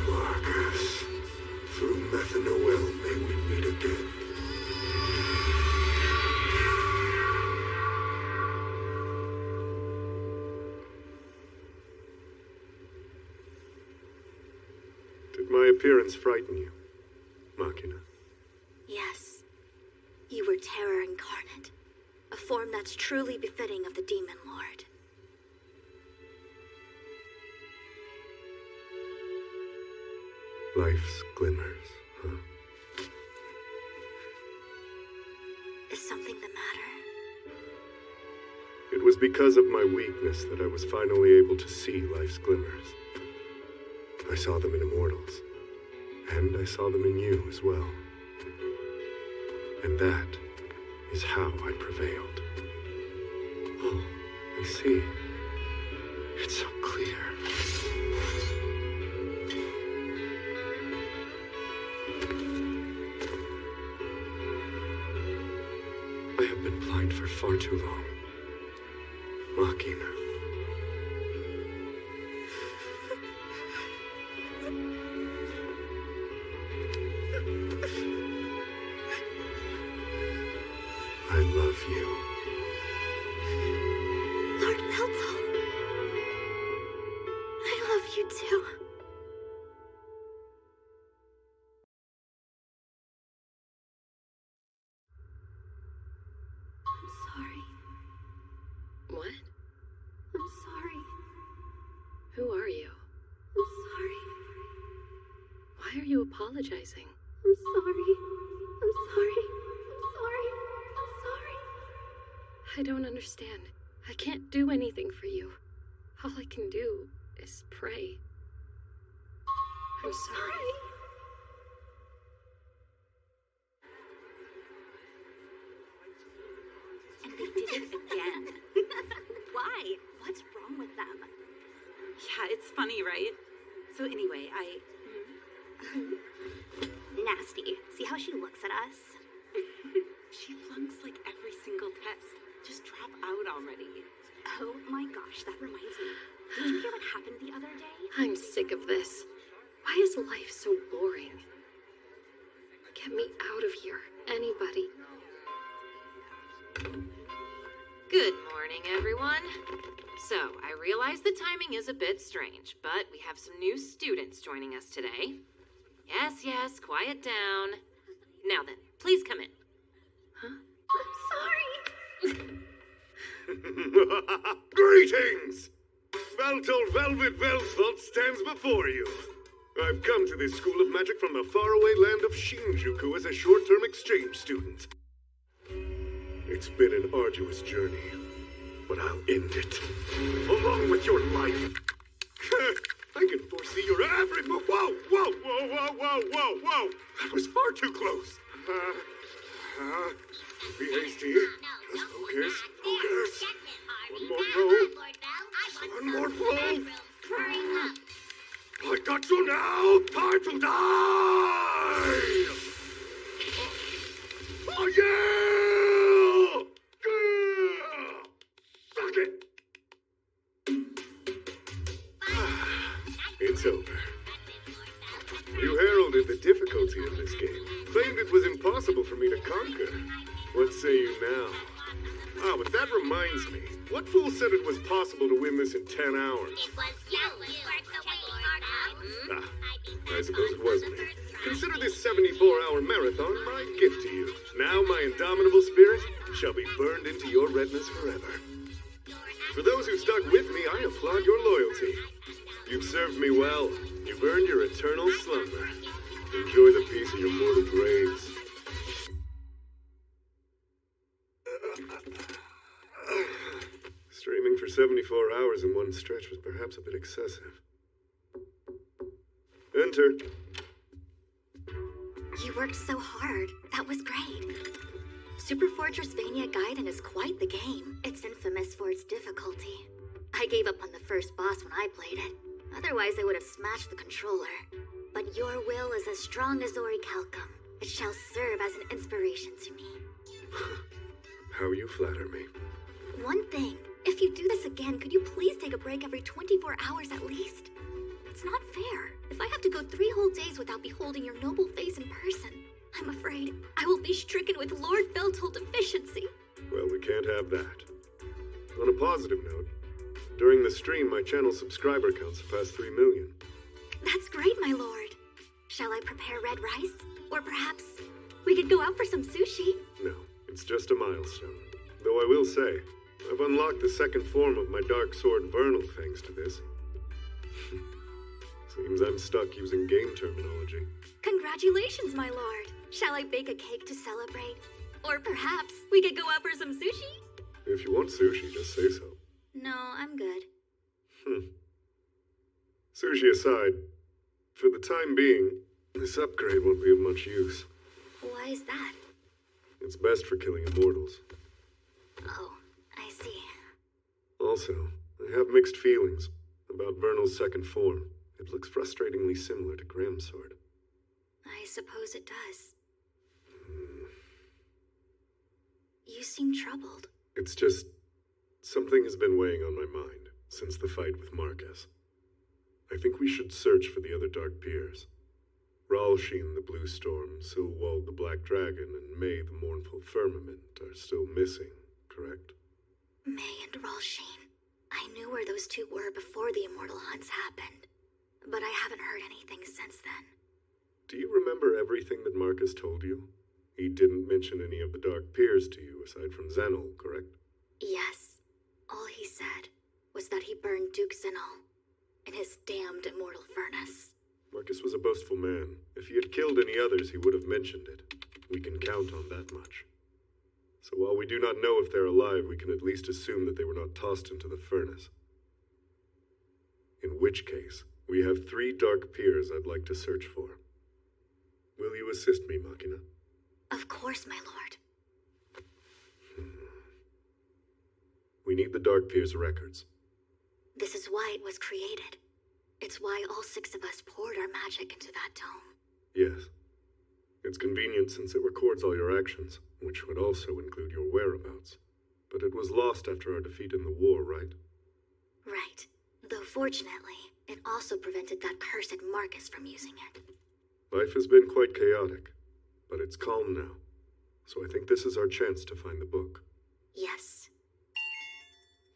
Marcus, through Methanoel may we meet again. Did my appearance frighten you, Machina? Yes. You were terror incarnate. A form that's truly befitting of the Demon Lord. Life's glimmers, huh? Is something the matter? It was because of my weakness that I was finally able to see life's glimmers. I saw them in immortals, and I saw them in you as well. And that is how I prevailed. Oh, I see. It's so clear. I have been blind for far too long. Machina. I love you. Lord Veltal. I love you too. I'm sorry. What? I'm sorry. Who are you? I'm sorry. Why are you apologizing? I'm sorry. I'm sorry. I'm sorry. I'm sorry. I don't understand. I can't do anything for you. All I can do is pray. I'm sorry. And they did it again. Why? What's wrong with them? Yeah, it's funny, right? So anyway, Nasty. See how she looks at us? She flunks like every single test. Just drop out already. Oh my gosh, that reminds me. Did you hear what happened the other day? I'm sick of this. Why is life so boring? Get me out of here, anybody. Good morning, everyone. So, I realize the timing is a bit strange, but we have some new students joining us today. Yes, quiet down. Now then, please come in. Huh? I'm sorry. Greetings! Valtol Velvet Velsvolt stands before you. I've come to this school of magic from the faraway land of Shinjuku as a short-term exchange student. It's been an arduous journey, but I'll end it, along with your life. I can foresee your every move. Whoa! That was far too close. Be hasty. Just focus. One more blow. One more blow. I got you now. Time to die. Oh yeah! Suck it. It's over. You heralded the difficulty of this game. Claimed it was impossible for me to conquer. What say you now? Ah, but that reminds me. What fool said it was possible to win this in 10 hours? Ah, I suppose it wasn't me. Consider this 74-hour marathon my gift to you. Now my indomitable spirit shall be burned into your retinas forever. For those who stuck with me, I applaud your loyalty. You've served me well. You've earned your eternal slumber. Enjoy the peace of your mortal graves. Streaming for 74 hours in one stretch was perhaps a bit excessive. Enter. You worked so hard. That was great. Super Fortress Vania Gaiden is quite the game. It's infamous for its difficulty. I gave up on the first boss when I played it. Otherwise, I would have smashed the controller. But your will is as strong as Orichalcum. It shall serve as an inspiration to me. How you flatter me. One thing. If you do this again, could you please take a break every 24 hours at least? It's not fair. If I have to go 3 whole days without beholding your noble face in person, I'm afraid I will be stricken with Lord Veltol deficiency. Well, we can't have that. On a positive note, during the stream, my channel subscriber count surpassed 3 million. That's great, my lord. Shall I prepare red rice? Or perhaps we could go out for some sushi? No, it's just a milestone. Though I will say, I've unlocked the second form of my dark sword Vernal thanks to this. Seems I'm stuck using game terminology. Congratulations, my lord. Shall I bake a cake to celebrate? Or perhaps we could go out for some sushi? If you want sushi, just say so. No, I'm good. Sushi aside, for the time being, this upgrade won't be of much use. Why is that? It's best for killing immortals. Oh, I see. Also, I have mixed feelings about Vernal's second form. It looks frustratingly similar to Graham's sword. I suppose it does. You seem troubled. It's just, something has been weighing on my mind since the fight with Marcus. I think we should search for the other Dark Peers. Ralsheen, the Blue Storm, Silwald, the Black Dragon, and May, the Mournful Firmament, are still missing, correct? May and Ralsheen. I knew where those two were before the Immortal Hunts happened, but I haven't heard anything since then. Do you remember everything that Marcus told you? He didn't mention any of the Dark Peers to you, aside from Zenol, correct? Yes. All he said was that he burned Duke Zenol in his damned immortal furnace. Marcus was a boastful man. If he had killed any others, he would have mentioned it. We can count on that much. So while we do not know if they're alive, we can at least assume that they were not tossed into the furnace. In which case, we have 3 dark peers I'd like to search for. Will you assist me, Machina? Of course, my lord. We need the dark peers' records. This is why it was created. It's why all 6 of us poured our magic into that tome. Yes. It's convenient since it records all your actions, which would also include your whereabouts. But it was lost after our defeat in the war, right? Right. Though fortunately, it also prevented that cursed Marcus from using it. Life has been quite chaotic, but it's calm now. So I think this is our chance to find the book. Yes.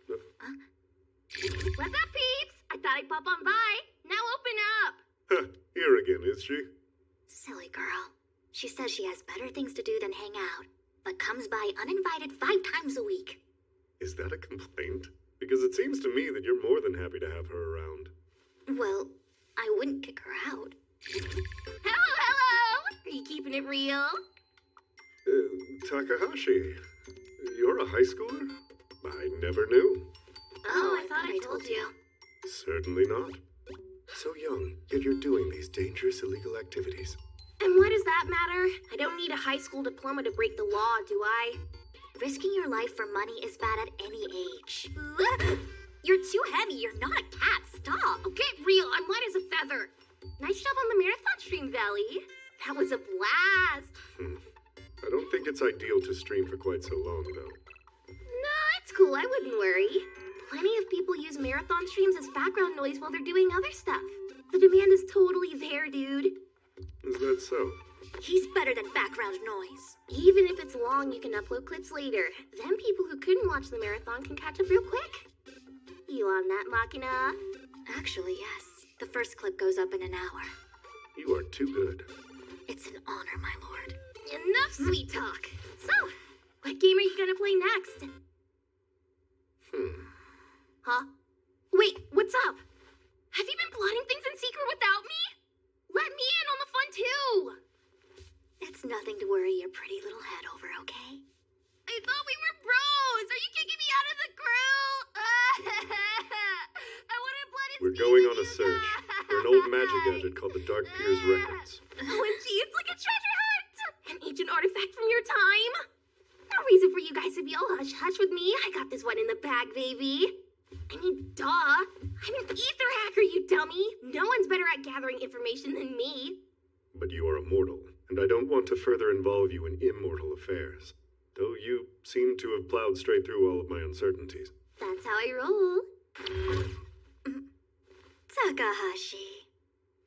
What's up, peeps? I thought I'd pop on by. Now open up. Here again, is she? Silly girl. She says she has better things to do than hang out, but comes by uninvited 5 times a week. Is that a complaint? Because it seems to me that you're more than happy to have her around. Well, I wouldn't kick her out. Hello! Are you keeping it real? Takahashi, you're a high schooler? I never knew. Oh, I thought I told you. Certainly not. So young, yet you're doing these dangerous illegal activities. And what does that matter? I don't need a high school diploma to break the law, do I? Risking your life for money is bad at any age. You're too heavy. You're not a cat. Stop. Oh, get real. I'm light as a feather. Nice job on the marathon stream, Valley. That was a blast. I don't think it's ideal to stream for quite so long, though. No, it's cool. I wouldn't worry. Plenty of people use marathon streams as background noise while they're doing other stuff. The demand is totally there, dude. Is that so? He's better than background noise. Even if it's long, you can upload clips later. Then people who couldn't watch the marathon can catch up real quick. You on that, Machina? Actually, yes. The first clip goes up in an hour. You are too good. It's an honor, my lord. Enough sweet talk. So, what game are you gonna play next? Huh? Wait, what's up? Have you been plotting things in secret without me? Let me in on the fun too! It's nothing to worry your pretty little head over, okay? I thought we were bros! Are you kicking me out of the crew? I wouldn't let it. We're going on a search for an old magic gadget called the Dark Peers Records. OMG, it's like a treasure hunt! An ancient artifact from your time? No reason for you guys to be all hush-hush with me. I got this one in the bag, baby. I mean, duh. I'm an ether hacker, you dummy. No one's better at gathering information than me. But you are immortal, and I don't want to further involve you in immortal affairs. Though you seem to have plowed straight through all of my uncertainties. That's how I roll. Takahashi.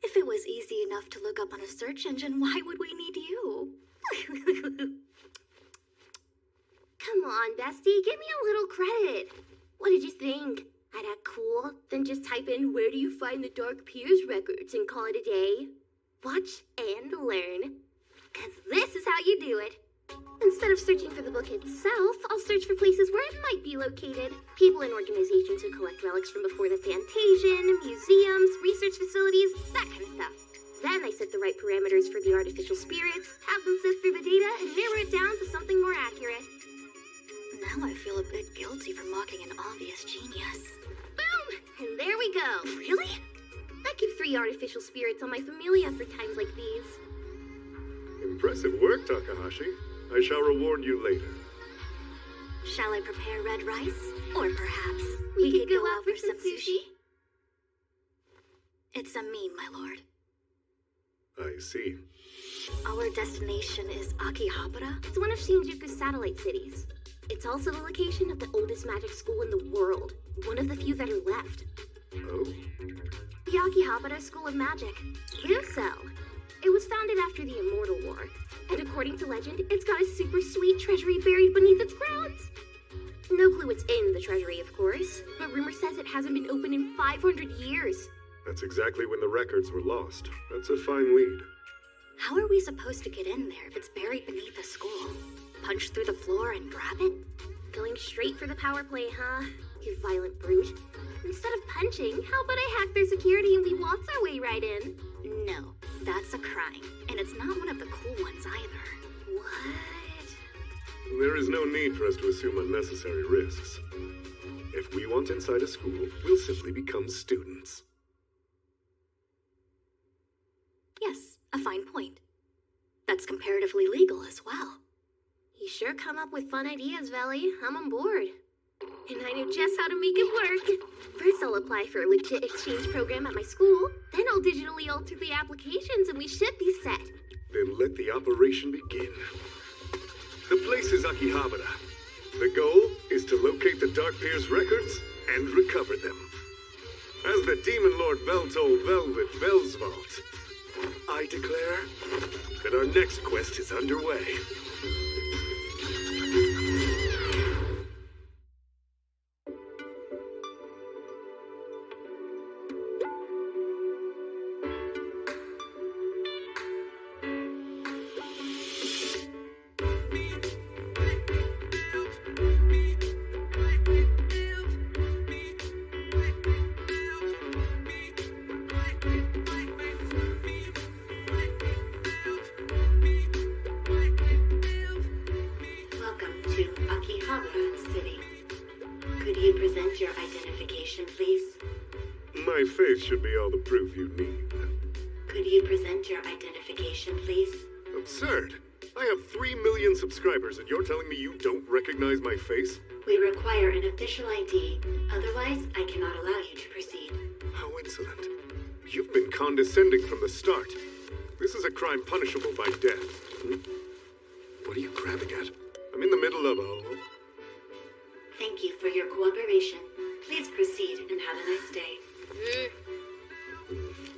If it was easy enough to look up on a search engine, why would we need you? Come on, bestie. Give me a little credit. What did you think? I'd act cool, then just type in "where do you find the Dark Peers records" and call it a day. Watch and learn. 'Cause this is how you do it. Instead of searching for the book itself, I'll search for places where it might be located. People and organizations who collect relics from before the Fantasia, museums, research facilities, that kind of stuff. Then I set the right parameters for the artificial spirits, have them sift through the data, and narrow it down to something more accurate. Now I feel a bit guilty for mocking an obvious genius. Boom! And there we go. Really? I keep 3 artificial spirits on my familia for times like these. Impressive work, Takahashi. I shall reward you later. Shall I prepare red rice? Or perhaps we could go out for some sushi? It's a meme, my lord. I see. Our destination is Akihabara? It's one of Shinjuku's satellite cities. It's also the location of the oldest magic school in the world. One of the few that are left. Oh? The Akihabara School of Magic. Ryusou. It was founded after the Immortal War. And according to legend, it's got a super sweet treasury buried beneath its grounds. No clue what's in the treasury, of course. But rumor says it hasn't been opened in 500 years. That's exactly when the records were lost. That's a fine lead. How are we supposed to get in there if it's buried beneath a school? Punch through the floor and grab it? Going straight for the power play, huh? You violent brute. Instead of punching, how about I hack their security and we waltz our way right in? No, that's a crime. And it's not one of the cool ones either. What? There is no need for us to assume unnecessary risks. If we want inside a school, we'll simply become students. Yes, a fine point. That's comparatively legal as well. You sure come up with fun ideas, Valley. I'm on board. And I know just how to make it work. First, I'll apply for a legit exchange program at my school. Then I'll digitally alter the applications and we should be set. Then let the operation begin. The place is Akihabara. The goal is to locate the Dark Pier's records and recover them. As the Demon Lord Beltol Velvet Velsvault, I declare that our next quest is underway. My face should be all the proof you need. Could you present your identification, please? Absurd. I have 3 million subscribers and you're telling me you don't recognize my face? We require an official ID. Otherwise, I cannot allow you to proceed. How insolent. You've been condescending from the start. This is a crime punishable by death. What are you grabbing at? I'm in the middle of a... Thank you for your cooperation. Please proceed and have a nice day.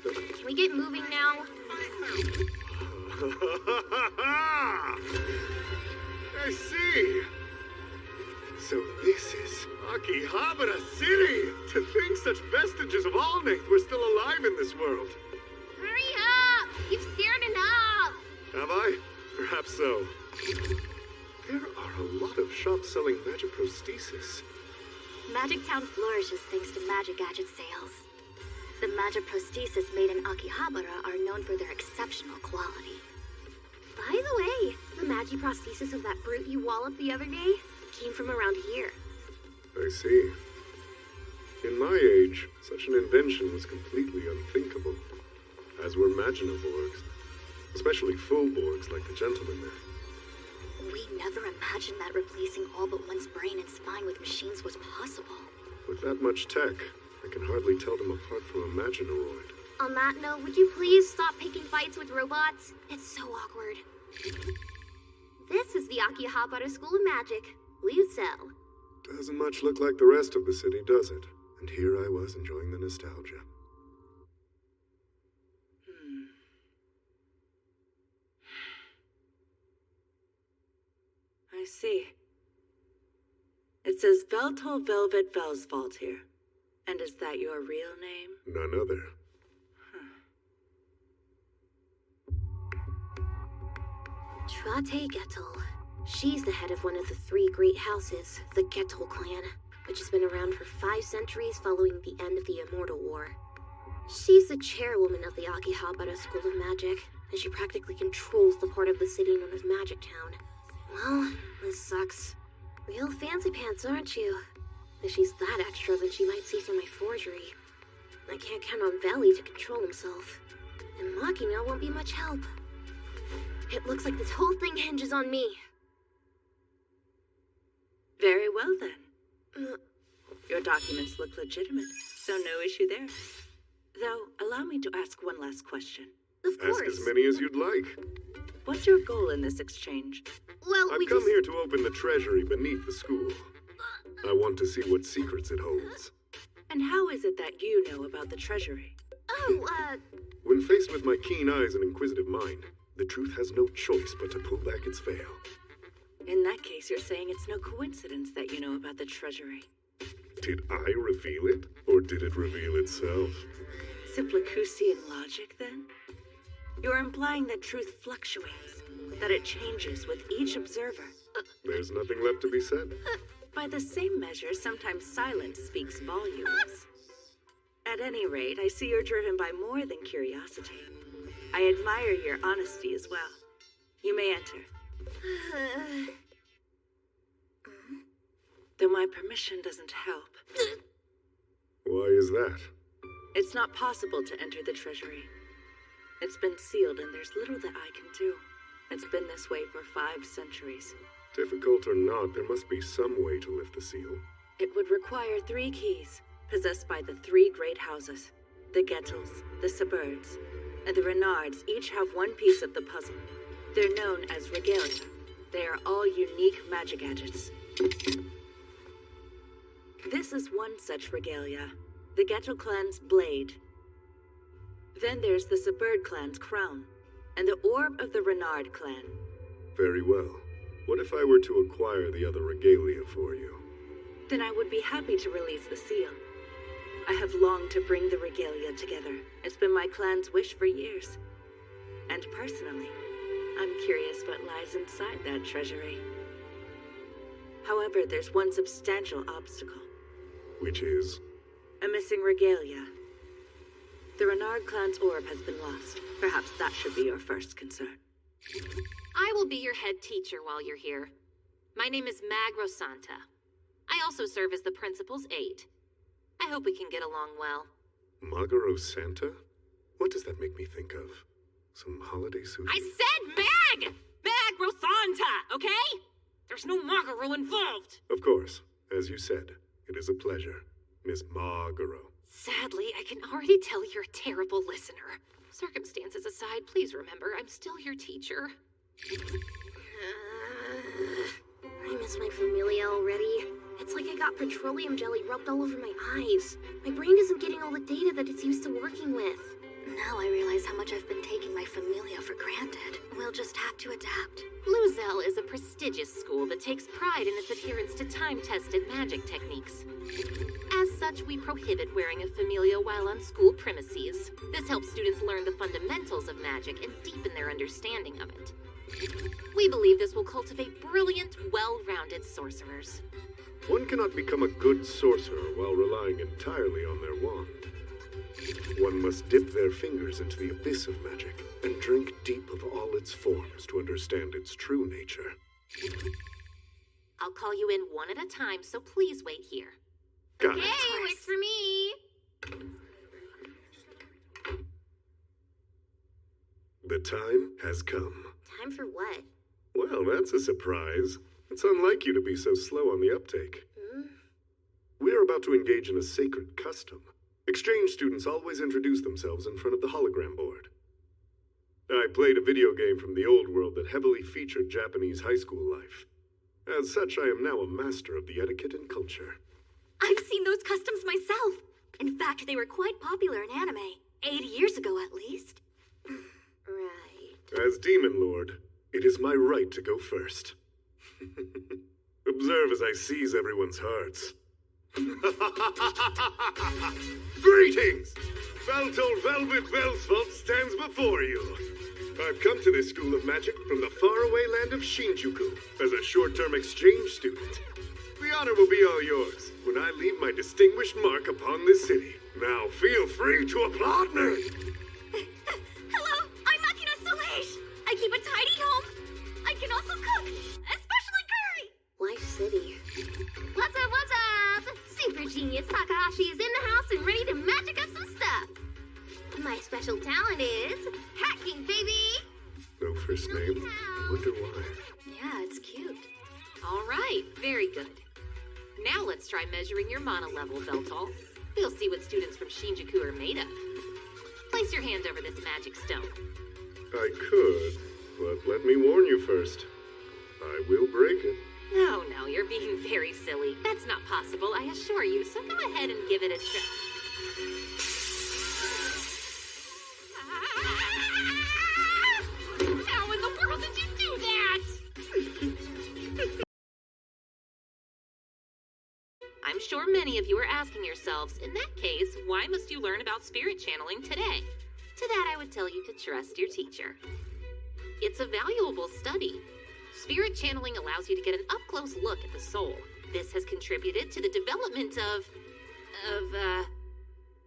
Can we get moving now? I see. So this is Akihabara City. To think such vestiges of Allnath were still alive in this world. Hurry up! You've stared enough! Have I? Perhaps so. There are a lot of shops selling magic prosthesis. Magic Town flourishes thanks to magic gadget sales. The magic prosthesis made in Akihabara are known for their exceptional quality. By the way, the magic prosthesis of that brute you walloped the other day came from around here. I see. In my age, such an invention was completely unthinkable, as were Maginaborgs, especially full-borgs like the gentleman there. We never imagined that replacing all but one's brain and spine with machines was possible. With that much tech, I can hardly tell them apart from a Maginoroid. On that note, would you please stop picking fights with robots? It's so awkward. This is the Akihabara School of Magic. Lucel. Doesn't much look like the rest of the city, does it? And here I was enjoying the nostalgia. I see. It says Veltol Velvet Velsvault here. And is that your real name? None other. Trate Gettel. She's the head of one of the 3 great houses, the Gettel clan, which has been around for 5 centuries following the end of the Immortal War. She's the chairwoman of the Akihabara School of Magic, and she practically controls the part of the city known as Magic Town. Well, this sucks. Real fancy pants, aren't you? If she's that extra, then she might see through my forgery. I can't count on Valley to control himself. And Machina won't be much help. It looks like this whole thing hinges on me. Very well, then. Your documents look legitimate, so no issue there. Though, allow me to ask one last question. Of course. Ask as many as you'd like. What's your goal in this exchange? Well, I've come here to open the treasury beneath the school. I want to see what secrets it holds. And how is it that you know about the treasury? When faced with my keen eyes and inquisitive mind, the truth has no choice but to pull back its veil. In that case, you're saying it's no coincidence that you know about the treasury. Did I reveal it, or did it reveal itself? Simplicusian logic, then? You're implying that truth fluctuates, that it changes with each observer. There's nothing left to be said. By the same measure, sometimes silence speaks volumes. At any rate, I see you're driven by more than curiosity. I admire your honesty as well. You may enter. though my permission doesn't help. Why is that? It's not possible to enter the treasury. It's been sealed and there's little that I can do. It's been this way for 5 centuries. Difficult or not, there must be some way to lift the seal. It would require 3 keys, possessed by the 3 great houses. The Gettles, the Suburds, and the Renards each have one piece of the puzzle. They're known as regalia. They are all unique magic gadgets. This is one such regalia, the Gettle clan's blade. Then there's the Suburd clan's crown, and the orb of the Renard clan. Very well. What if I were to acquire the other regalia for you? Then I would be happy to release the seal. I have longed to bring the regalia together. It's been my clan's wish for years. And personally, I'm curious what lies inside that treasury. However, there's one substantial obstacle. Which is? A missing regalia. The Renard clan's orb has been lost. Perhaps that should be your first concern. I will be your head teacher while you're here. My name is Mag Rosanta. I also serve as the principal's aide. I hope we can get along well. Magaro Santa? What does that make me think of? Some holiday suit? I said Mag! Mag Rosanta, okay? There's no Magaro involved. Of course. As you said, it is a pleasure, Miss Magaro. Sadly, I can already tell you're a terrible listener. Circumstances aside, please remember I'm still your teacher. I miss my familia already. It's like I got petroleum jelly rubbed all over my eyes. My brain isn't getting all the data that it's used to working with. Now I realize how much I've been taking my familia for granted. We'll just have to adapt. Luzel is a prestigious school that takes pride in its adherence to time-tested magic techniques. As such, we prohibit wearing a familia while on school premises. This helps students learn the fundamentals of magic and deepen their understanding of it. We believe this will cultivate brilliant, well-rounded sorcerers. One cannot become a good sorcerer while relying entirely on their wand. One must dip their fingers into the abyss of magic and drink deep of all its forms to understand its true nature. I'll call you in one at a time, so please wait here. Got it. Hey, wait for me! The time has come. Time for what? Well, that's a surprise. It's unlike you to be so slow on the uptake. We are about to engage in a sacred custom. Exchange students always introduce themselves in front of the hologram board. I played a video game from the old world that heavily featured Japanese high school life. As such, I am now a master of the etiquette and culture. I've seen those customs myself. In fact, they were quite popular in anime. 80 years ago, at least. Right. As Demon Lord, it is my right to go first. Observe as I seize everyone's hearts. Greetings! Valtol Velvet Velsvolt stands before you. I've come to this school of magic from the faraway land of Shinjuku as a short-term exchange student. The honor will be all yours when I leave my distinguished mark upon this city. Now feel free to applaud me! Hello, I'm Akina Soleil. I keep a tidy home. I can also cook, especially curry. Life City. What's up, what's up? Super Genius Takahashi is in the house and ready to magic up some stuff. My special talent is hacking, baby. No first name? Wonder why. Yeah, it's cute. All right, very good. Now let's try measuring your mana level, Veltol. We'll see what students from Shinjuku are made of. Place your hand over this magic stone. I could, but let me warn you first. I will break it. No, you're being very silly. That's not possible, I assure you, so go ahead and give it a try. How in the world did you do that? I'm sure many of you are asking yourselves, in that case, why must you learn about spirit channeling today? To that I would tell you to trust your teacher. It's a valuable study. Spirit channeling allows you to get an up-close look at the soul. This has contributed to the development of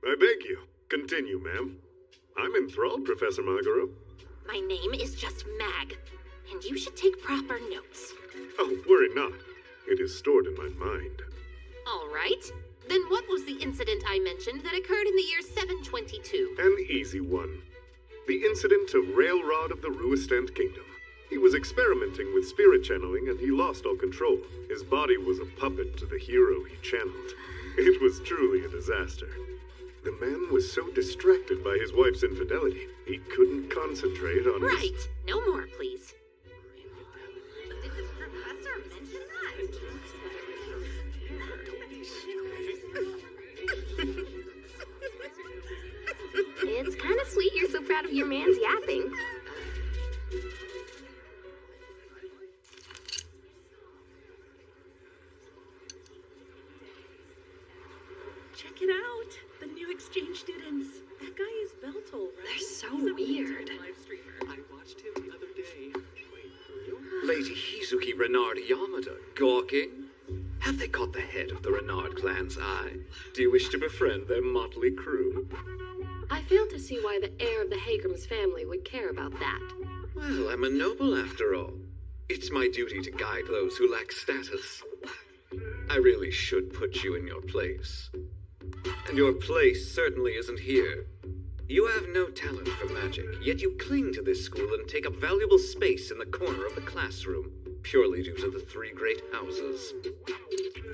I beg you, continue, ma'am. I'm enthralled, Professor Magaro. My name is just Mag, and you should take proper notes. Oh, worry not. It is stored in my mind. All right. Then what was the incident I mentioned that occurred in the year 722? An easy one. The incident of Railrod of the Ruistant Kingdom. He was experimenting with spirit channeling and he lost all control. His body was a puppet to the hero he channeled. It was truly a disaster. The man was so distracted by his wife's infidelity, he couldn't concentrate on his... Right. No more, please. Did the professor mention that? It's kind of sweet you're so proud of your man's yapping. Check it out. The new exchange students. That guy is Beltol, right? They're so He's a weird. live streamer. I watched him the other day. Lady Hizuki Renard Yamada, gawking? Have they caught the head of the Renard clan's eye? Do you wish to befriend their motley crew? I fail to see why the heir of the Hagrams family would care about that. Well, I'm a noble after all. It's my duty to guide those who lack status. I really should put you in your place. And your place certainly isn't here. You have no talent for magic, yet you cling to this school and take up valuable space in the corner of the classroom, purely due to the three great houses.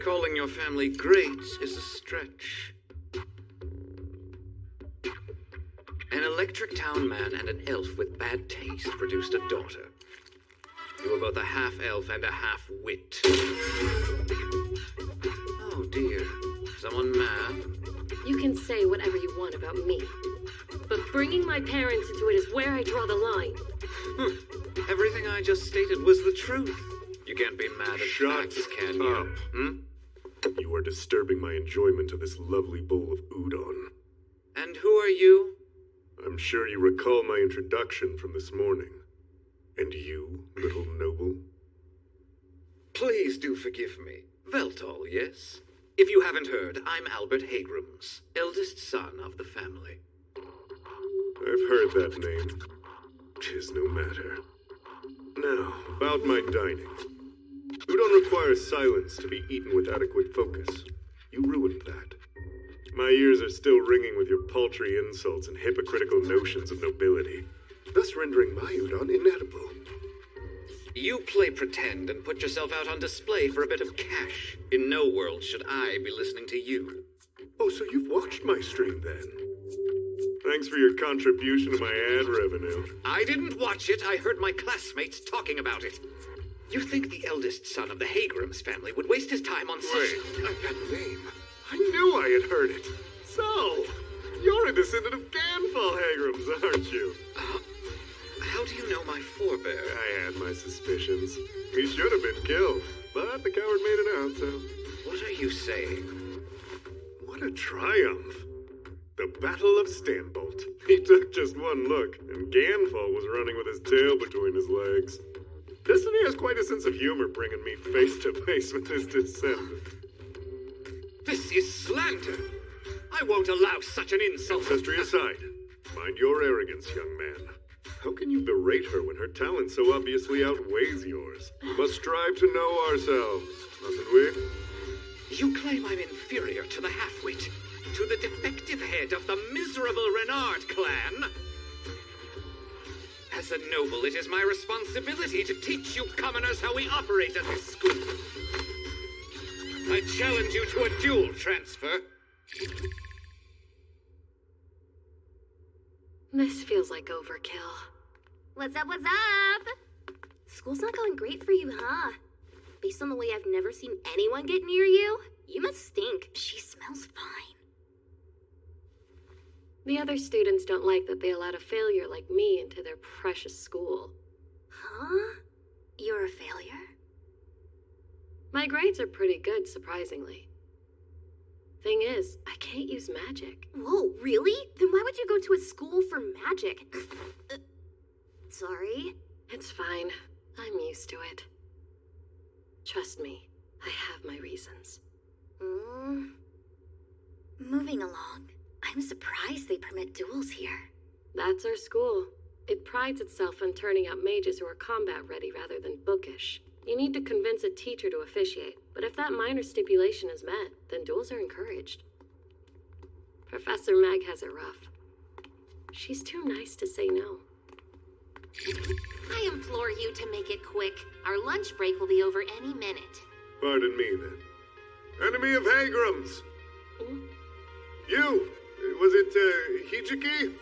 Calling your family great is a stretch. An electric town man and an elf with bad taste produced a daughter. You were both a half-elf and a half-wit. Oh dear. Someone mad? You can say whatever you want about me, but bringing my parents into it is where I draw the line. Everything I just stated was the truth. You can't be mad at Shut facts, can you? up. You are disturbing my enjoyment of this lovely bowl of udon. And who are you? I'm sure you recall my introduction from this morning. And you, little noble? Please do forgive me. Veltol, yes? If you haven't heard, I'm Albert Hagrams, eldest son of the family. I've heard that name. 'Tis no matter. Now, about my dining. Udon requires silence to be eaten with adequate focus. You ruined that. My ears are still ringing with your paltry insults and hypocritical notions of nobility, thus rendering my udon inedible. You play pretend and put yourself out on display for a bit of cash. In no world should I be listening to you. Oh, so you've watched my stream then? Thanks for your contribution to my ad revenue. I didn't watch it. I heard my classmates talking about it. You think the eldest son of the Hagrams family would waste his time on such... Wait, that name. I knew I had heard it. So, you're a descendant of Ganfall Hagrams, aren't you? How do you know my forebear? I had my suspicions. He should have been killed, but the coward made it out, so... What are you saying? What a triumph. The Battle of Stanbolt. He took just one look, and Ganfall was running with his tail between his legs. Destiny has quite a sense of humor bringing me face to face with his descendant. This is slander. I won't allow such an insult. Ancestry aside, mind your arrogance, young man. How can you berate her when her talent so obviously outweighs yours? We must strive to know ourselves, mustn't we? You claim I'm inferior to the half-wit, to the defective head of the miserable Renard clan? As a noble, it is my responsibility to teach you commoners how we operate at this school. I challenge you to a duel transfer. This feels like overkill. What's up, what's up? School's not going great for you, huh? Based on the way I've never seen anyone get near you, you must stink. She smells fine. The other students don't like that they allowed a failure like me into their precious school. Huh? You're a failure? My grades are pretty good, surprisingly. Thing is, I can't use magic. Whoa, really? Then why would you go to a school for magic? Sorry. It's fine. I'm used to it. Trust me, I have my reasons. Moving along. I'm surprised they permit duels here. That's our school. It prides itself on turning out mages who are combat ready rather than bookish. You need to convince a teacher to officiate, but if that minor stipulation is met, then duels are encouraged. Professor Mag has it rough. She's too nice to say no. I implore you to make it quick. Our lunch break will be over any minute. Pardon me, then. Enemy of Hagrams! You! Was it, Hijiki?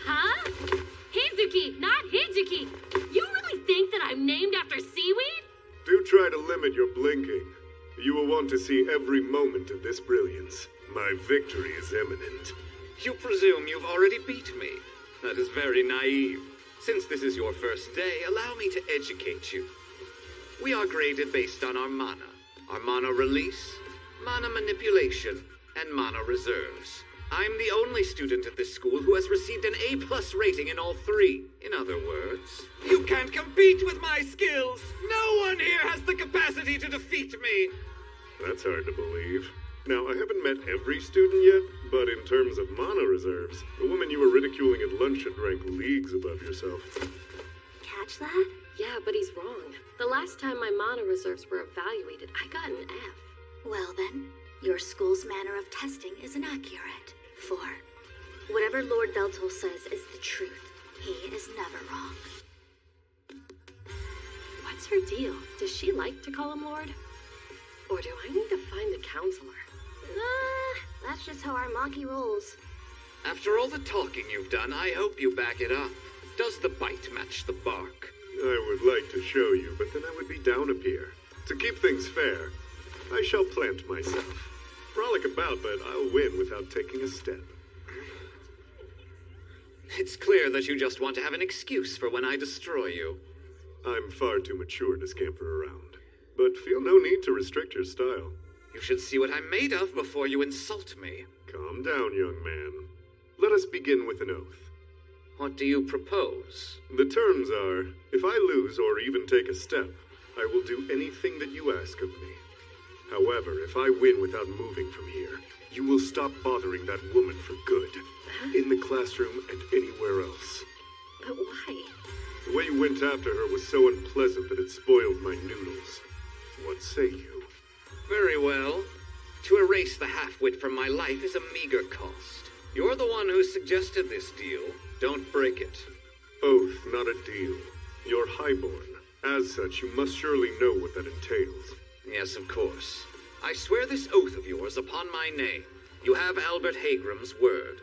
Huh? Hizuki, not Hijiki! You really think that I'm named after seaweed? Do try to limit your blinking. You will want to see every moment of this brilliance. My victory is imminent. You presume you've already beat me. That is very naive. Since this is your first day, allow me to educate you. We are graded based on our mana release, mana manipulation, and mana reserves. I'm the only student at this school who has received an A+ rating in all three. In other words, you can't compete with my skills! No one here has the capacity to defeat me! That's hard to believe. Now, I haven't met every student yet, but in terms of mana reserves, the woman you were ridiculing at lunch should rank leagues above yourself. Catch that? Yeah, but he's wrong. The last time my mana reserves were evaluated, I got an F. Well then, your school's manner of testing is inaccurate. 4. Whatever Lord Veltol says is the truth. He is never wrong. What's her deal? Does she like to call him Lord? Or do I need to find the counselor? That's just how our monkey rolls. After all the talking you've done, I hope you back it up. Does the bite match the bark? I would like to show you, but then I would be down up here. To keep things fair, I shall plant myself. Frolic about, but I'll win without taking a step. It's clear that you just want to have an excuse for when I destroy you. I'm far too mature to scamper around, but feel no need to restrict your style. You should see what I'm made of before you insult me. Calm down, young man. Let us begin with an oath. What do you propose? The terms are, if I lose or even take a step, I will do anything that you ask of me. However, if I win without moving from here, you will stop bothering that woman for good. In the classroom and anywhere else. But why? The way you went after her was so unpleasant that it spoiled my noodles. What say you? Very well. To erase the half-wit from my life is a meager cost. You're the one who suggested this deal. Don't break it. Oath, not a deal. You're highborn. As such, you must surely know what that entails. Yes, of course. I swear this oath of yours upon my name. You have Albert Hagram's word.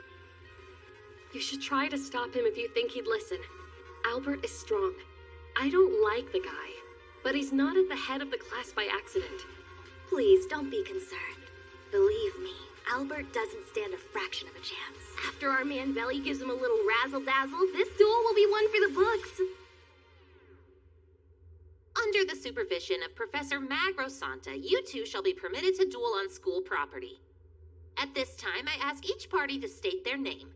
You should try to stop him if you think he'd listen. Albert is strong. I don't like the guy, but he's not at the head of the class by accident. Please don't be concerned. Believe me, Albert doesn't stand a fraction of a chance. After our man Belly gives him a little razzle-dazzle, this duel will be one for the books. Under the supervision of Professor Magro Santa, you two shall be permitted to duel on school property. At this time, I ask each party to state their name.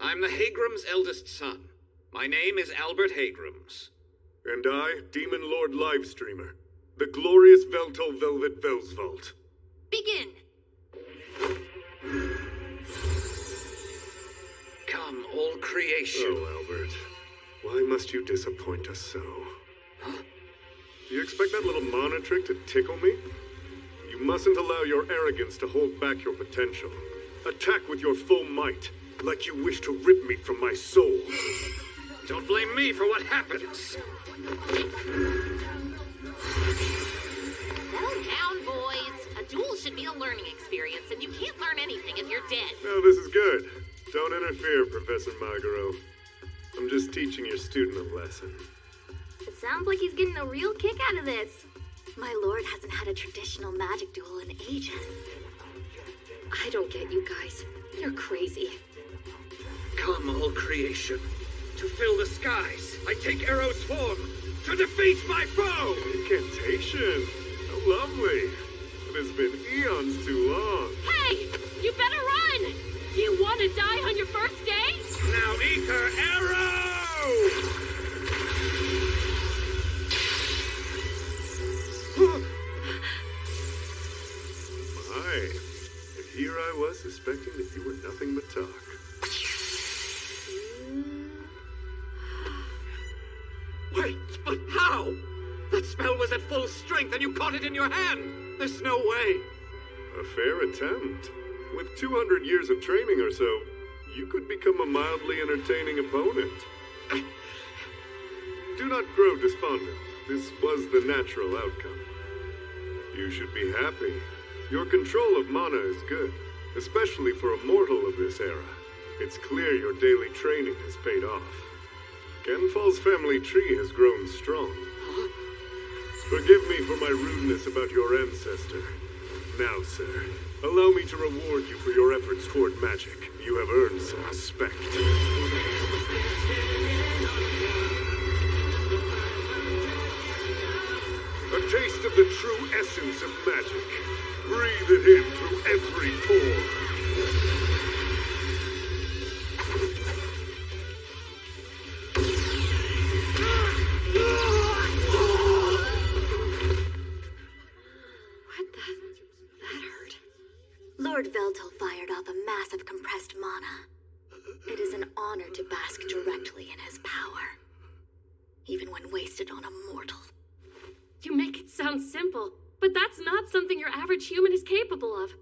I'm the Hagram's eldest son. My name is Albert Hagrams. And I, Demon Lord Livestreamer, the glorious Veltol Velvet Velsvault. Begin! Come, all creation. Oh, Albert, why must you disappoint us so? Do you expect that little mana trick to tickle me? You mustn't allow your arrogance to hold back your potential. Attack with your full might, like you wish to rip me from my soul. Don't blame me for what happens. Settle down, boys. A duel should be a learning experience, and you can't learn anything if you're dead. No, this is good. Don't interfere, Professor Magaro. I'm just teaching your student a lesson. It sounds like he's getting a real kick out of this. My lord hasn't had a traditional magic duel in ages. I don't get you guys. You're crazy. Come, all creation. To fill the skies, I take Arrow's form. To defeat my foe! Incantation! How lovely. It has been eons too long. Hey! You better run! Do you want to die on your first day? Now Ether Arrow! My, and here I was suspecting that you were nothing but talk. Wait, but how? That spell was at full strength and you caught it in your hand. There's no way. A fair attempt. With 200 years of training or so, you could become a mildly entertaining opponent. Do not grow despondent. This was the natural outcome. You should be happy. Your control of mana is good, especially for a mortal of this era. It's clear your daily training has paid off. Genfall's family tree has grown strong. Forgive me for my rudeness about your ancestor. Now, sir, allow me to reward you for your efforts toward magic. You have earned some respect. A taste of the true essence of magic. Breathe it in through every pore. Lord Veltal fired off a massive compressed mana. It is an honor to bask directly in his power, even when wasted on a mortal. You make it sound simple, but that's not something your average human is capable of,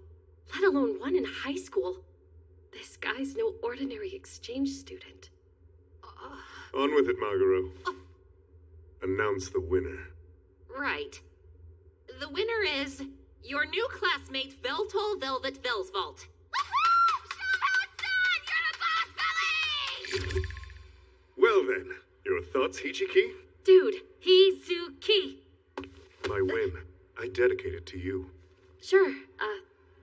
let alone one in high school. This guy's no ordinary exchange student. On with it, Maguro. Announce the winner. Right. The winner is your new classmate, Veltol Velvet Velsvault. Well then, your thoughts, Hichiki? Dude, Hizuki. My win. I dedicate it to you. Sure,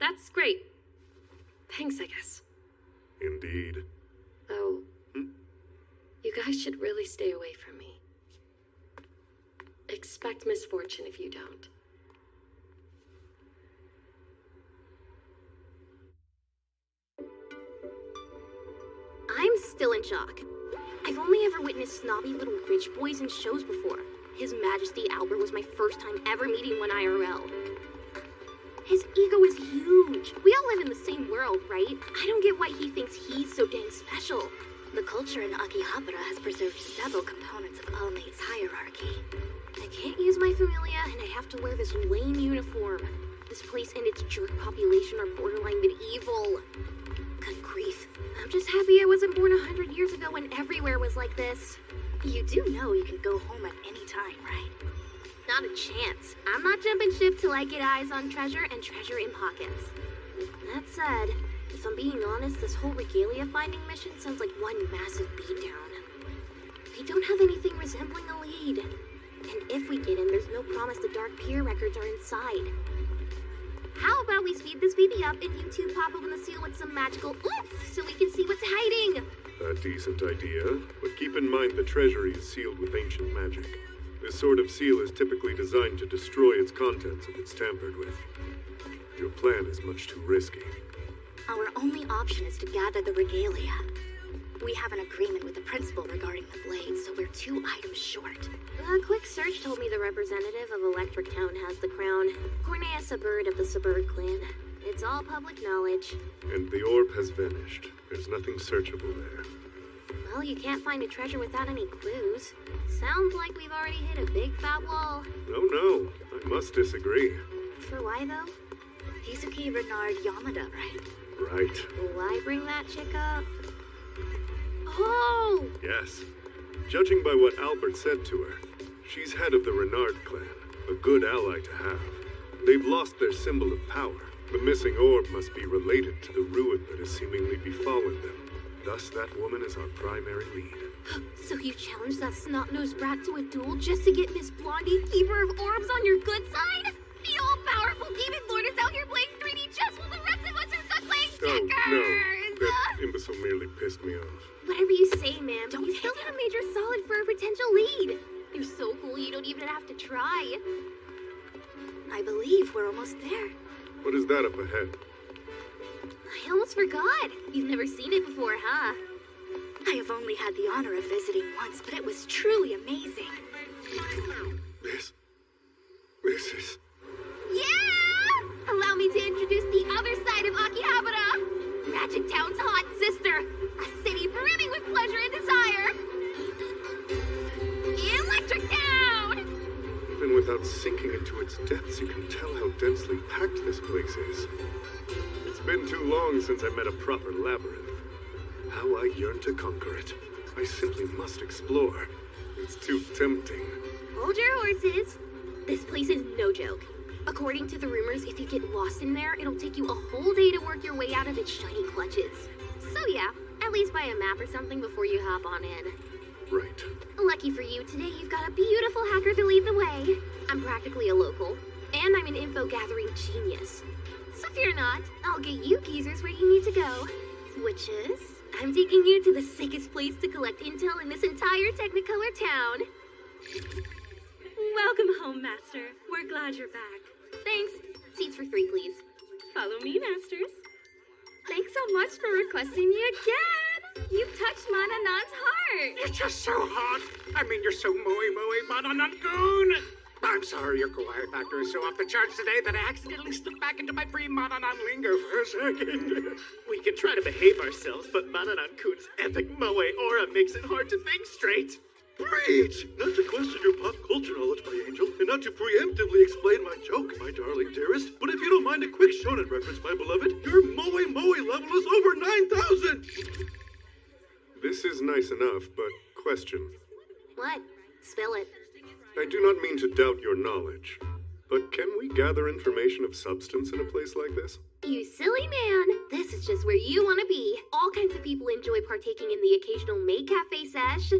that's great. Thanks, I guess. Indeed. Though, you guys should really stay away from me. Expect misfortune if you don't. I'm still in shock. I've only ever witnessed snobby little rich boys in shows before. His Majesty Albert was my first time ever meeting one IRL. His ego is huge. We all live in the same world, right? I don't get why he thinks he's so dang special. The culture in Akihabara has preserved several components of All Maid's hierarchy. I can't use my familia, and I have to wear this lame uniform. This place and its jerk population are borderline medieval. Good grief. I'm just happy I wasn't born 100 years ago when everywhere was like this. You do know you can go home at any time, right? Not a chance. I'm not jumping ship till I get eyes on treasure and treasure in pockets. That said, if I'm being honest, this whole regalia finding mission sounds like one massive beatdown. They don't have anything resembling a lead. And if we get in, there's no promise the Dark Pier records are inside. How about we speed this baby up and you two pop open the seal with some magical oomph so we can see what's hiding? A decent idea, but keep in mind the treasury is sealed with ancient magic. This sort of seal is typically designed to destroy its contents if it's tampered with. Your plan is much too risky. Our only option is to gather the regalia. We have an agreement with the principal regarding the blades, so we're 2 items short. A quick search told me the representative of Electric Town has the crown. Corneas, a bird of the Suburb clan. It's all public knowledge. And the orb has vanished. There's nothing searchable there. Well, you can't find a treasure without any clues. Sounds like we've already hit a big fat wall. No, I must disagree. For why, though? Hizuki Renard Yamada, right? Right. Why bring that chick up? Oh! Yes. Judging by what Albert said to her, she's head of the Renard clan, a good ally to have. They've lost their symbol of power. The missing orb must be related to the ruin that has seemingly befallen them. Thus, that woman is our primary lead. So you challenged that snot-nosed brat to a duel just to get Miss Blondie, Keeper of Orbs, on your good side? The all-powerful demon lord is out here playing 3D chess while the rest of us are stuck playing checkers! Oh, no. That imbecile merely pissed me off. Whatever you say, ma'am. You still got a major solid for a potential lead. You're so cool you don't even have to try. I believe we're almost there. What is that up ahead? I almost forgot. You've never seen it before, huh? I have only had the honor of visiting once, but it was truly amazing. This is... Yeah! Allow me to introduce the other side of Akihabara. Magic Town's hot sister. A city brimming with pleasure and desire. Electric Town! Even without sinking its depths, you can tell how densely packed this place is. It's been too long since I met a proper labyrinth. How I yearn to conquer it. I simply must explore. It's too tempting. Hold your horses. This place is no joke. According to the rumors, if you get lost in there, it'll take you a whole day to work your way out of its shiny clutches. So yeah, at least buy a map or something before you hop on in. Right. Lucky for you, today you've got a beautiful hacker to lead the way. I'm practically a local, and I'm an info-gathering genius. So fear not, I'll get you geezers where you need to go. Which is, I'm taking you to the sickest place to collect intel in this entire Technicolor town. Welcome home, Master. We're glad you're back. Thanks. Seats for 3, please. Follow me, Masters. Thanks so much for requesting me again. You touched Mananan's heart. You're just so hot. I mean, you're so mooey, Mananan-goon. I'm sorry your kawaii factor is so off the charts today that I accidentally slipped back into my pre-Mananan lingo for a second. We can try to behave ourselves, but Mananan-kun's epic moe aura makes it hard to think straight. Preach! Not to question your pop culture knowledge, my angel, and not to preemptively explain my joke, my darling dearest, but if you don't mind a quick shonen reference, my beloved, your moe level is over 9,000! This is nice enough, but question. What? Spill it. I do not mean to doubt your knowledge, but can we gather information of substance in a place like this? You silly man. This is just where you want to be. All kinds of people enjoy partaking in the occasional maid cafe sesh.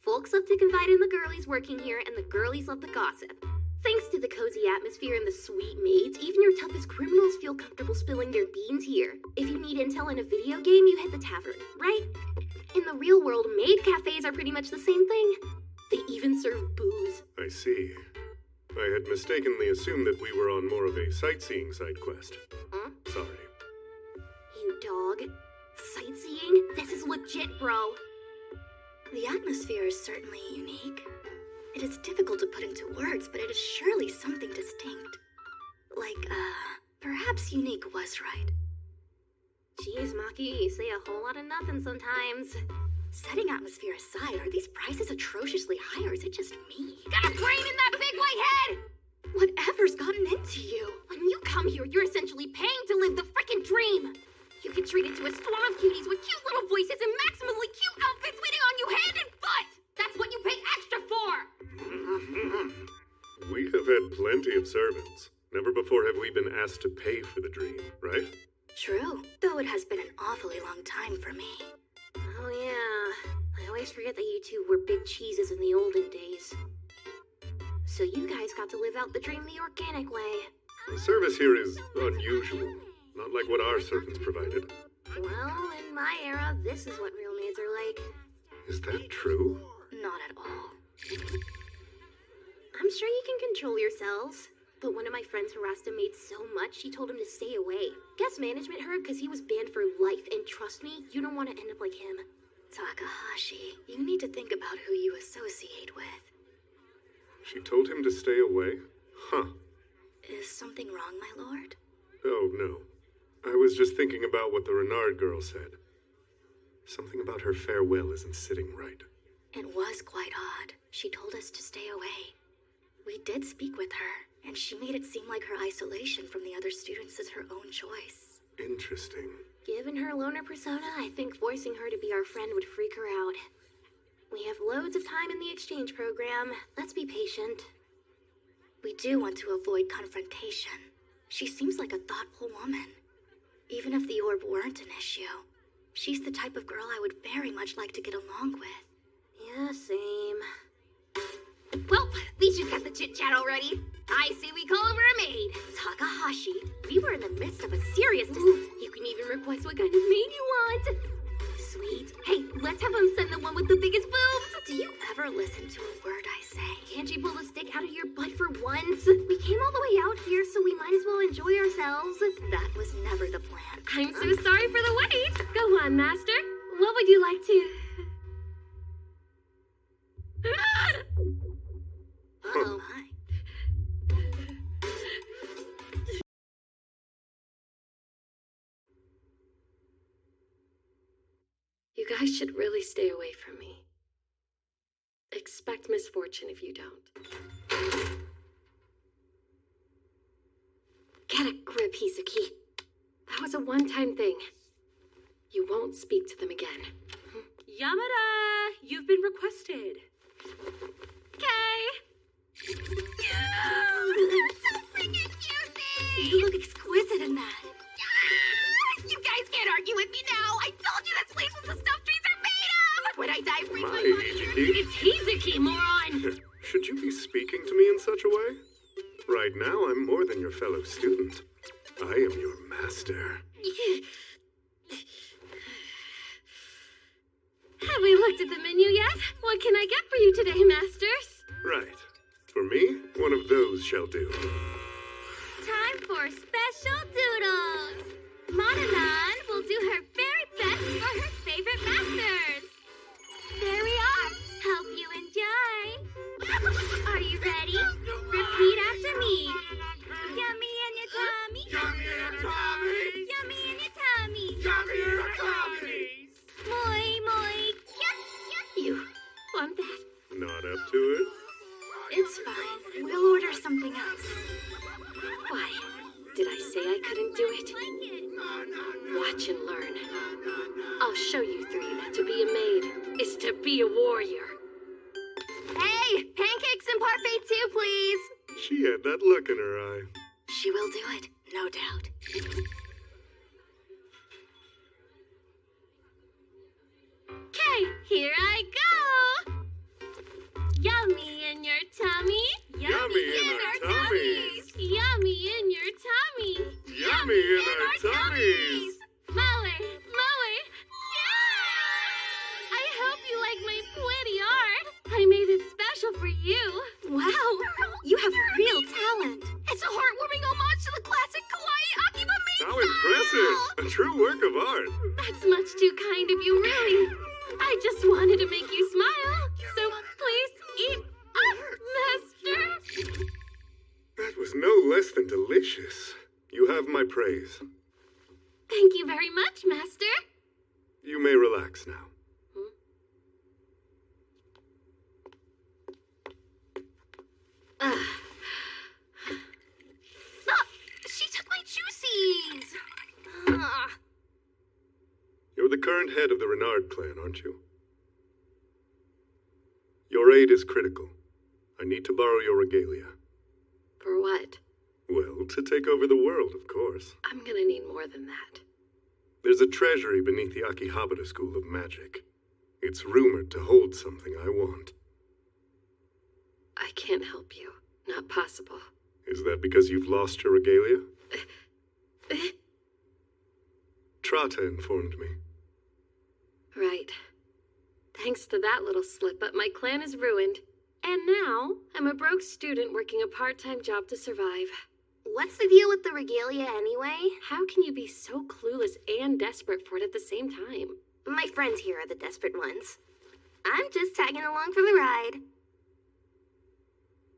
Folks love to confide in the girlies working here, and the girlies love the gossip. Thanks to the cozy atmosphere and the sweet maids, even your toughest criminals feel comfortable spilling their beans here. If you need intel in a video game, you hit the tavern, right? In the real world, maid cafes are pretty much the same thing. They even serve booze. I see. I had mistakenly assumed that we were on more of a sightseeing side quest. Huh? Sorry. You dog. Sightseeing? This is legit, bro. The atmosphere is certainly unique. It is difficult to put into words, but it is surely something distinct. Like, perhaps unique was right. Jeez, Maki, you say a whole lot of nothing sometimes. Setting atmosphere aside, are these prices atrociously high, or is it just me? Got a brain in that big white head! Whatever's gotten into you? When you come here, you're essentially paying to live the frickin' dream! You get treated to a swarm of cuties with cute little voices and maximally cute outfits waiting on you hand and foot! That's what you pay extra for! We have had plenty of servants. Never before have we been asked to pay for the dream, right? True, though it has been an awfully long time for me. Oh yeah, I always forget that you two were big cheeses in the olden days. So you guys got to live out the dream the organic way. The service here is unusual. Not like what our servants provided. Well, in my era, this is what real maids are like. Is that true? Not at all. I'm sure you can control yourselves. But one of my friends harassed a maid so much, she told him to stay away. Guess management heard because he was banned for life, and trust me, you don't want to end up like him. Takahashi, you need to think about who you associate with. She told him to stay away? Huh. Is something wrong, my lord? Oh, no. I was just thinking about what the Renard girl said. Something about her farewell isn't sitting right. It was quite odd. She told us to stay away. We did speak with her, and she made it seem like her isolation from the other students is her own choice. Interesting. Given her loner persona, I think forcing her to be our friend would freak her out. We have loads of time in the exchange program. Let's be patient. We do want to avoid confrontation. She seems like a thoughtful woman. Even if the orb weren't an issue, she's the type of girl I would very much like to get along with. Yeah, same. Well, at least you've got the chit-chat already. I say we call over a maid. Takahashi, we were in the midst of a serious You can even request what kind of maid you want. Sweet. Hey, let's have him send the one with the biggest boobs. Do you ever listen to a word I say? Can't you pull a stick out of your butt for once? We came all the way out here, so we might as well enjoy ourselves. That was never the plan. I'm so sorry for the wait. Go on, Master. What would you like to... Oh my. You guys should really stay away from me. Expect misfortune if you don't. Get a grip, Hizuki. That was a one-time thing. You won't speak to them again. Yamada, you've been requested. Okay. So freaking juicy! You look exquisite in that. You guys can't argue with me now. I told you this place was the stuff trees are made of. When I die, bring my money. It's Hizuki, moron! Should you be speaking to me in such a way? Right now, I'm more than your fellow student. I am your master. Have we looked at the menu yet? What can I get for you today, masters? Right. For me, one of those shall do. Time for special doodles. Monanon will do her very best for her favorite masters. There we are. Hope you enjoy. Are you ready? Repeat after me. Yummy in your tummy. Yummy in your tummy. Yummy in your tummy. Yummy in your tummy. Moi, moi. Yuck, yuck. You want that? Not up to it? It's fine. We'll order something else. Why? Did I say I couldn't do it? Watch and learn. I'll show you three that to be a maid is to be a warrior. Hey, pancakes and parfait too, please. She had that look in her eye. She will do it, no doubt. Okay, here I go. Yummy in your tummy. Yummy in our tummies. Yummy in your tummy. Yummy in our tummies. Moe, Moe. Yeah! I hope you like my pretty art. I made it special for you. Wow, you have real talent. It's a heartwarming homage to the classic kawaii Akiba maid How style. impressive! A true work of art. That's much too kind of you, really. I just wanted to make you smile. So please eat up, master. That was no less than delicious. You have my praise. Thank you very much, master. You may relax now. She took my juicies. You're the current head of the Renard clan, aren't you? Your aid is critical. I need to borrow your regalia. For what? Well, to take over the world, of course. I'm gonna need more than that. There's a treasury beneath the Akihabara School of Magic. It's rumored to hold something I want. I can't help you. Not possible. Is that because you've lost your regalia? Trata informed me. Right. Thanks to that little slip-up, my clan is ruined. And now, I'm a broke student working a part-time job to survive. What's the deal with the regalia anyway? How can you be so clueless and desperate for it at the same time? My friends here are the desperate ones. I'm just tagging along for the ride.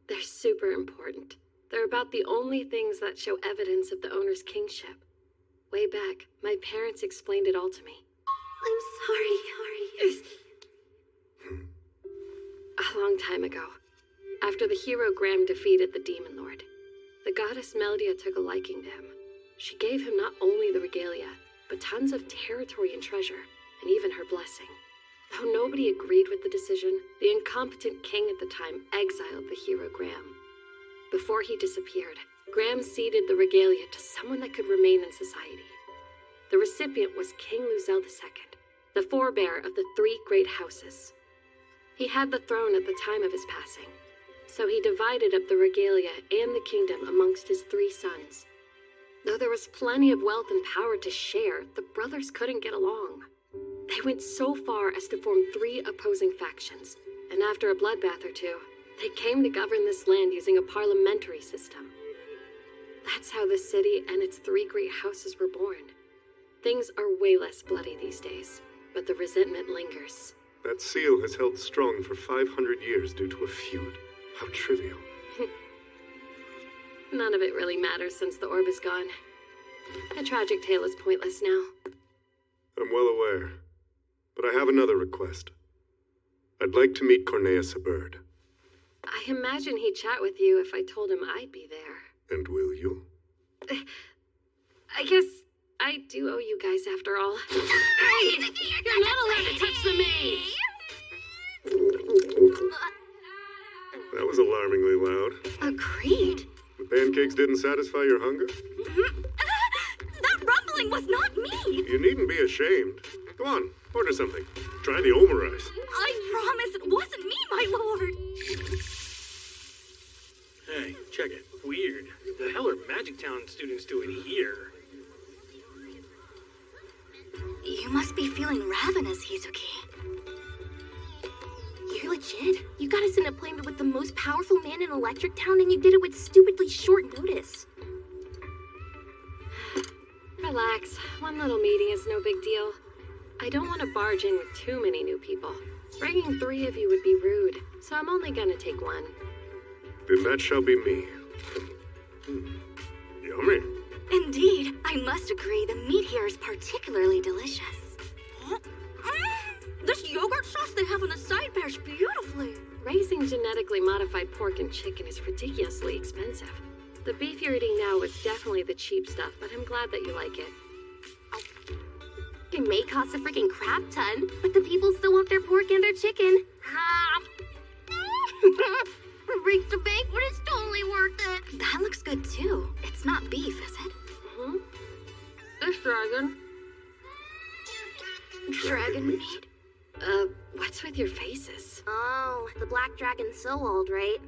They're super important. They're about the only things that show evidence of the owner's kingship. Way back, my parents explained it all to me. I'm sorry. A long time ago, after the hero Graham defeated the Demon Lord, the goddess Meldia took a liking to him. She gave him not only the regalia, but tons of territory and treasure, and even her blessing. Though nobody agreed with the decision, the incompetent king at the time exiled the hero Graham. Before he disappeared, Graham ceded the regalia to someone that could remain in society. The recipient was King Luzel II, the forebear of the three great houses. He had the throne at the time of his passing, so he divided up the regalia and the kingdom amongst his three sons. Though there was plenty of wealth and power to share, the brothers couldn't get along. They went so far as to form three opposing factions, and after a bloodbath or two, they came to govern this land using a parliamentary system. That's how the city and its three great houses were born. Things are way less bloody these days, but the resentment lingers. That seal has held strong for 500 years due to a feud. How trivial. None of it really matters since the orb is gone. A tragic tale is pointless now. I'm well aware, but I have another request. I'd like to meet Cornelius Bird. I imagine he'd chat with you if I told him I'd be there. And will you? I guess I do owe you guys after all. Hey! You're not allowed to touch the maids! That was alarmingly loud. Agreed. The pancakes didn't satisfy your hunger? That rumbling was not me! You needn't be ashamed. Go on, order something. Try the omerice. I promise it wasn't me, my lord! Hey, check it. Weird. The hell are Magic Town students doing here? You must be feeling ravenous, Hizuki. You're legit? You got us in a plane with the most powerful man in Electric Town, and you did it with stupidly short notice. Relax. One little meeting is no big deal. I don't want to barge in with too many new people. Bringing 3 of you would be rude, so I'm only gonna take 1. Then that shall be me. Yummy. Indeed, I must agree the meat here is particularly delicious. This yogurt sauce they have on the side pairs beautifully. Raising genetically modified pork and chicken is ridiculously expensive. The beef you're eating now is definitely the cheap stuff, but I'm glad that you like it. It may cost a freaking crap ton, but the people still want their pork and their chicken. Break the bank, but it's totally worth it. That looks good too. It's not beef, is it? Mm-hmm. This dragon. Dragon meat? What's with your faces? Oh, the black dragon's so old, right?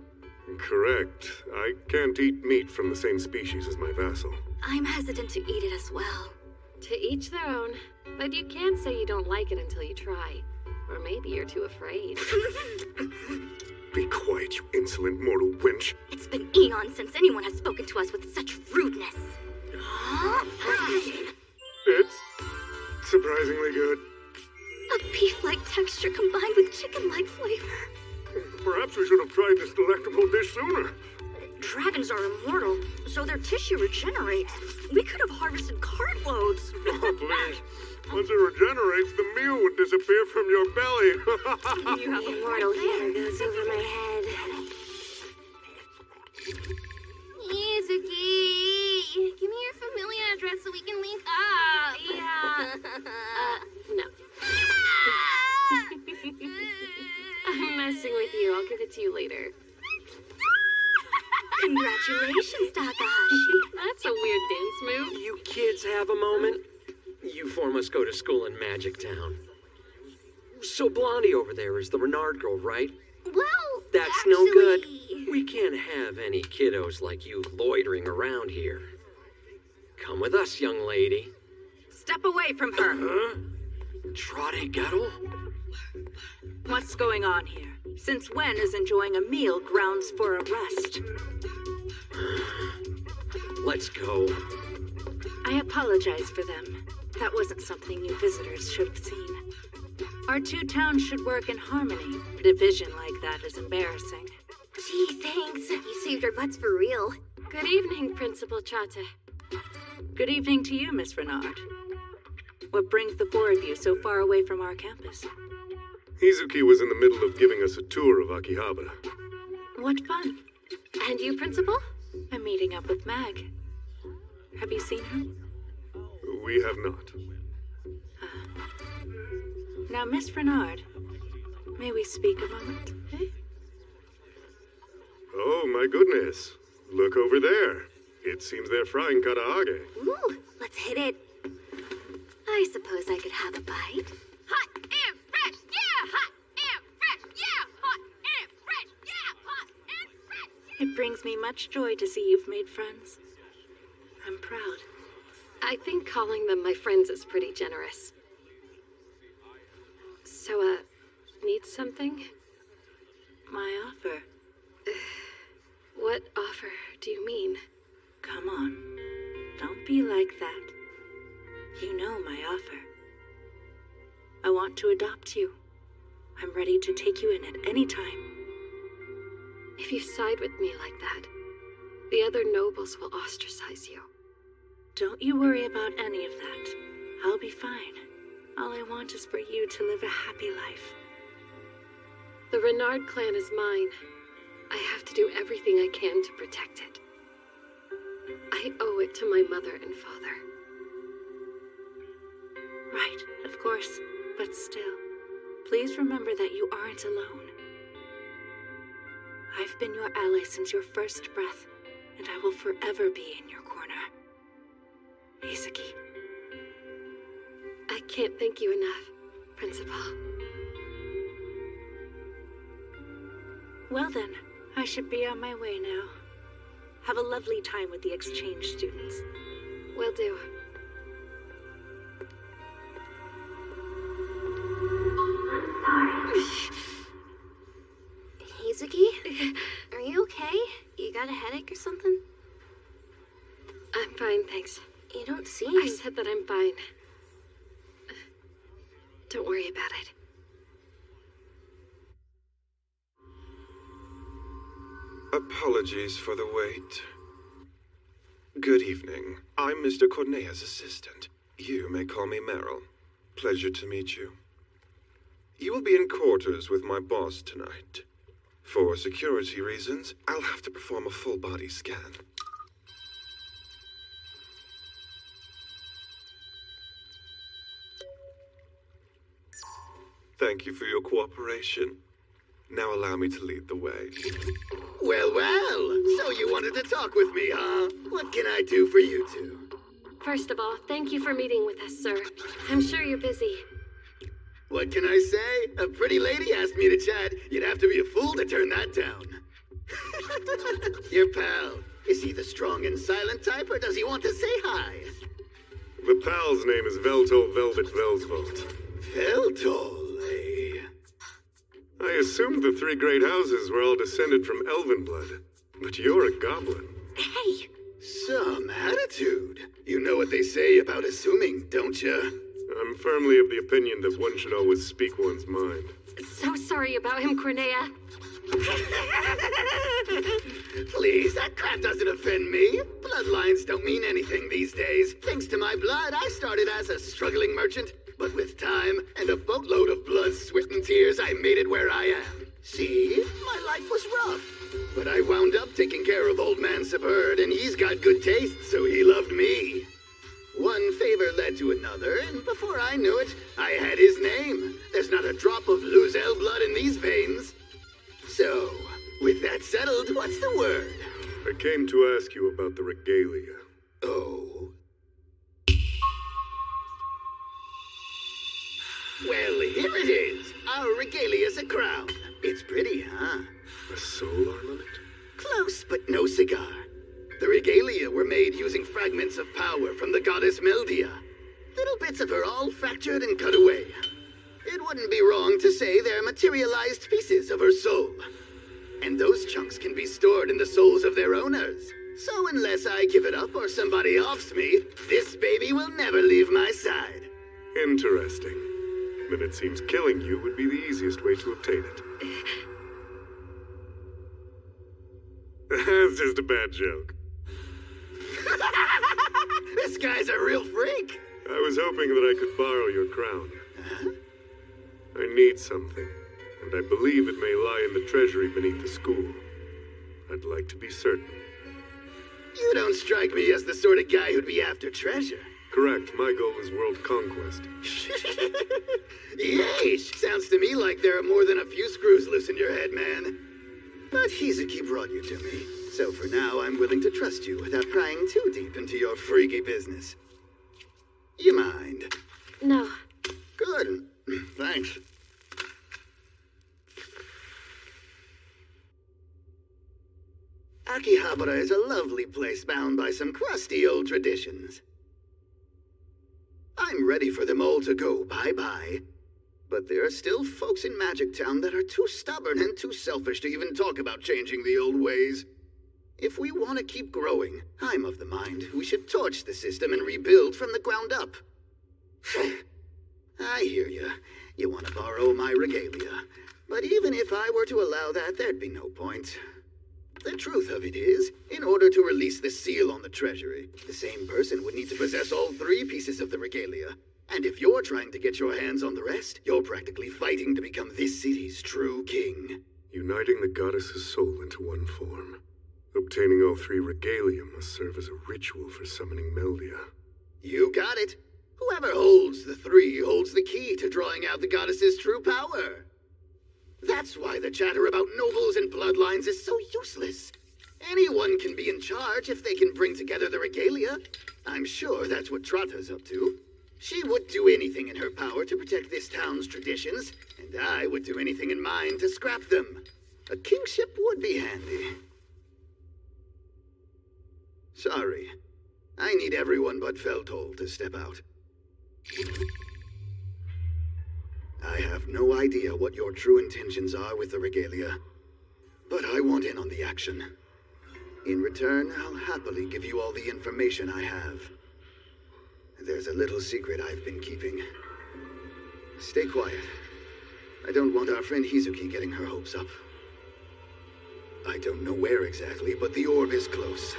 Correct. I can't eat meat from the same species as my vassal. I'm hesitant to eat it as well. To each their own. But you can't say you don't like it until you try. Or maybe you're too afraid. Be quiet, you insolent mortal wench. It's been eons since anyone has spoken to us with such rudeness. It's surprisingly good. A beef-like texture combined with chicken-like flavor. Perhaps we should have tried this delectable dish sooner. Dragons are immortal, so their tissue regenerates. We could have harvested cartloads. Oh, please. Once it regenerates, the meal would disappear from your belly. You have immortal hair goes over my head. Izuki, give me your familiar address so we can link up. No. I'm messing with you. I'll give it to you later. Congratulations, Takahashi. That's a weird dance move. You kids have a moment? You 4 must go to school in Magic Town. So Blondie over there is the Renard girl, right? Well, That's actually... no good. We can't have any kiddos like you loitering around here. Come with us, young lady. Step away from her. Huh? Trotty Gettle? What's going on here? Since when is enjoying a meal grounds for arrest? Let's go. I apologize for them. That wasn't something you visitors should have seen. Our 2 towns should work in harmony. Division like that is embarrassing. Gee, thanks. You saved our butts for real. Good evening, Principal Chata. Good evening to you, Miss Renard. What brings the 4 of you so far away from our campus? Hizuki was in the middle of giving us a tour of Akihabara. What fun. And you, Principal? I'm meeting up with Mag. Have you seen her? We have not. Now, Miss Renard, may we speak a moment? Oh, my goodness. Look over there. It seems they're frying karaage. Ooh, let's hit it. I suppose I could have a bite. Hot and fresh, yeah! Hot and fresh, yeah! Hot and fresh, yeah! Hot and fresh! It brings me much joy to see you've made friends. I'm proud. I think calling them my friends is pretty generous. So, need something? My offer. What offer do you mean? Come on. Don't be like that. You know my offer. I want to adopt you. I'm ready to take you in at any time. If you side with me like that, the other nobles will ostracize you. Don't you worry about any of that. I'll be fine. All I want is for you to live a happy life. The Renard clan is mine. I have to do everything I can to protect it. I owe it to my mother and father. Right, of course. But still, please remember that you aren't alone. I've been your ally since your first breath, and I will forever be in your corner. Izuki. I can't thank you enough, Principal. Well then, I should be on my way now. Have a lovely time with the exchange students. Will do. Izuki? Are you okay? You got a headache or something? I'm fine, thanks. You don't seem... I said that I'm fine. Don't worry about it. Apologies for the wait. Good evening. I'm Mr. Cornea's assistant. You may call me Meryl. Pleasure to meet you. You will be in quarters with my boss tonight. For security reasons, I'll have to perform a full-body scan. Thank you for your cooperation. Now allow me to lead the way. Well, so you wanted to talk with me, huh? What can I do for you two? First of all, thank you for meeting with us, sir. I'm sure you're busy. What can I say? A pretty lady asked me to chat. You'd have to be a fool to turn that down. Your pal, is he the strong and silent type, or does he want to say hi? The pal's name is Veltol Velvet Velsvolt. Veltol, eh? I assumed the three great houses were all descended from elven blood, but you're a goblin. Hey! Some attitude. You know what they say about assuming, don't you? I'm firmly of the opinion that one should always speak one's mind. So sorry about him, Cornea. Please, that crap doesn't offend me. Bloodlines don't mean anything these days. Thanks to my blood, I started as a struggling merchant. But with time and a boatload of blood, sweat, and tears, I made it where I am. See? My life was rough. But I wound up taking care of old man Sabird, and he's got good taste, so he loved me. One favor led to another, and before I knew it, I had his name. There's not a drop of Luzel blood in these veins. So, with that settled, what's the word? I came to ask you about the regalia. Oh? Well, here it is. Our regalia's a crown. It's pretty, huh? A soul ornament? Close, but no cigar. The regalia were made using fragments of power from the goddess Meldia. Little bits of her all fractured and cut away. It wouldn't be wrong to say they're materialized pieces of her soul. And those chunks can be stored in the souls of their owners. So unless I give it up or somebody offs me, this baby will never leave my side. Interesting. Then it seems killing you would be the easiest way to obtain it. That's just a bad joke. This guy's a real freak. I was hoping that I could borrow your crown. Huh? I need something, and I believe it may lie in the treasury beneath the school. I'd like to be certain. You don't strike me as the sort of guy who'd be after treasure. Correct. My goal is world conquest. Yeesh! Sounds to me like there are more than a few screws loose in your head, man. But Izuki brought you to me, so for now I'm willing to trust you without prying too deep into your freaky business. You mind? No. Good. Thanks. Akihabara is a lovely place bound by some crusty old traditions. I'm ready for them all to go bye-bye. But there are still folks in Magic Town that are too stubborn and too selfish to even talk about changing the old ways. If we want to keep growing, I'm of the mind we should torch the system and rebuild from the ground up. I hear you. You want to borrow my regalia. But even if I were to allow that, there'd be no point. The truth of it is, in order to release the seal on the treasury, the same person would need to possess all 3 pieces of the regalia. And if you're trying to get your hands on the rest, you're practically fighting to become this city's true king. Uniting the goddess's soul into one form. Obtaining all 3 regalia must serve as a ritual for summoning Meldia. You got it. Whoever holds the 3 holds the key to drawing out the goddess's true power. That's why the chatter about nobles and bloodlines is so useless. Anyone can be in charge if they can bring together the regalia. I'm sure that's what Trotta's up to. She would do anything in her power to protect this town's traditions, and I would do anything in mine to scrap them. A kingship would be handy. Sorry. I need everyone but Veltol to step out. I have no idea what your true intentions are with the regalia, but I want in on the action. In return, I'll happily give you all the information I have. There's a little secret I've been keeping. Stay quiet. I don't want our friend Hizuki getting her hopes up. I don't know where exactly, but the orb is close.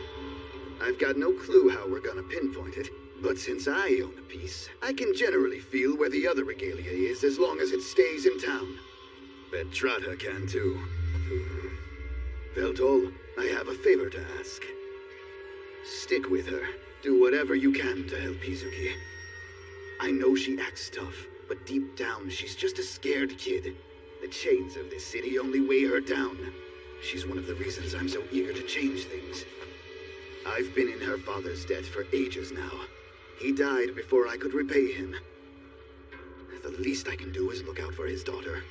I've got no clue how we're gonna pinpoint it, but since I own a piece, I can generally feel where the other regalia is as long as it stays in town. Bet Trotta can too. Veltol, I have a favor to ask. Stick with her. Do whatever you can to help Hizuki. I know she acts tough, but deep down she's just a scared kid. The chains of this city only weigh her down. She's one of the reasons I'm so eager to change things. I've been in her father's debt for ages now. He died before I could repay him. The least I can do is look out for his daughter.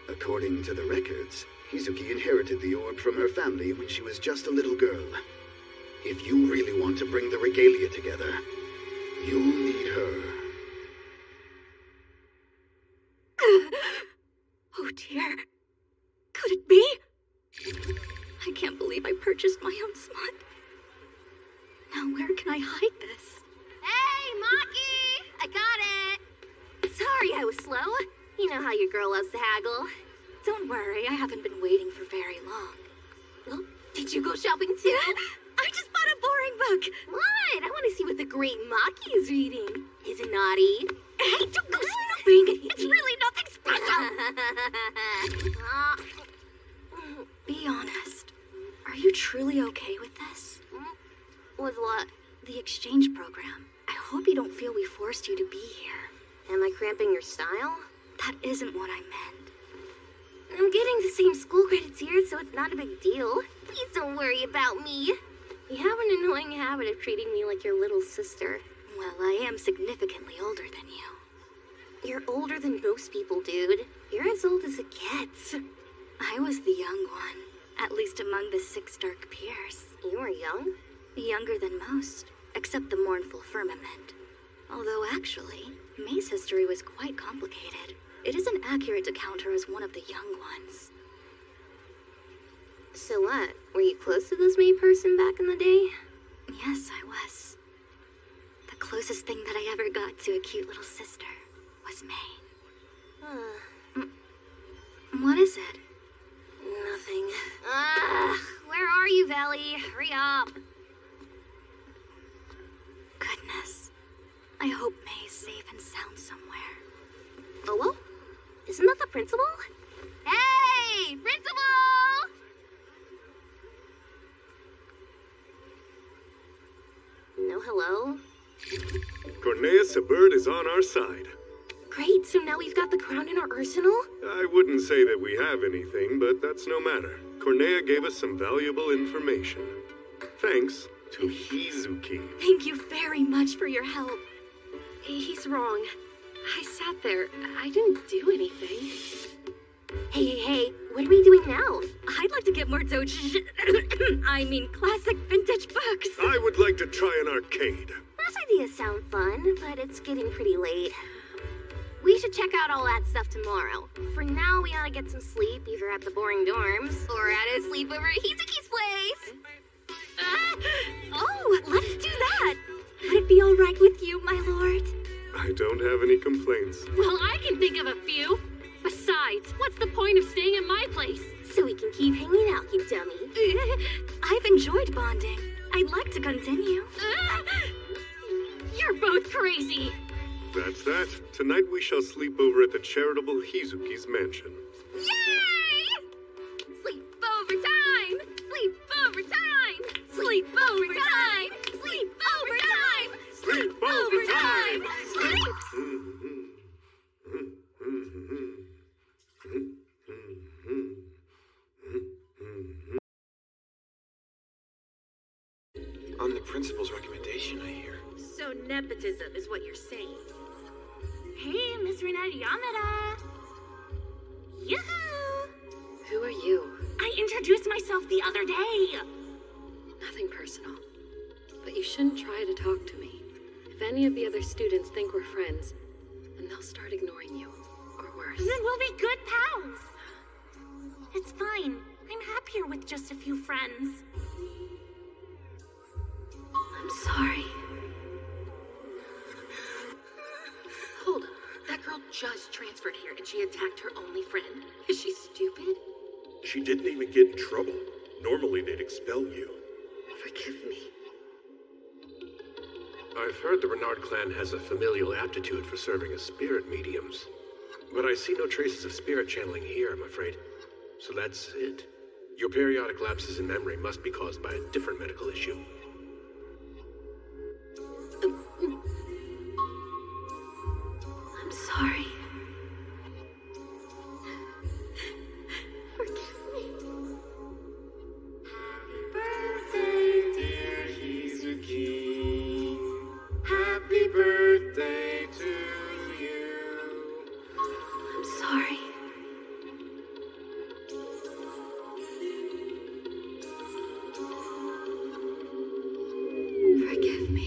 According to the records, Hizuki inherited the orb from her family when she was just a little girl. If you really want to bring the regalia together, you'll need her. Oh dear. Could it be? I can't believe I purchased my own smut. Now where can I hide this? Hey, Maki! I got it! Sorry I was slow. You know how your girl loves to haggle. Don't worry, I haven't been waiting for very long. Well, did you go shopping too? I just bought a boring book. What? I want to see what the great Maki is reading. Is it naughty? Hey, don't go snooping! It's really nothing special! Be honest. Are you truly okay with this? With what? The exchange program. I hope you don't feel we forced you to be here. Am I cramping your style? That isn't what I meant. I'm getting the same school credits here, so it's not a big deal. Please don't worry about me. You have an annoying habit of treating me like your little sister. Well, I am significantly older than you. You're older than most people, dude. You're as old as it gets. I was the young one, at least among the 6 dark peers. You were young? Younger than most, except the mournful firmament. Although actually, May's history was quite complicated. It isn't accurate to count her as one of the young ones. So what? Were you close to this May person back in the day? Yes, I was. The closest thing that I ever got to a cute little sister was May. What is it? Nothing. Where are you, Valley? Hurry up. Goodness. I hope May is safe and sound somewhere. Hello? Isn't that the principal? Hey! Principal! No hello? Cornea Sabird is on our side. Great, so now we've got the crown in our arsenal? I wouldn't say that we have anything, but that's no matter. Cornea gave us some valuable information. Thanks to Hizuki. Thank you very much for your help. He's wrong. I sat there. I didn't do anything. Hey, what are we doing now? I'd like to get more classic vintage books. I would like to try an arcade. Those ideas sound fun, but it's getting pretty late. We should check out all that stuff tomorrow. For now, we ought to get some sleep, either at the boring dorms, or at a sleepover at Hizuki's place. Oh, let's do that. Would it be all right with you, my lord? I don't have any complaints. Well, I can think of a few. Besides, what's the point of staying at my place? So we can keep hanging out, you dummy. I've enjoyed bonding. I'd like to continue. You're both crazy. That's that. Tonight we shall sleep over at the charitable Hizuki's mansion. Yay! Sleepover time! Sleep overtime! Sleep overtime! Sleep overtime! Sleep! On the principal's recommendation, I hear. So nepotism is what you're saying. Hey, Miss Renata Yamada! Yoo-hoo! Who are you? I introduced myself the other day! Nothing personal. But you shouldn't try to talk to me. If any of the other students think we're friends, then they'll start ignoring you. Or worse. Then we'll be good pals! It's fine. I'm happier with just a few friends. I'm sorry. Hold on. That girl just transferred here and she attacked her only friend. Is she stupid? She didn't even get in trouble. Normally they'd expel you. Forgive me. I've heard the Renard clan has a familial aptitude for serving as spirit mediums. But I see no traces of spirit channeling here, I'm afraid. So that's it. Your periodic lapses in memory must be caused by a different medical issue. I'm sorry. Forgive me. Birthday, dear Hizuki. Happy birthday to you. I'm sorry. Forgive me.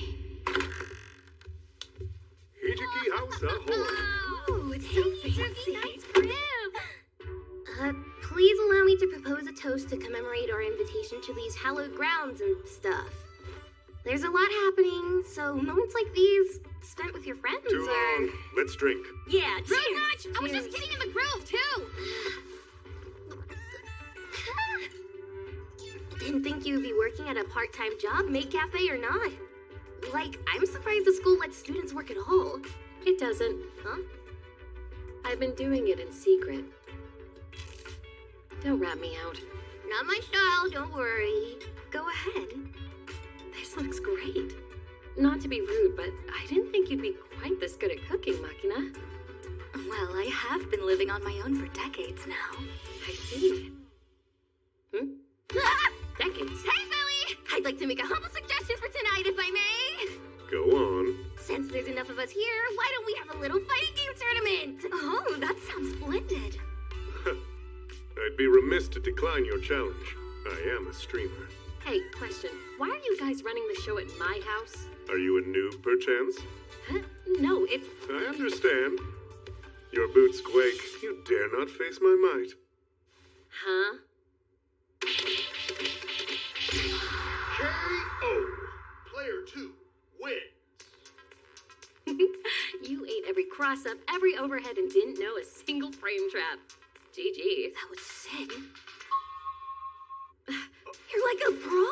Hijiki House ahoy. Oh, it's so fancy. Nice crib! Please allow me to propose a toast to commemorate our invitation to these hallowed grounds and stuff. There's a lot happening, so moments like these, spent with your friends Too long. Let's drink. Yeah, Road cheers. Notch! I was just kidding in the groove, too! Didn't think you'd be working at a part-time job, maid cafe or not. Like, I'm surprised the school lets students work at all. It doesn't. Huh? I've been doing it in secret. Don't rat me out. Not my style, don't worry. Go ahead. This looks great. Not to be rude, but I didn't think you'd be quite this good at cooking, Machina. Well, I have been living on my own for decades now. I see. Decades. Hey, Billy! I'd like to make a humble suggestion for tonight, if I may. Go on. Since there's enough of us here, why don't we have a little fighting game tournament? Oh, that sounds splendid. I'd be remiss to decline your challenge. I am a streamer. Hey, question. Why are you guys running the show at my house? Are you a noob, perchance? Huh? No, it's... I understand. Your boots quake. You dare not face my might. Huh? K.O. Player 2 wins. You ate every cross-up, every overhead, and didn't know a single frame trap. GG. That was sick. You're like a pro!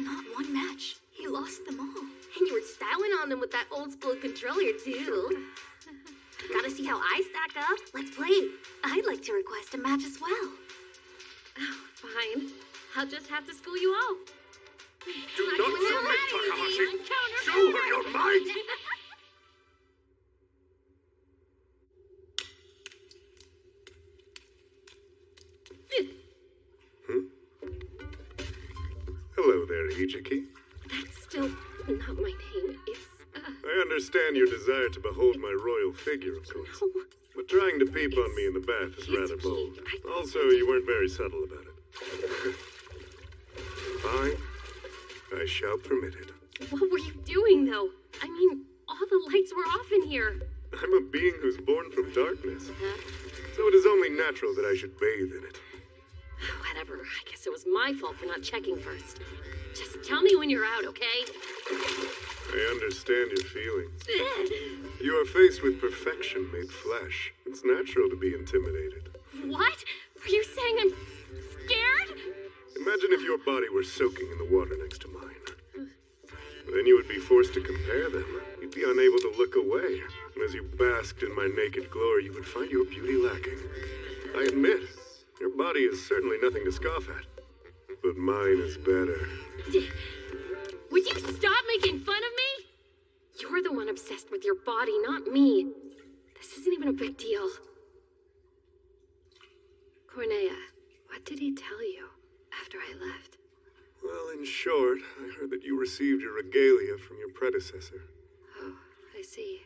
Not one match. He lost them all. And you were styling on them with that old school controller, too. Gotta see how I stack up? Let's play. I'd like to request a match as well. Oh, fine. I'll just have to school you all. Do not submit, Takahashi! Show her your might! Hello there, Hijiki. That's still not my name. It's, I understand your desire to behold my royal figure, of course. No. But trying to peep on me in the bath is rather bold. Also, you weren't very subtle about it. Fine. I shall permit it. What were you doing, though? I mean, all the lights were off in here. I'm a being who's born from darkness. So it is only natural that I should bathe in it. Whatever. I guess it was my fault for not checking first. Just tell me when you're out, okay? I understand your feelings. You are faced with perfection made flesh. It's natural to be intimidated. What? Are you saying I'm scared? Imagine if your body were soaking in the water next to mine. Then you would be forced to compare them. You'd be unable to look away. And as you basked in my naked glory, you would find your beauty lacking. I admit, your body is certainly nothing to scoff at. but mine is better. Would you stop making fun of me? You're the one obsessed with your body, not me. This isn't even a big deal. Cornea, what did he tell you after I left? Well, in short, I heard that you received your regalia from your predecessor. Oh, I see.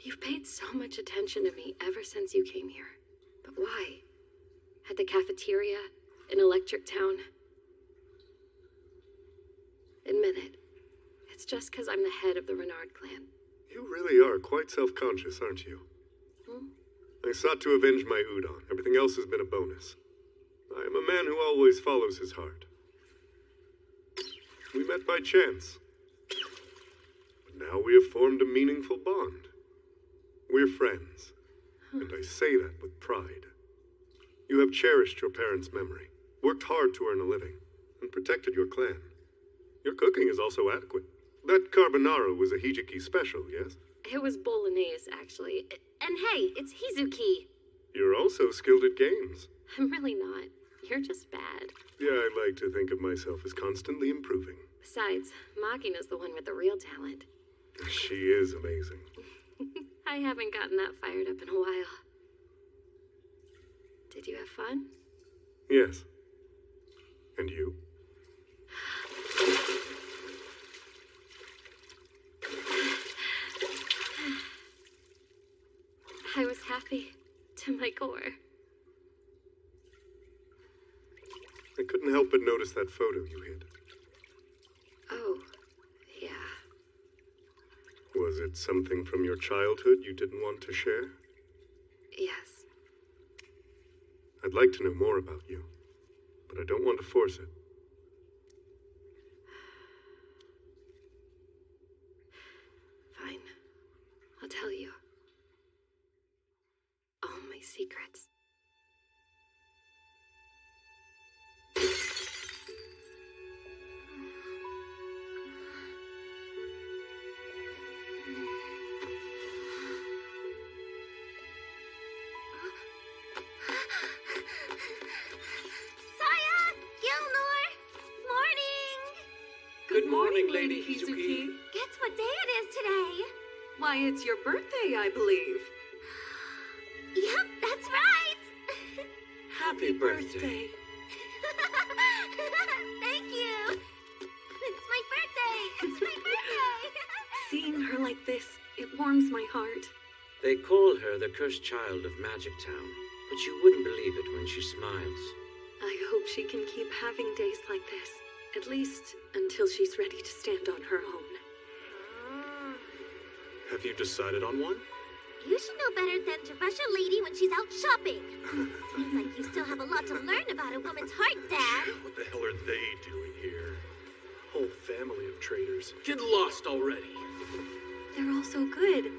You've paid so much attention to me ever since you came here. But why? At the cafeteria, in Electric Town? Admit it. It's just because I'm the head of the Renard clan. You really are quite self-conscious, aren't you? I sought to avenge my Udon. Everything else has been a bonus. I am a man who always follows his heart. We met by chance. But now we have formed a meaningful bond. We're friends. And I say that with pride. You have cherished your parents' memory, worked hard to earn a living, and protected your clan. Your cooking is also adequate. That carbonara was a Hijiki special, yes? It was bolognese, actually. And hey, it's Hizuki. You're also skilled at games. I'm really not. You're just bad. Yeah, I like to think of myself as constantly improving. Besides, Makina's the one with the real talent. She is amazing. I haven't gotten that fired up in a while. Did you have fun? Yes. And you? I was happy to my core. I couldn't help but notice that photo you hid. Oh, yeah. Was it something from your childhood you didn't want to share? Yes. I'd like to know more about you, but I don't want to force it. Fine. I'll tell you. All my secrets. Good morning, Lady Hizuki. Guess what day it is today? Why, it's your birthday, I believe. Yep, that's right. Happy birthday. Thank you. It's my birthday. It's my birthday. Seeing her like this, it warms my heart. They call her the cursed child of Magic Town, but you wouldn't believe it when she smiles. I hope she can keep having days like this. At least until she's ready to stand on her own. Have you decided on one? You should know better than to rush a lady when she's out shopping. Seems like you still have a lot to learn about a woman's heart, Dad. What the hell are they doing here? Whole family of traitors. Get lost already. They're all so good.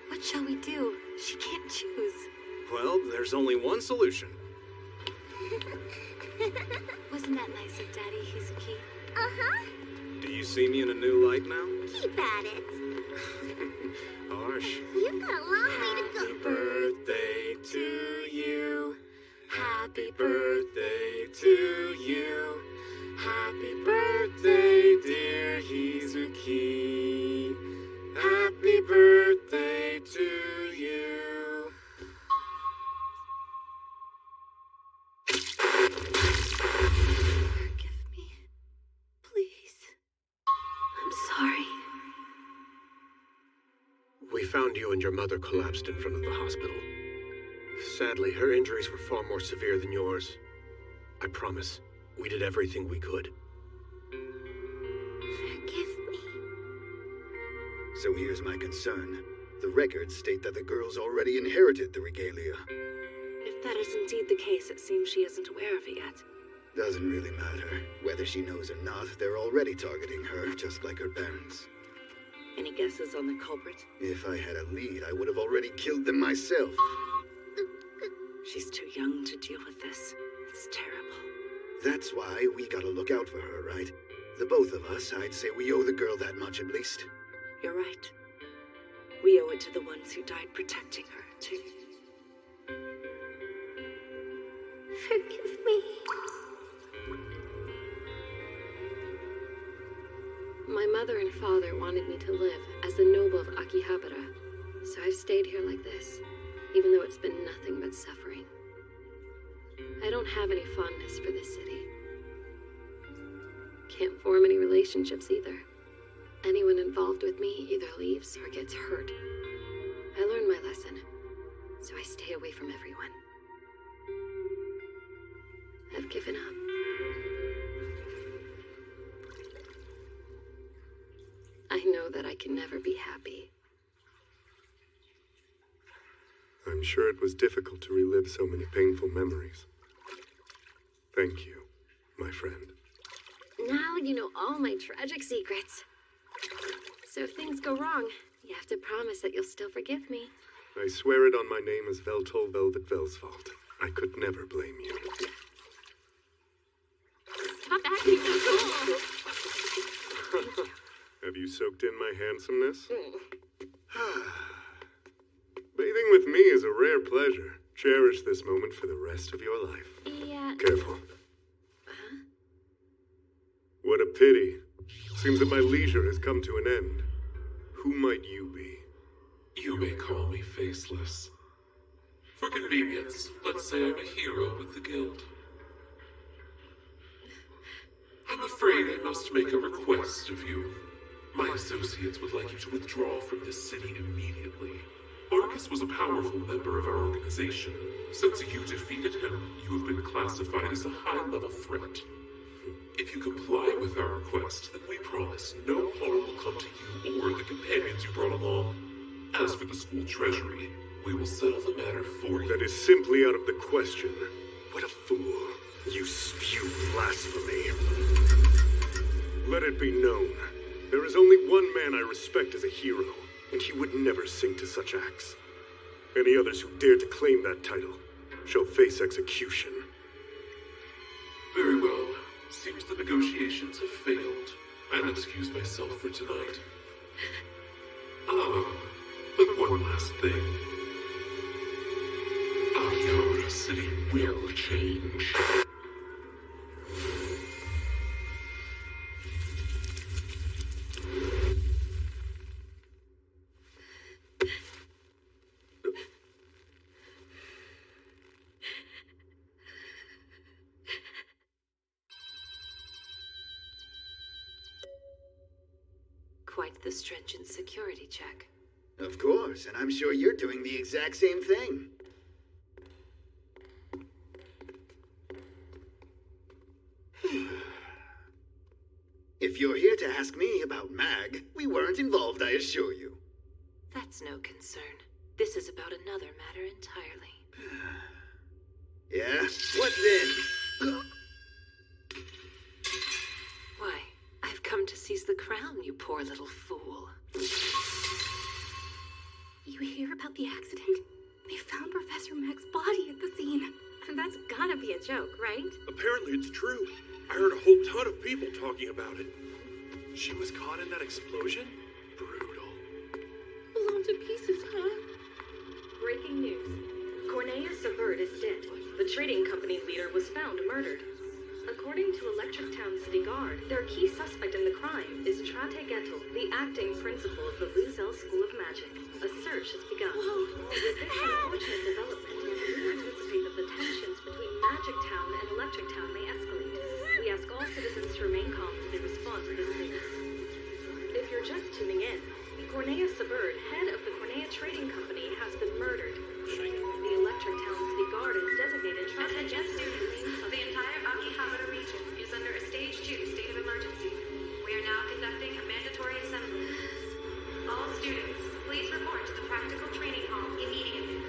What shall we do? She can't choose. Well, there's only one solution. Wasn't that nice of Daddy Hizuki? Uh-huh. Do you see me in a new light now? Keep at it. Harsh. You've got a long way to go. Happy birthday to you. Happy birthday to you. Happy birthday, dear Hizuki. Happy birthday to you. Forgive me. Please. I'm sorry. We found you and your mother collapsed in front of the hospital. Sadly, her injuries were far more severe than yours. I promise, we did everything we could. Forgive me. So here's my concern. The records state that the girl's already inherited the regalia. If that is indeed the case, it seems she isn't aware of it yet. Doesn't really matter. Whether she knows or not, they're already targeting her, just like her parents. Any guesses on the culprit? If I had a lead, I would have already killed them myself. She's too young to deal with this. It's terrible. That's why we gotta look out for her, right? The both of us, I'd say we owe the girl that much at least. You're right. We owe it to the ones who died protecting her, too. Forgive me. My mother and father wanted me to live as the noble of Akihabara, so I've stayed here like this, even though it's been nothing but suffering. I don't have any fondness for this city. Can't form any relationships either. Anyone involved with me either leaves or gets hurt. I learned my lesson, so I stay away from everyone. I've given up. I know that I can never be happy. I'm sure it was difficult to relive so many painful memories. Thank you, my friend. Now you know all my tragic secrets. So if things go wrong, you have to promise that you'll still forgive me. I swear it on my name as Veltol Velvet Velsvald. I could never blame you. Stop acting so cool! Have you soaked in my handsomeness? Bathing with me is a rare pleasure. Cherish this moment for the rest of your life. Yeah. Careful. What a pity. Seems that my leisure has come to an end. Who might you be? You may call me Faceless. For convenience, let's say I'm a hero with the guild. I'm afraid I must make a request of you. My associates would like you to withdraw from this city immediately. Arcus was a powerful member of our organization. Since you defeated him, you have been classified as a high-level threat. If you comply with our request, then we promise no harm will come to you or the companions you brought along. As for the school treasury, we will settle the matter for you. That is simply out of the question. What a fool. You spew blasphemy. Let it be known, there is only one man I respect as a hero, and he would never sink to such acts. Any others who dare to claim that title shall face execution. Very well. Seems the negotiations have failed. I'll excuse myself for tonight. But one last thing. Akihabara City will change. Quite the stringent security check. Of course, and I'm sure you're doing the exact same thing. If you're here to ask me about Mag, we weren't involved, I assure you. That's no concern. This is about another matter entirely. Yeah? What then? Why, I've come to seize the crown, you poor little fool. You hear about the accident? They found Professor Meg's body at the scene. And that's gotta be a joke, right? Apparently it's true. I heard a whole ton of people talking about it. She was caught in that explosion? Brutal. Blown to pieces, huh? Breaking news. Cornelius Sabert is dead. The trading company leader was found murdered. According to Electric Town City Guard, their key suspect in the crime is Trate Gettel, the acting principal of the Luzel School of Magic. A search has begun. With this unfortunate development, we anticipate that the tensions between Magic Town and Electric Town may escalate. We ask all citizens to remain calm as they respond to this news. If you're just tuning in, Cornelius Sabert, head of the Cornea Trading Company, has been murdered. The Electric Town City Guard has designated Trate Attention Gettel. students, the entire Akihabara region is under a Stage 2 state of emergency. We are now conducting a mandatory assembly. All students, please report to the practical training hall immediately.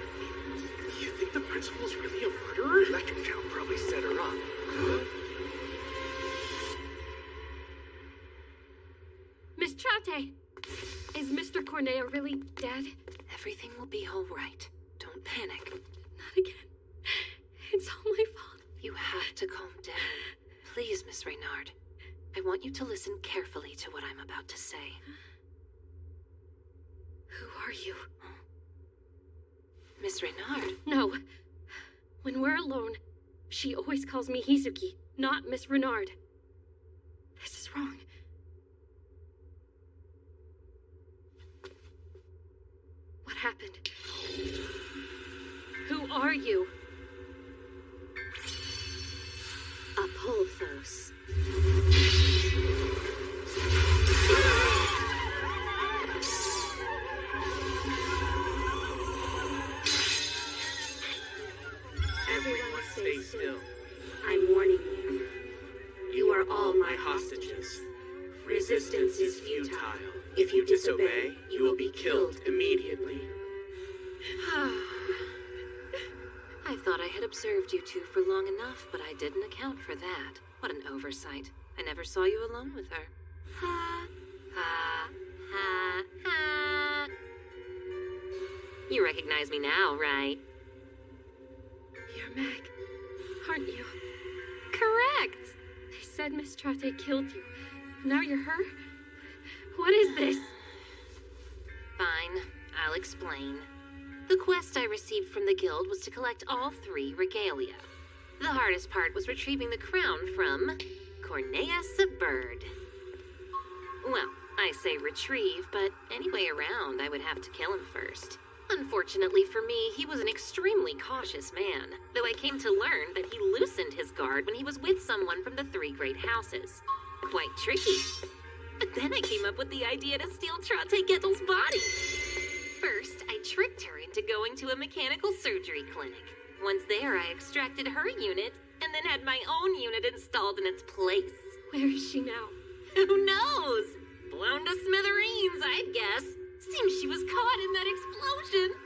You think the principal's really a murderer? Electric Town probably set her up. Miss Trate! Is Mr. Cornea really dead? Everything will be all right. Don't panic. Not again. It's all my fault. You have to calm down. Please, Miss Reynard. I want you to listen carefully to what I'm about to say. Who are you? Miss Reynard? No. When we're alone, She always calls me Hizuki, not Miss Renard. This is wrong. What happened? Who are you? Apolthos. Everyone stay still. I'm warning you. You are all my hostages. Resistance is futile. If you disobey, you will be killed immediately. I thought I had observed you two for long enough, but I didn't account for that. What an oversight. I never saw you alone with her. Ha, ha, ha, ha. You recognize me now, right? You're Meg, aren't you? Correct. They said Miss Trate killed you. Now you're her? What is this? Fine, I'll explain. The quest I received from the guild was to collect all 3 regalia. The hardest part was retrieving the crown from Cornelius Bird. Well, I say retrieve, but any way around, I would have to kill him first. Unfortunately for me, he was an extremely cautious man, though I came to learn that he loosened his guard when he was with someone from the 3 great houses. Quite tricky. But then I came up with the idea to steal Trate Gettel's body. First, I tricked her into going to a mechanical surgery clinic. Once there, I extracted her unit, and then had my own unit installed in its place. Where is she now? Who knows? Blown to smithereens, I'd guess. Seems she was caught in that explosion.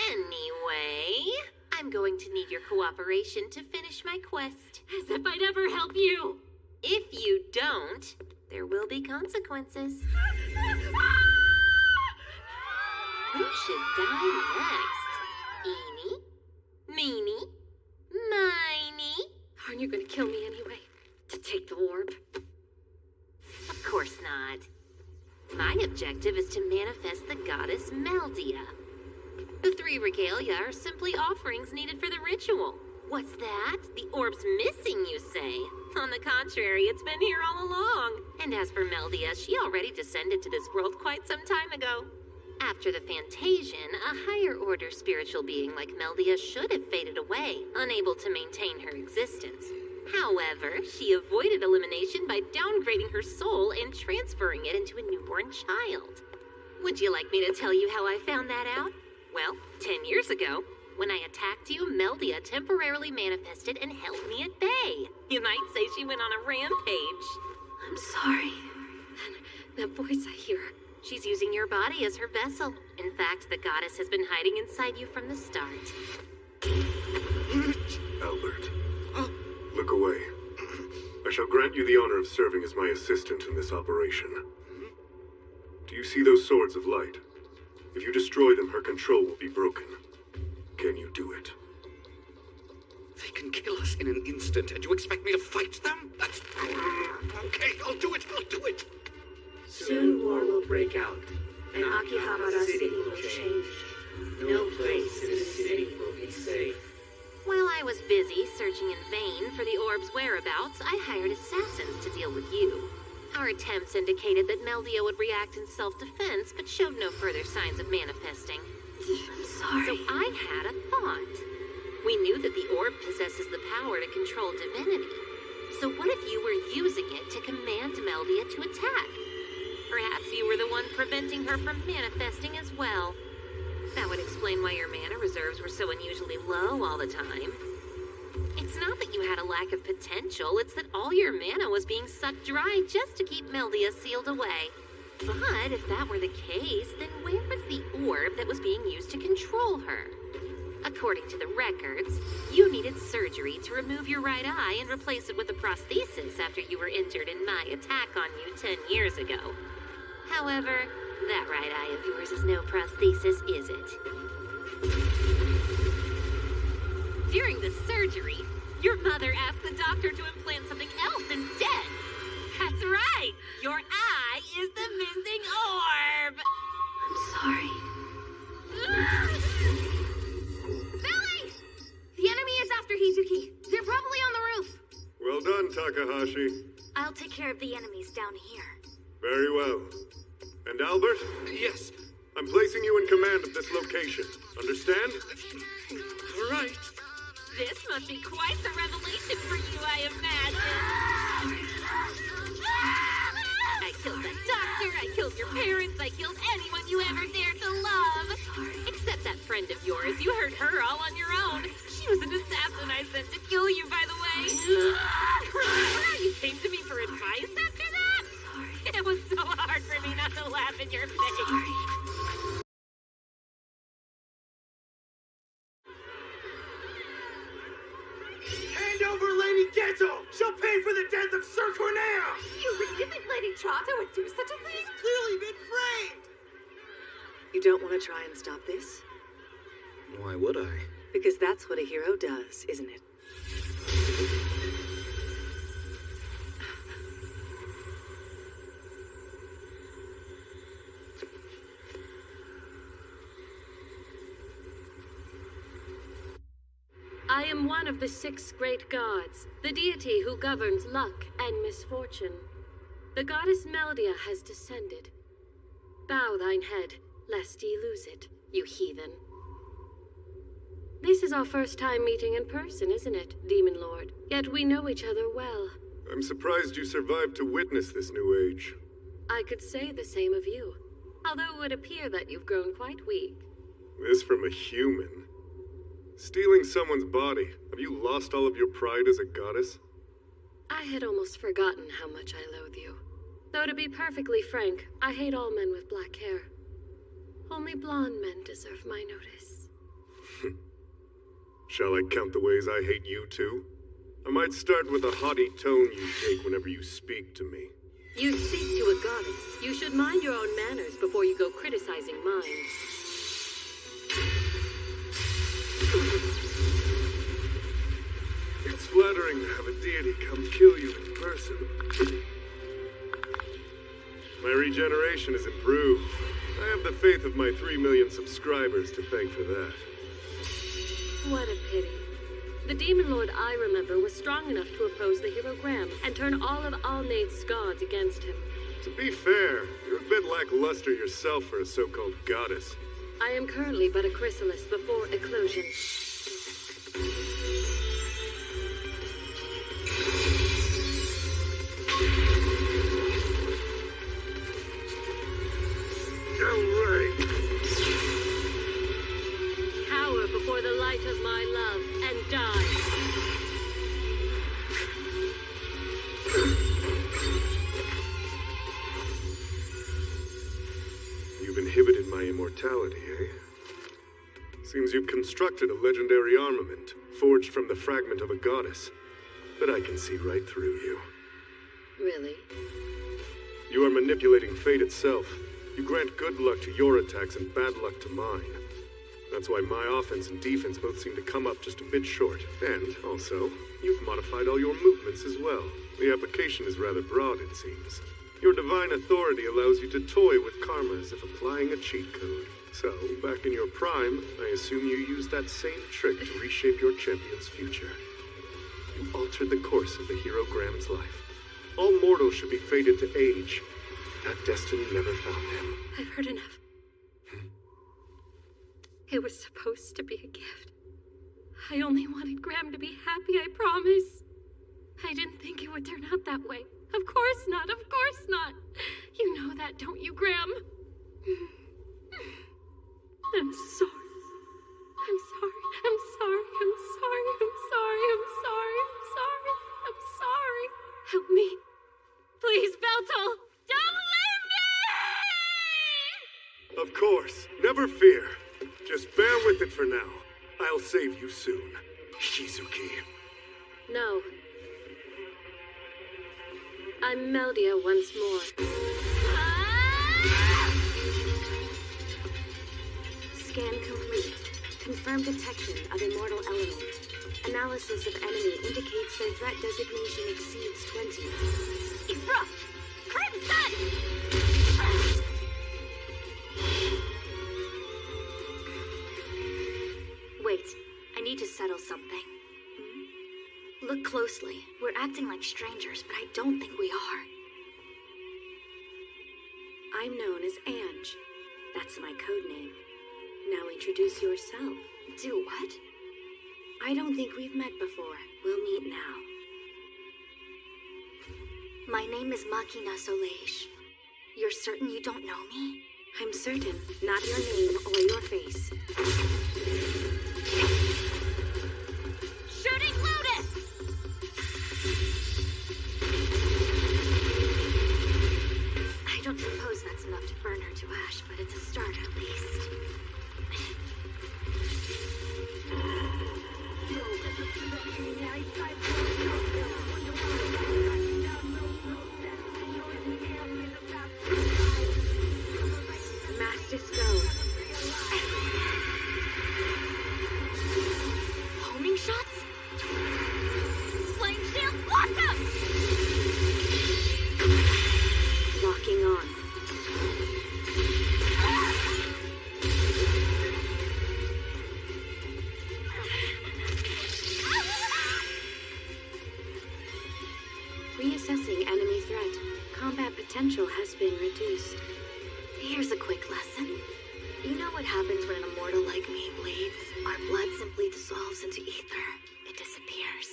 Anyway, I'm going to need your cooperation to finish my quest. As if I'd ever help you! If you don't, there will be consequences. Who should die next? Eeny, meeny, miny. Aren't you gonna kill me anyway? To take the orb? Of course not. My objective is to manifest the goddess Meldia. The 3 regalia are simply offerings needed for the ritual. What's that? The orb's missing, you say? On the contrary, it's been here all along. And as for Meldia, she already descended to this world quite some time ago. After the Fantasian, a higher order spiritual being like Meldia should have faded away, unable to maintain her existence. However, she avoided elimination by downgrading her soul and transferring it into a newborn child. Would you like me to tell you how I found that out? Well, 10 years ago, when I attacked you, Meldia temporarily manifested and held me at bay. You might say she went on a rampage. I'm sorry. That voice I hear. She's using your body as her vessel. In fact, the goddess has been hiding inside you from the start. Albert, look away. I shall grant you the honor of serving as my assistant in this operation. Do you see those swords of light? If you destroy them, her control will be broken. Can you do it? They can kill us in an instant, and you expect me to fight them? That's... Okay, I'll do it. Soon war will break out, and Akihabara City will change. No place in the city will be safe. While I was busy searching in vain for the orb's whereabouts, I hired assassins to deal with you. Our attempts indicated that Meldia would react in self-defense, but showed no further signs of manifesting. I'm sorry. So I had a thought. We knew that the orb possesses the power to control divinity. So what if you were using it to command Meldia to attack? Perhaps you were the one preventing her from manifesting as well. That would explain why your mana reserves were so unusually low all the time. It's not that you had a lack of potential, it's that all your mana was being sucked dry just to keep Meldia sealed away. But if that were the case, then where was the orb that was being used to control her? According to the records, you needed surgery to remove your right eye and replace it with a prosthesis after you were injured in my attack on you 10 years ago. However, that right eye of yours is no prosthesis, is it? During the surgery, your mother asked the doctor to implant something else instead. That's right! Your eye is the missing orb! I'm sorry. Takashi. I'll take care of the enemies down here. Very well. And Albert? Yes. I'm placing you in command of this location. Understand? All right. This must be quite the revelation for you, I imagine. I killed the doctor, I killed your parents, I killed anyone you ever dared to love. Except that friend of yours, you hurt her all on your own. She was an assassin I sent to kill you, by the way. You came to me for advice after that? It was so hard for me not to laugh in your face. Hand over Lady Ghetto! She'll pay for the death of Sir Cornea! You really think Lady Trata would do such a thing? He's clearly been framed! You don't want to try and stop this? Why would I? Because that's what a hero does, isn't it? I am one of the 6 great gods, the deity who governs luck and misfortune. The goddess Meldia has descended. Bow thine head, lest ye lose it, you heathen. This is our first time meeting in person, isn't it, Demon Lord? Yet we know each other well. I'm surprised you survived to witness this new age. I could say the same of you, although it would appear that you've grown quite weak. This from a human. Stealing someone's body. Have you lost all of your pride as a goddess? I had almost forgotten how much I loathe you. Though to be perfectly frank, I hate all men with black hair. Only blonde men deserve my notice. Shall I count the ways I hate you too? I might start with a haughty tone you take whenever you speak to me. You speak to a goddess. You should mind your own manners before you go criticizing mine. It's flattering to have a deity come kill you in person. My regeneration has improved. I have the faith of my 3 million subscribers to thank for that. What a pity. The Demon Lord I remember was strong enough to oppose the hero Graham and turn all of Alnaith's gods against him. To be fair, you're a bit lackluster yourself for a so-called goddess. I am currently but a chrysalis before eclosion. Cower before the light of my love and die. You've inhibited my immortality, eh? Seems you've constructed a legendary armament, forged from the fragment of a goddess. But I can see right through you. Really? You are manipulating fate itself. You grant good luck to your attacks and bad luck to mine. That's why my offense and defense both seem to come up just a bit short. And, also, you've modified all your movements as well. The application is rather broad, it seems. Your divine authority allows you to toy with karma as if applying a cheat code. So, back in your prime, I assume you used that same trick to reshape your champion's future. You altered the course of the hero Graham's life. All mortals should be fated to age. That destiny never found him. I've heard enough. It was supposed to be a gift. I only wanted Graham to be happy, I promise. I didn't think it would turn out that way. Of course not, of course not. You know that, don't you, Graham? I'm sorry. I'm sorry. I'm sorry. I'm sorry. I'm sorry. I'm sorry. I'm sorry. I'm sorry. Help me. Please, Beltal, don't leave me! Of course. Never fear. Just bear with it for now. I'll save you soon. Shizuki. No. I'm Meldia once more. Scan complete. Confirmed detection of immortal element. Analysis of enemy indicates their threat designation exceeds 20. Ifra! Crimson! Wait, I need to settle something. Look closely. We're acting like strangers, but I don't think we are. I'm known as Ange. That's my code name. Now introduce yourself. Do what? I don't think we've met before. We'll meet now. My name is Machina Soleil. You're certain you don't know me? I'm certain. Not your name or your face. Shooting Lotus! I don't suppose that's enough to burn her to ash, but it's a start at least. Mastis go. Homing shots? Flame shield, block them! Locking on. Reassessing enemy threat. Combat potential has been reduced. Here's a quick lesson. You know what happens when an immortal like me bleeds? Our blood simply dissolves into ether. It disappears.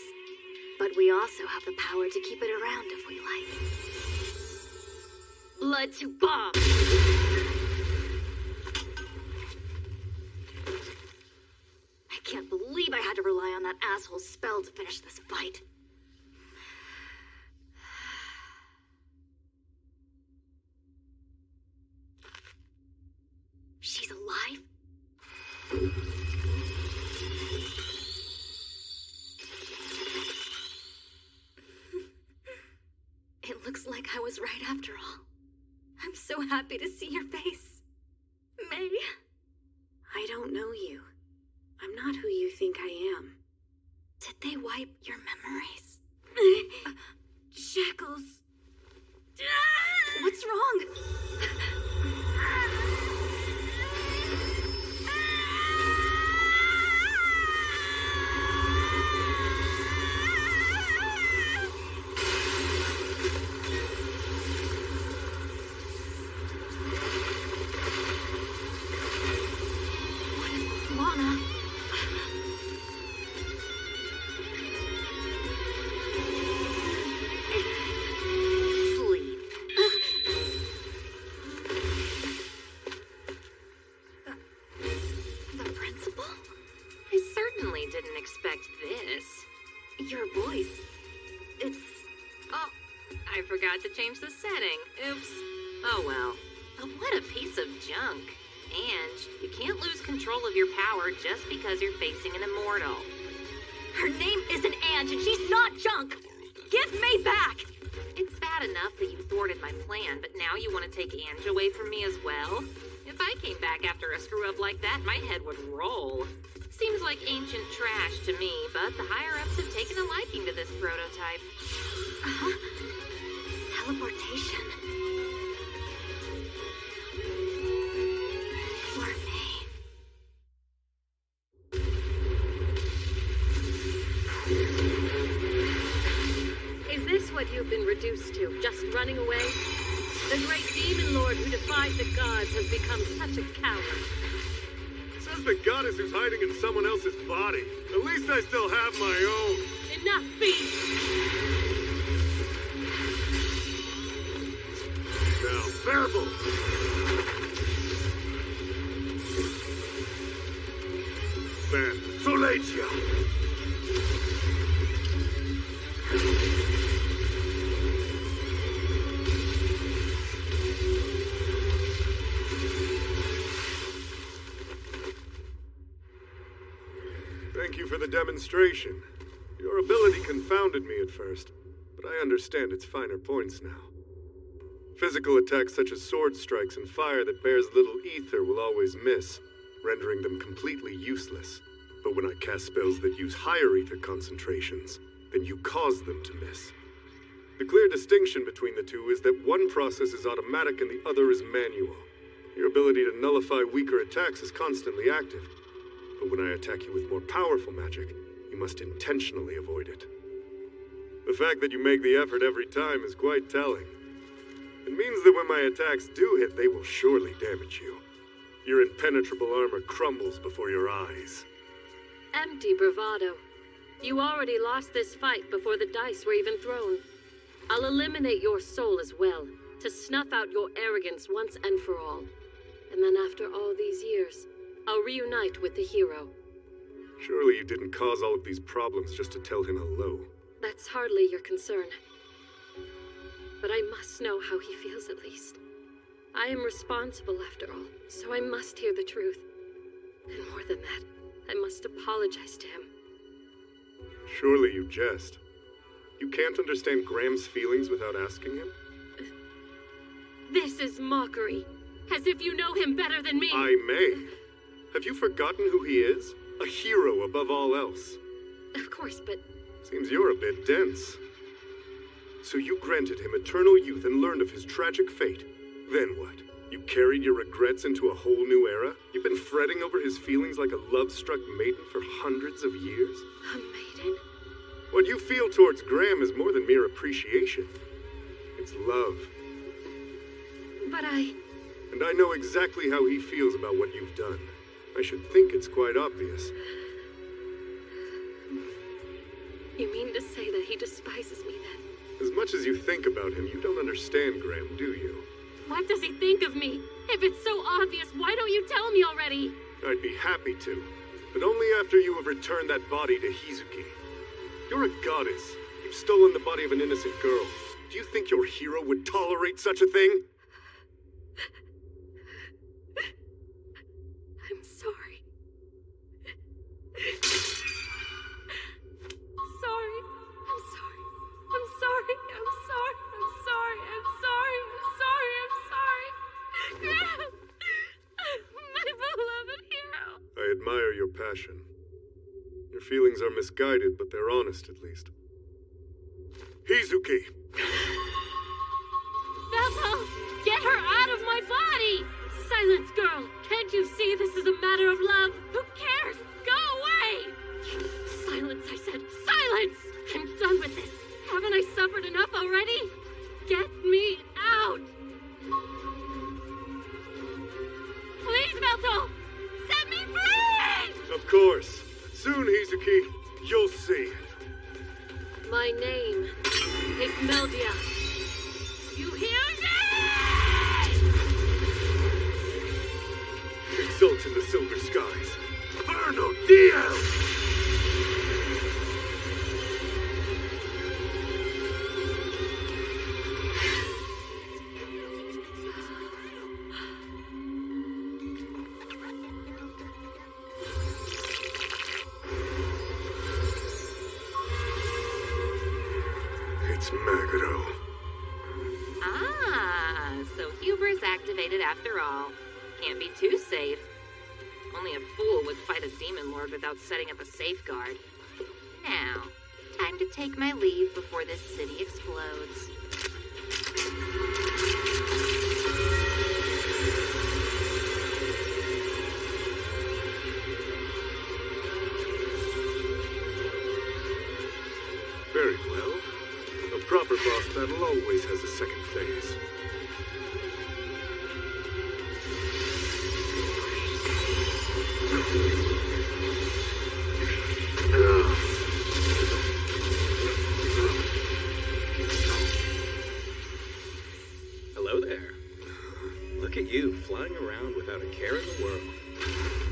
But we also have the power to keep it around if we like. Blood to bomb! I can't believe I had to rely on that asshole's spell to finish this fight. She's alive? It looks like I was right after all. I'm so happy to see your face. May. I don't know you. I'm not who you think I am. Did they wipe your memories? Shackles. What's wrong? Lana. Sleep. The principal? I certainly didn't expect this. Your voice. It's... Oh, I forgot to change the setting. Oops. Oh well. But what a piece of junk. Ange, you can't lose control of your power just because you're facing an immortal. Her name isn't Ange, and she's not junk! Give May back! It's bad enough that you thwarted my plan, but now you want to take Ange away from me as well? If I came back after a screw-up like that, my head would roll. Seems like ancient trash to me, but the higher-ups have taken a liking to this prototype. Teleportation. For me. Is this what you've been reduced to? Just running away? The great demon lord who defied the gods has become such a coward. Says the goddess who's hiding in someone else's body. At least I still have my own. Enough, beast! Now, verbal. Then, Soletia. Thank you for the demonstration. Your ability confounded me at first, but I understand its finer points now. Physical attacks such as sword strikes and fire that bears little ether will always miss, rendering them completely useless. But when I cast spells that use higher ether concentrations, then you cause them to miss. The clear distinction between the two is that one process is automatic and the other is manual. Your ability to nullify weaker attacks is constantly active. But when I attack you with more powerful magic, you must intentionally avoid it. The fact that you make the effort every time is quite telling. It means that when my attacks do hit, they will surely damage you. Your impenetrable armor crumbles before your eyes. Empty bravado. You already lost this fight before the dice were even thrown. I'll eliminate your soul as well, to snuff out your arrogance once and for all. And then after all these years, I'll reunite with the hero. Surely you didn't cause all of these problems just to tell him hello. That's hardly your concern. But I must know how he feels at least. I am responsible after all, so I must hear the truth. And more than that, I must apologize to him. Surely you jest. You can't understand Graham's feelings without asking him? This is mockery. As if you know him better than me. I may. Have you forgotten who he is? A hero above all else. Of course, but... Seems you're a bit dense. So you granted him eternal youth and learned of his tragic fate. Then what? You carried your regrets into a whole new era? You've been fretting over his feelings like a love-struck maiden for hundreds of years? A maiden? What you feel towards Graham is more than mere appreciation. It's love. But And I know exactly how he feels about what you've done. I should think it's quite obvious. You mean to say that he despises me then? As much as you think about him, you don't understand Graham, do you? What does he think of me? If it's so obvious, why don't you tell me already? I'd be happy to, but only after you have returned that body to Hizuki. You're a goddess. You've stolen the body of an innocent girl. Do you think your hero would tolerate such a thing? I'm sorry. I admire your passion. Your feelings are misguided, but they're honest at least. Hizuki! Bethel! Get her out of my body! Silence, girl! Can't you see this is a matter of love? Who cares? Go away! Silence, I said. Silence! I'm done with this. Haven't I suffered enough already? Get me out! Please, Bethel! Set me free! Of course. Soon, Hizuki, you'll see. My name is Meldia. You hear me? Exult in the silver skies. Inferno Dio! So Huber's activated after all. Can't be too safe. Only a fool would fight a demon lord without setting up a safeguard. Now, time to take my leave before this city explodes. Very well. A proper boss battle always has a second phase. Hello there. Look at you, flying around without a care in the world.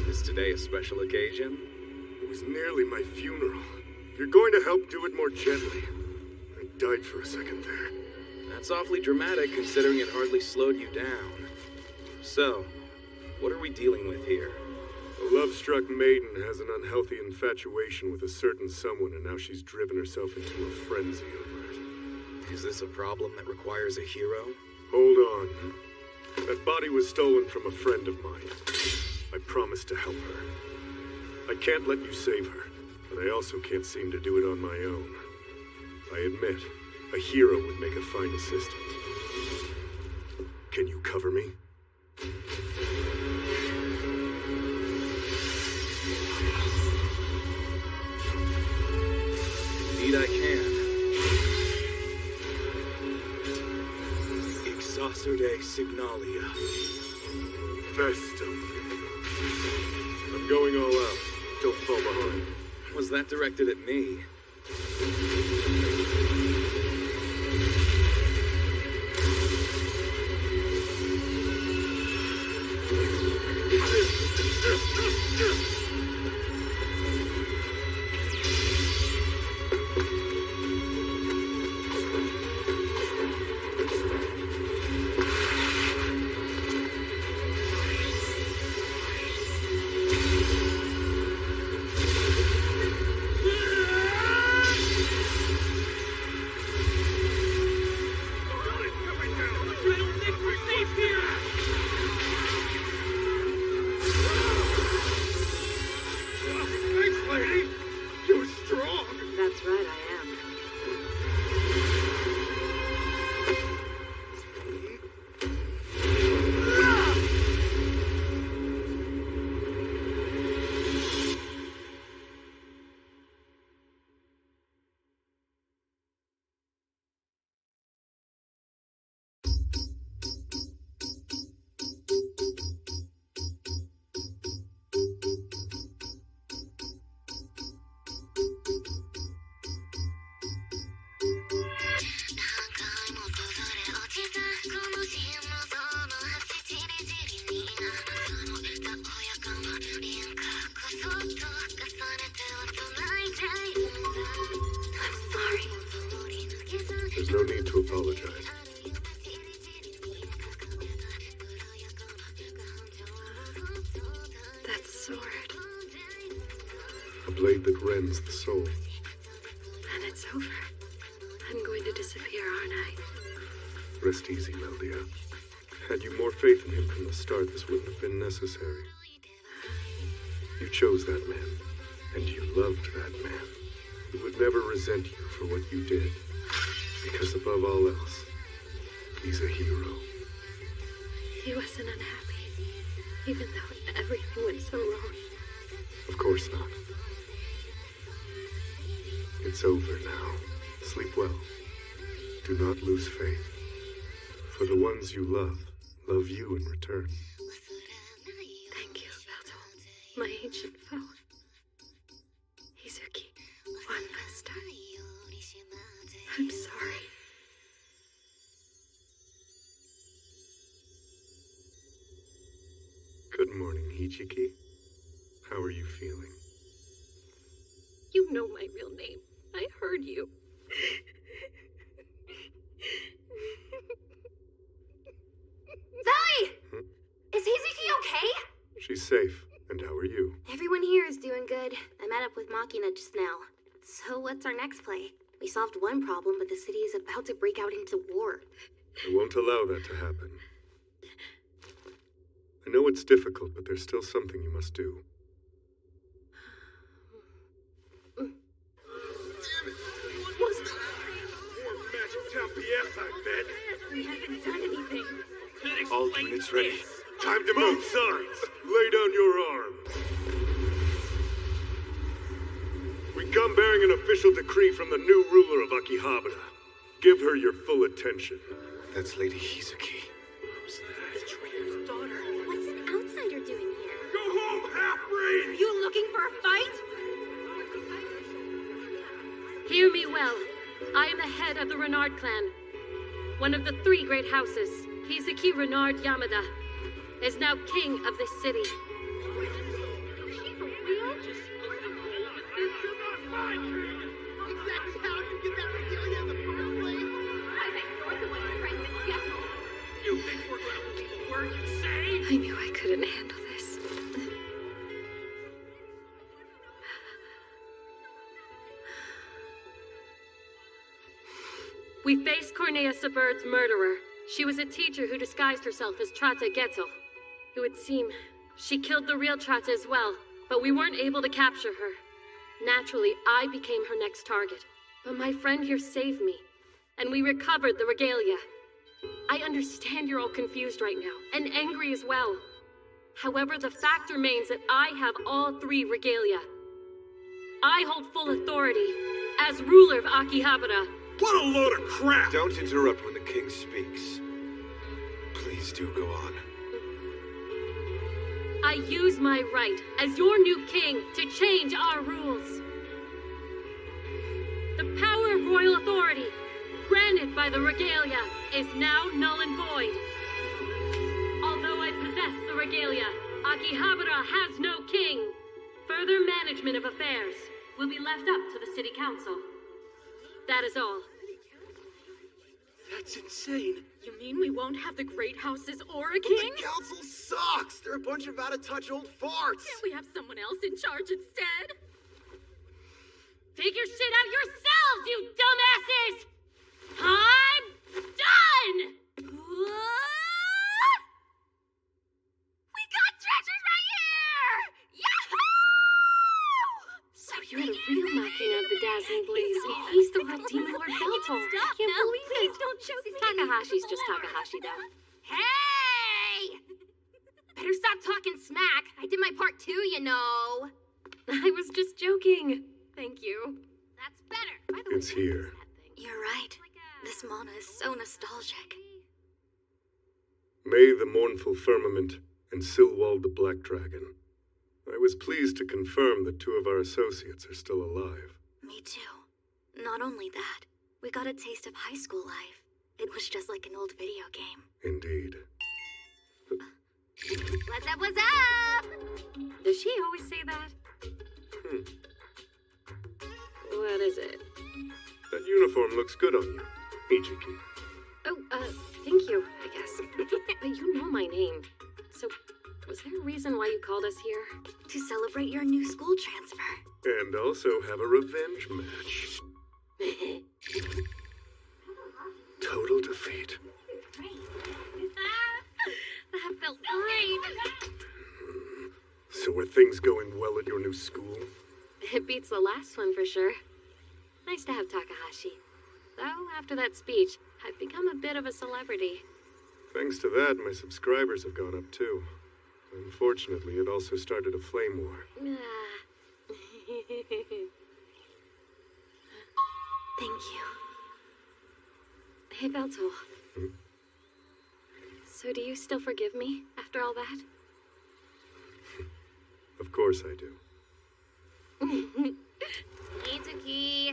Is today a special occasion? It was nearly my funeral. If you're going to help, do it more gently. I died for a second there. That's awfully dramatic, considering it hardly slowed you down. So, what are we dealing with here? A love-struck maiden has an unhealthy infatuation with a certain someone, and now she's driven herself into a frenzy over it. Is this a problem that requires a hero? Hold on. That body was stolen from a friend of mine. I promised to help her. I can't let you save her, but I also can't seem to do it on my own. I admit, a hero would make a fine assistant. Can you cover me? Indeed I can. Exosode Signalia. Festum. I'm going all out. Don't fall behind. Was that directed at me? That's right, I am. There's no need to apologize. That sword. A blade that rends the soul. And it's over. I'm going to disappear, aren't I? Rest easy, Meldia. Had you more faith in him from the start, this wouldn't have been necessary. You chose that man, and you loved that man. He would never resent you for what you did. Because above all else, he's a hero. He wasn't unhappy, even though everything went so wrong. Of course not. It's over now. Sleep well. Do not lose faith. For the ones you love you in return. Thank you, Belto, my ancient foe. Izuki, one last time. I'm sorry. Good morning, Hichiki. How are you feeling? You know my real name. I heard you. Zoe! Is Izuki okay? She's safe. And how are you? Everyone here is doing good. I met up with Machina just now. So what's our next play? We solved one problem, but the city is about to break out into war. I won't allow that to happen. I know it's difficult, but there's still something you must do. Damn it! What was that? More Magic Town BS, I bet. We haven't done anything. All units ready. Time to move, sides. Lay down your arms. We come bearing an official decree from the new ruler of Akihabara. Give her your full attention. That's Lady Hizuki. Who's that? The traitor's daughter. What's an outsider doing here? Go home, half-breed! Are you looking for a fight? Hear me well. I am the head of the Renard clan. One of the 3 great houses, Hizuki Renard Yamada, is now king of this city. Exactly how did you get that regalia in the first place? I think you're the one who framed the ghetto. You think we're going to believe a word you say? I knew I couldn't handle this. We faced Cornea Saburd's murderer. She was a teacher who disguised herself as Trata Getzel. It would seem she killed the real Trata as well, but we weren't able to capture her. Naturally, I became her next target. But my friend here saved me, and we recovered the regalia. I understand you're all confused right now, and angry as well. However, the fact remains that I have all 3 regalia. I hold full authority as ruler of Akihabara. What a load of crap! Don't interrupt when the king speaks. Please do go on. I use my right as your new king to change our rules. The power of royal authority, granted by the regalia, is now null and void. Although I possess the regalia, Akihabara has no king. Further management of affairs will be left up to the city council. That is all. That's insane. You mean we won't have the great houses or a king? The council sucks! They're a bunch of out-of-touch old farts! Can't we have someone else in charge instead? Figure shit out yourselves, you dumbasses! I'm done! We got treasures right here! Yahoo! So you had a real machina of the dazzling blaze, and he still had Demon Lord Belto. I can't believe it. Please don't choke me. Takahashi's just Takahashi, though. Hey! Better stop talking smack. I did my part too, you know. I was just joking. Thank you. That's better. It's here. You're right. This mana is so nostalgic. May the mournful firmament and Silwald the Black Dragon. I was pleased to confirm that 2 of our associates are still alive. Me too. Not only that, we got a taste of high school life. It was just like an old video game. Indeed. What's up, what's up? Does she always say that? What is it? That uniform looks good on you, Michiki. Oh, thank you, I guess. But you know my name. So, was there a reason why you called us here? To celebrate your new school transfer. And also have a revenge match. Total defeat. That felt great. So are things going well at your new school? It beats the last one for sure. Nice to have Takahashi. Though, after that speech, I've become a bit of a celebrity. Thanks to that, my subscribers have gone up too. Unfortunately, it also started a flame war. Thank you. Hey, Belto. So do you still forgive me after all that? Of course I do. Itsuki,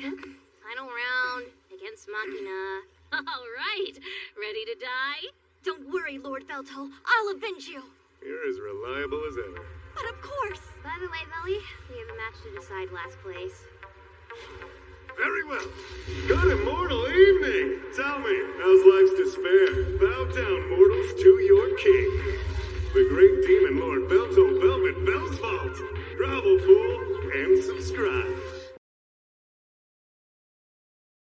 final round against Machina. All right, ready to die? Don't worry, Lord Belto. I'll avenge you. You're as reliable as ever. But of course. By the way, Belly, we have a match to decide last place. Very well. Good immortal evening. Tell me, how's life's despair? Bow down, mortals, to your king. The great demon lord Belto Velvet Bellsvault. Grovel, fool, and subscribe.